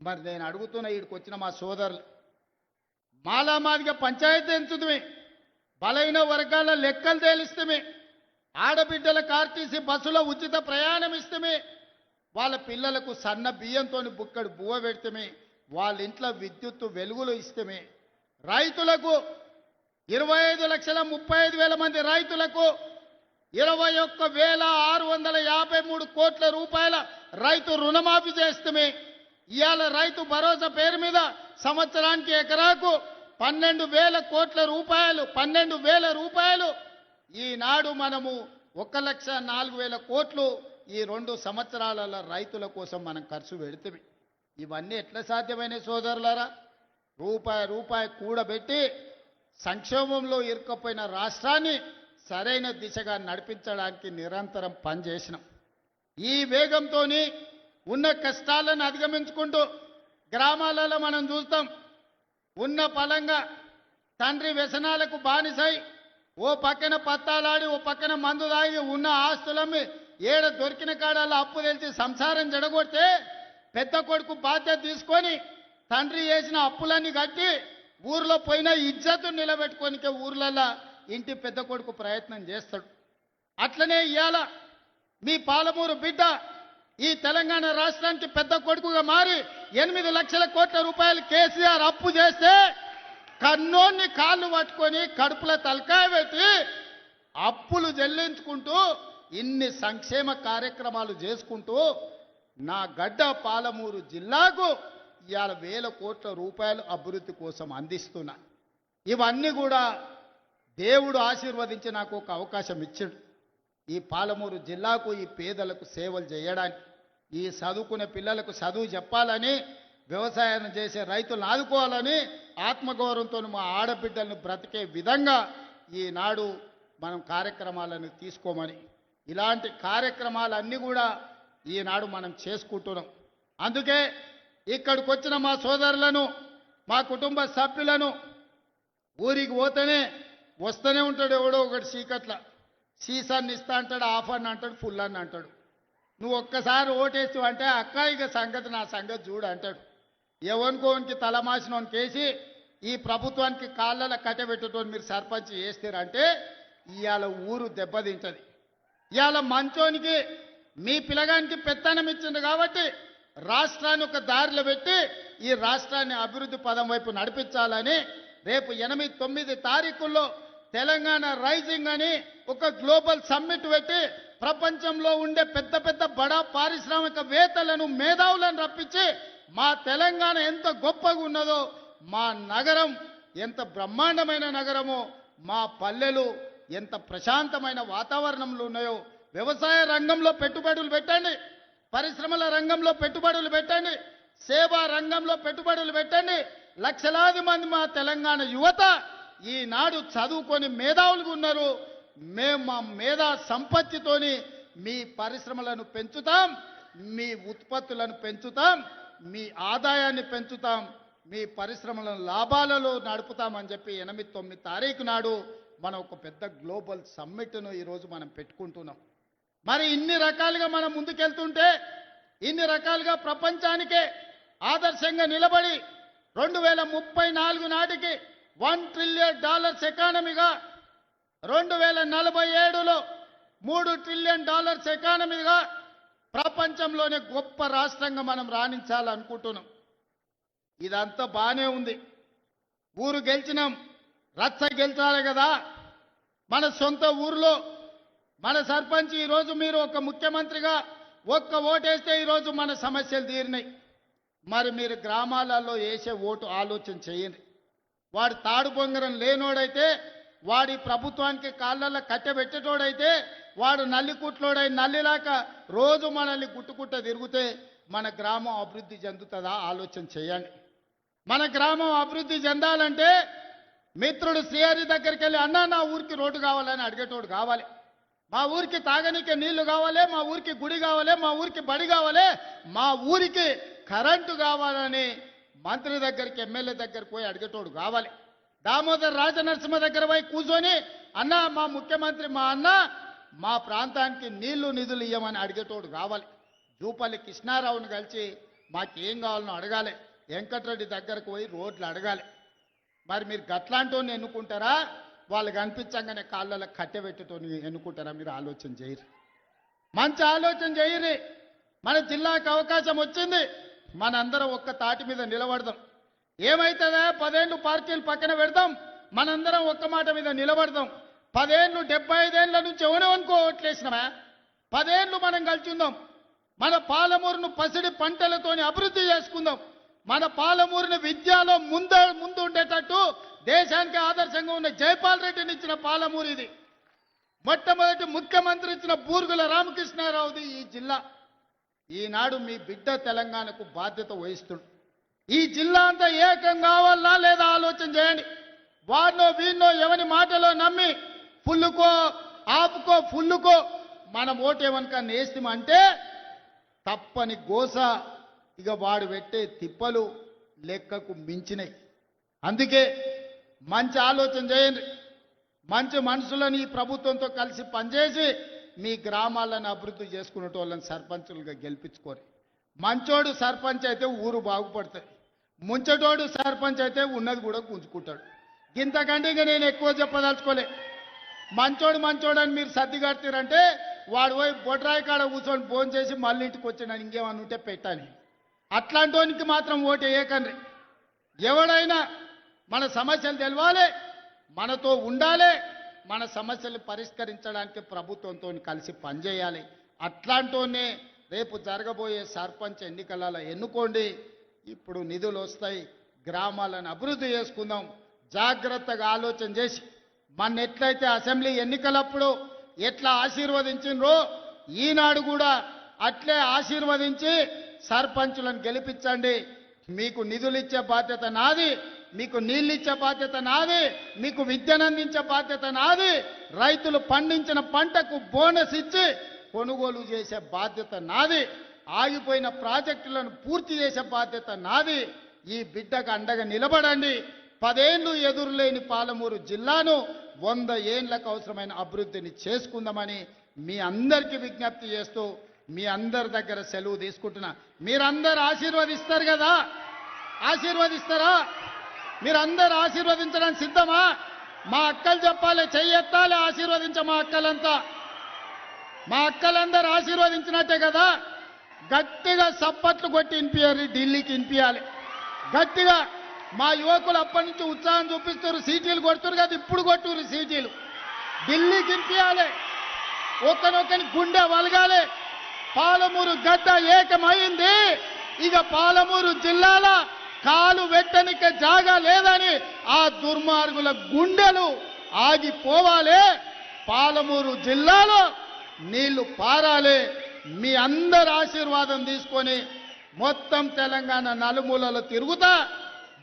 మరి నేను అడుగుతున్న వీడికి వచ్చిన మా సోదరులు, మాదిగా పంచాయతీ ఎంచుతుమే, బలైన వర్గాల లెక్కలు తేలిస్తమే, ఆడబిడ్డలకు ఆర్టీసీ బస్సులో ఉచిత ప్రయాణం ఇస్తమే, వాళ్ళ పిల్లలకు సన్న బియ్యంతో బుక్కడు బువ్వ పెడితమే, వాళ్ళ ఇంట్లో విద్యుత్తు వెలుగులు ఇస్తమే, రైతులకు 25,35,000 మంది రైతులకు 21,653 కోట్ల రూపాయల రైతు రుణమాఫీ చేస్తమే, ఇవాళ రైతు భరోసా పేరు మీద సంవత్సరానికి ఎకరాకు 12,000 కోట్ల రూపాయలు, 12,000 రూపాయలు ఈనాడు మనము 1,04,000 కోట్లు ఈ 2 సంవత్సరాల రైతుల కోసం మనం ఖర్చు పెడితే ఇవన్నీ ఎట్లా సాధ్యమైన సోదరులారా? రూపాయి కూడబెట్టి సంక్షోభంలో ఇరుక్కుపోయిన రాష్ట్రాన్ని సరైన దిశగా నడిపించడానికి నిరంతరం పనిచేసినాం. ఈ వేగంతో ఉన్న కష్టాలను అధిగమించుకుంటూ గ్రామాలలో మనం చూస్తాం, ఉన్న పలంగా తండ్రి వ్యసనాలకు బానిసై ఓ పక్కన పత్తాలాడి ఓ పక్కన మందు తాగి ఉన్న ఆస్తులమ్మి ఏడ దొరికిన కాడాల అప్పు తెలిసి సంసారం జడగొడితే పెద్ద కొడుకు బాధ్యత తీసుకొని తండ్రి చేసిన అప్పులన్నీ కట్టి ఊర్లో పోయిన ఇజ్జతు నిలబెట్టుకోనికే ఊర్లలో ఇంటి పెద్ద కొడుకు ప్రయత్నం చేస్తాడు. అట్లనే ఇవాళ మీ పాలమూరు బిడ్డ ఈ తెలంగాణ రాష్ట్రానికి పెద్ద కొడుకుగా మారి 8 లక్షల కోట్ల రూపాయలు కేసీఆర్ అప్పు చేస్తే కన్నోన్ని కాళ్ళు పట్టుకొని కడుపుల తలకాయ పెట్టి అప్పులు చెల్లించుకుంటూ ఇన్ని సంక్షేమ కార్యక్రమాలు చేసుకుంటూ నా గడ్డ పాలమూరు జిల్లాకు ఇవాళ 1,000 కోట్ల రూపాయలు అభివృద్ధి కోసం అందిస్తున్నా. ఇవన్నీ కూడా దేవుడు ఆశీర్వదించి నాకు ఒక అవకాశం ఇచ్చాడు. ఈ పాలమూరు జిల్లాకు ఈ పేదలకు సేవలు చేయడానికి, ఈ చదువుకునే పిల్లలకు చదువు చెప్పాలని, వ్యవసాయం చేసే రైతులను ఆదుకోవాలని, ఆత్మగౌరవంతో మా ఆడబిడ్డలను బ్రతికే విధంగా ఈనాడు మనం కార్యక్రమాలను తీసుకోమని, ఇలాంటి కార్యక్రమాలన్నీ కూడా ఈనాడు మనం చేసుకుంటున్నాం. అందుకే ఇక్కడికి వచ్చిన మా సోదరులను, మా కుటుంబ సభ్యులను ఊరికి వస్తూనే ఉంటాడు ఎవడో ఒకటి చీకట్ల, సీసాన్ని ఇస్తా అంటాడు, ఆఫ్ అని అంటాడు, ఫుల్ అని అంటాడు. నువ్వు ఒక్కసారి ఓటేసి అంటే అక్క ఇక సంగతి నా సంగతి చూడు అంటాడు. ఎవరికోనికి తలమాసినోనికి వేసి ఈ ప్రభుత్వానికి కాళ్ళలో కట్టబెట్టేటోని మీరు సర్పంచ్ చేస్తారంటే ఇవాళ ఊరు దెబ్బతింటది. ఇవాళ మంచోనికి మీ పిల్లగానికి పెత్తనం ఇచ్చింది కాబట్టి రాష్ట్రాన్ని ఒక దారిలో పెట్టి ఈ రాష్ట్రాన్ని అభివృద్ధి పదం వైపు నడిపించాలని రేపు 8-9 తారీఖుల్లో తెలంగాణ రైజింగ్ అని ఒక గ్లోబల్ సమ్మిట్ పెట్టి ప్రపంచంలో ఉండే పెద్ద పెద్ద బడా పారిశ్రామికవేత్తలను, మేధావులను రప్పించి మా తెలంగాణ ఎంత గొప్పగా ఉన్నదో, మా నగరం ఎంత బ్రహ్మాండమైన నగరమో, మా పల్లెలు ఎంత ప్రశాంతమైన వాతావరణంలో ఉన్నాయో, వ్యవసాయ రంగంలో పెట్టుబడులు పెట్టండి, పరిశ్రమల రంగంలో పెట్టుబడులు పెట్టండి, సేవా రంగంలో పెట్టుబడులు పెట్టండి. లక్షలాది మంది మా తెలంగాణ యువత ఈనాడు చదువుకొని మేధావులుగా ఉన్నారు. మేము మా మేధా సంపత్తితోని మీ పరిశ్రమలను పెంచుతాం, మీ ఉత్పత్తులను పెంచుతాం, మీ ఆదాయాన్ని పెంచుతాం, మీ పరిశ్రమలను లాభాలలో నడుపుతామని చెప్పి 8-9 తారీఖు నాడు మనం ఒక పెద్ద గ్లోబల్ సమ్మిట్ను ఈరోజు మనం పెట్టుకుంటున్నాం. మరి ఇన్ని రకాలుగా మనం ముందుకెళ్తుంటే, ఇన్ని రకాలుగా ప్రపంచానికే ఆదర్శంగా నిలబడి 2034 నాటికి $1 ట్రిలియన్ ఎకానమీగా, 2047లో $3 ట్రిలియన్ ఎకానమీగా ప్రపంచంలోనే గొప్ప రాష్ట్రంగా మనం రాణించాలనుకుంటున్నాం. ఇదంతా బానే ఉంది. ఊరు గెలిచినాం, రచ్చ గెలిచాలి కదా. మన సొంత ఊరిలో మన సర్పంచ్ ఈరోజు మీరు ఒక ముఖ్యమంత్రిగా ఒక్క ఓటేస్తే ఈరోజు మన సమస్యలు తీరినాయి. మరి మీరు గ్రామాలలో వేసే ఓటు ఆలోచన చేయండి. వాడు తాడు బొంగరం లేనోడైతే, వాడి ప్రభుత్వానికి కాళ్ళల్లో కట్టెబెట్టేటోడైతే, వాడు నల్లికుట్లోడై నల్లిలాక రోజు మనల్ని గుట్టుకుట్ట తిరిగితే మన గ్రామం అభివృద్ధి చెందుతుందా ఆలోచన చేయండి. మన గ్రామం అభివృద్ధి చెందాలంటే మిత్రుడు శ్రీహరి దగ్గరికి వెళ్ళి అన్నా నా ఊరికి రోడ్డు కావాలని అడిగేటోడు కావాలి, మా ఊరికి తాగనీకే నీళ్లు కావాలి, మా ఊరికి గుడి కావాలి, మా ఊరికి బడి కావాలి, మా ఊరికి కరెంటు కావాలని మంత్రి దగ్గరికి ఎమ్మెల్యే దగ్గరికి పోయి అడిగేటోడు కావాలి. దామోదర్ రాజనరసింహ దగ్గర పోయి కూర్చొని అన్న మా ముఖ్యమంత్రి మా అన్న మా ప్రాంతానికి నీళ్లు నిధులు ఇవ్వమని అడిగేటోడు కావాలి. జూపల్లి కృష్ణారావుని కలిసి మాకేం కావాలనో అడగాలి, వెంకటరెడ్డి దగ్గరకు పోయి రోడ్లు అడగాలి. మరి మీరు గట్లాంటోని ఎన్నుకుంటారా, వాళ్ళు కనిపించగానే కాళ్ళలో కట్టెబెట్టుతోని ఎన్నుకుంటారా? మీరు ఆలోచన చేయరు, మంచి ఆలోచన చేయరు. మన జిల్లాకు అవకాశం వచ్చింది, మనందరం ఒక్క తాటి మీద నిలబడదాం. ఏమైతుందా 10 ఏళ్ళు పార్టీలు పక్కన పెడదాం, మనందరం ఒక్క మాట మీద నిలబడదాం. 10 ఏళ్ళు 75 ఏళ్ళ నుంచి ఎవరెవనుకో ఓట్లేసినామా, 10 ఏళ్ళు మనం కలిసి ఉందాం. మన పాలమూరును పసిడి పంటలతోని అభివృద్ధి చేసుకుందాం. మన పాలమూరుని విద్యలో ముందు ఉండేటట్టు దేశానికి ఆదర్శంగా ఉన్న జైపాల్ రెడ్డిని ఇచ్చిన పాలమూరు ఇది. మొట్టమొదటి ముఖ్యమంత్రి ఇచ్చిన బూర్గుల రామకృష్ణారావుది ఈ జిల్లా. ఈనాడు మీ బిడ్డ తెలంగాణకు బాధ్యత వహిస్తుడు. ఈ జిల్లా అంతా ఏకం కావాలా లేదా ఆలోచన చేయండి. వాడినో వీడినో ఎవరి మాటలో నమ్మి ఫుల్లుకో ఆపుకో ఫుల్లుకో మనం ఓటేమనుక నేస్తామంటే తప్పని గోస. ఇక వాడు పెట్టే తిప్పలు లెక్కకు మించినాయి. అందుకే మంచి ఆలోచన చేయండి, మంచి మనుషులను ఈ ప్రభుత్వంతో కలిసి పనిచేసి మీ గ్రామాలను అభివృద్ధి చేసుకునేటోళ్ళని సర్పంచులుగా గెలిపించుకోరు. మంచోడు సర్పంచ్ అయితే ఊరు బాగుపడుతుంది, ముంచటోడు సర్పంచ్ అయితే ఉన్నది కూడా గుంజుకుంటాడు. ఇంతకంటే ఇక నేను ఎక్కువ చెప్పదలుచుకోలే. మంచోడు అని మీరు సర్ది కడతారంటే వాడు పోయి బొడ్రాయి కాడ కూర్చొని ఫోన్ చేసి మళ్ళీ ఇంటికి వచ్చినాను ఇంకేమన్నా ఉంటే పెట్టాలి. అట్లాంటోనికి మాత్రం ఓటు వేయకండి. ఎవడైనా మన సమస్యలు తెలవాలి, మనతో ఉండాలి, మన సమస్యలు పరిష్కరించడానికి ప్రభుత్వంతో కలిసి పనిచేయాలి. అట్లాంటోనే రేపు జరగబోయే సర్పంచ్ ఎన్నికలలో ఎన్నుకోండి. ఇప్పుడు నిధులు వస్తాయి, గ్రామాలను అభివృద్ధి చేసుకుందాం. జాగ్రత్తగా ఆలోచన చేసి మన ఎట్లయితే అసెంబ్లీ ఎన్నికలప్పుడు ఎట్లా ఆశీర్వదించినరో ఈనాడు కూడా అట్లే ఆశీర్వదించి సర్పంచులను గెలిపించండి. మీకు నిధులు ఇచ్చే బాధ్యత నాది, మీకు నీళ్ళు ఇచ్చే బాధ్యత నాది, మీకు విద్యను అందించే బాధ్యత నాది, రైతులు పండించిన పంటకు బోనస్ ఇచ్చి కొనుగోలు చేసే బాధ్యత నాది, ఆగిపోయిన ప్రాజెక్టులను పూర్తి చేసే బాధ్యత నాది. ఈ బిడ్డకు అండగా నిలబడండి. 10 ఏళ్ళు ఎదురులేని పాలమూరు జిల్లాను 100 ఏళ్లకు అవసరమైన అభివృద్ధిని చేసుకుందామని మీ అందరికీ విజ్ఞప్తి చేస్తూ మీ అందరి దగ్గర సెలవు తీసుకుంటున్నా. మీరందరూ ఆశీర్వదిస్తారు కదా, ఆశీర్వదిస్తారా? మీరందరూ ఆశీర్వదించడానికి సిద్ధమా? మా అక్కలు చెప్పాలి, చెయ్యెత్తాలి, ఆశీర్వదించ మా అక్కలంతా. మా అక్కలందరూ ఆశీర్వదించినట్టే కదా. గట్టిగా సప్పట్లు కొట్టి వినిపించాలి, ఢిల్లీకి వినిపించాలి గట్టిగా. మా యువకులు అప్పటి నుంచి ఉత్సాహం చూపిస్తారు, సీటీలు కొడుతున్నారు కదా, ఇప్పుడు కొట్టురు సీటీలు. ఢిల్లీకి వినిపించాలి, ఒకనొకని గుండె వలగాలి. పాలమూరు గడ్డ ఏకమైంది. ఇక పాలమూరు జిల్లాల కాలు వెట్టనిక జాగా లేదని ఆ దుర్మార్గుల గుండెలు ఆగిపోవాలి. పాలమూరు జిల్లాలో నీళ్లు పారాలి. మీ అందరి ఆశీర్వాదం తీసుకొని మొత్తం తెలంగాణ నలుమూలలో తిరుగుతా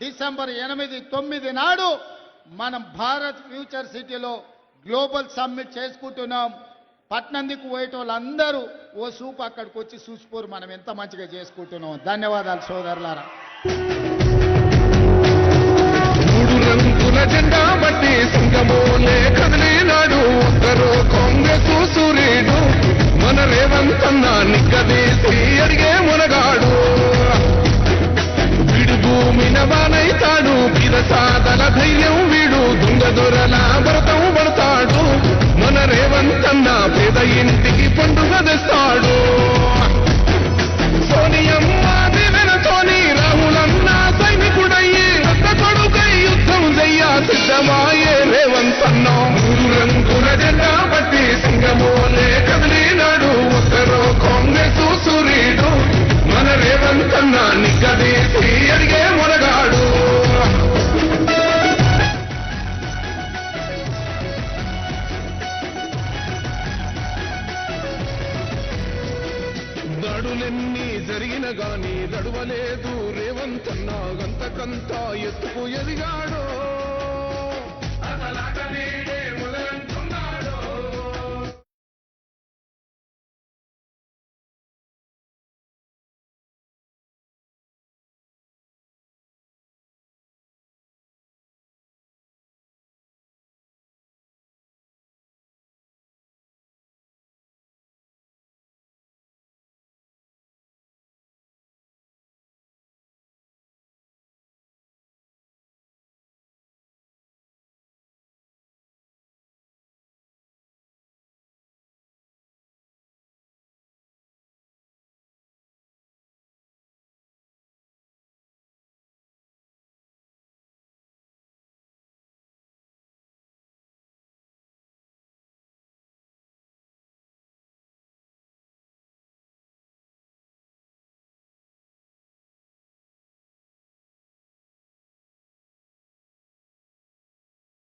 డిసెంబర్ 8, 9 నాడు మనం భారత్ ఫ్యూచర్ సిటీలో గ్లోబల్ సమ్మిట్ చేసుకుంటున్నాం. పట్నందికు పోయేటోళ్ళందరూ ఓ సూపు అక్కడికి వచ్చి చూసిపోరు మనం ఎంత మంచిగా చేసుకుంటున్నాం. ధన్యవాదాలు సోదరులారా. మూడు రంగుల జెండా బట్టి సింగమోలే కదిలినాడు ఒక్కరో కాంగ్రెస్ సూర్యుడు మన రేవంతన్న నిగ్గదీసి అడిగే మునగాడు. వీడు భూమిన బానైతాడు పిరసాదల ధైర్యం వీడు దొంగ దొరల భరతం పడతాడు మన రేవంతన్న పేద ఇంటికి పండుగ తెస్తాడు. సోనియమ్మ దివెనతోని రాహులన్న సైనికుడయ్యి ఒక్క కొడుకై యుద్ధం చెయ్య సిద్ధమాయే రేవంతన్న. మూడు రంగుల జెండా బట్టి సింగమోలే కదిలినాడు ఒక్కరో కాంగ్రెస్ సూర్యుడు మన రేవంతన్న నిగ్గదీసి అడిగే మునగాడు. దాడులెన్ని జరిగిన గాని దడవలేదు రేవంతన్న గంతకంతా ఎత్తుకు ఎదిగాడు.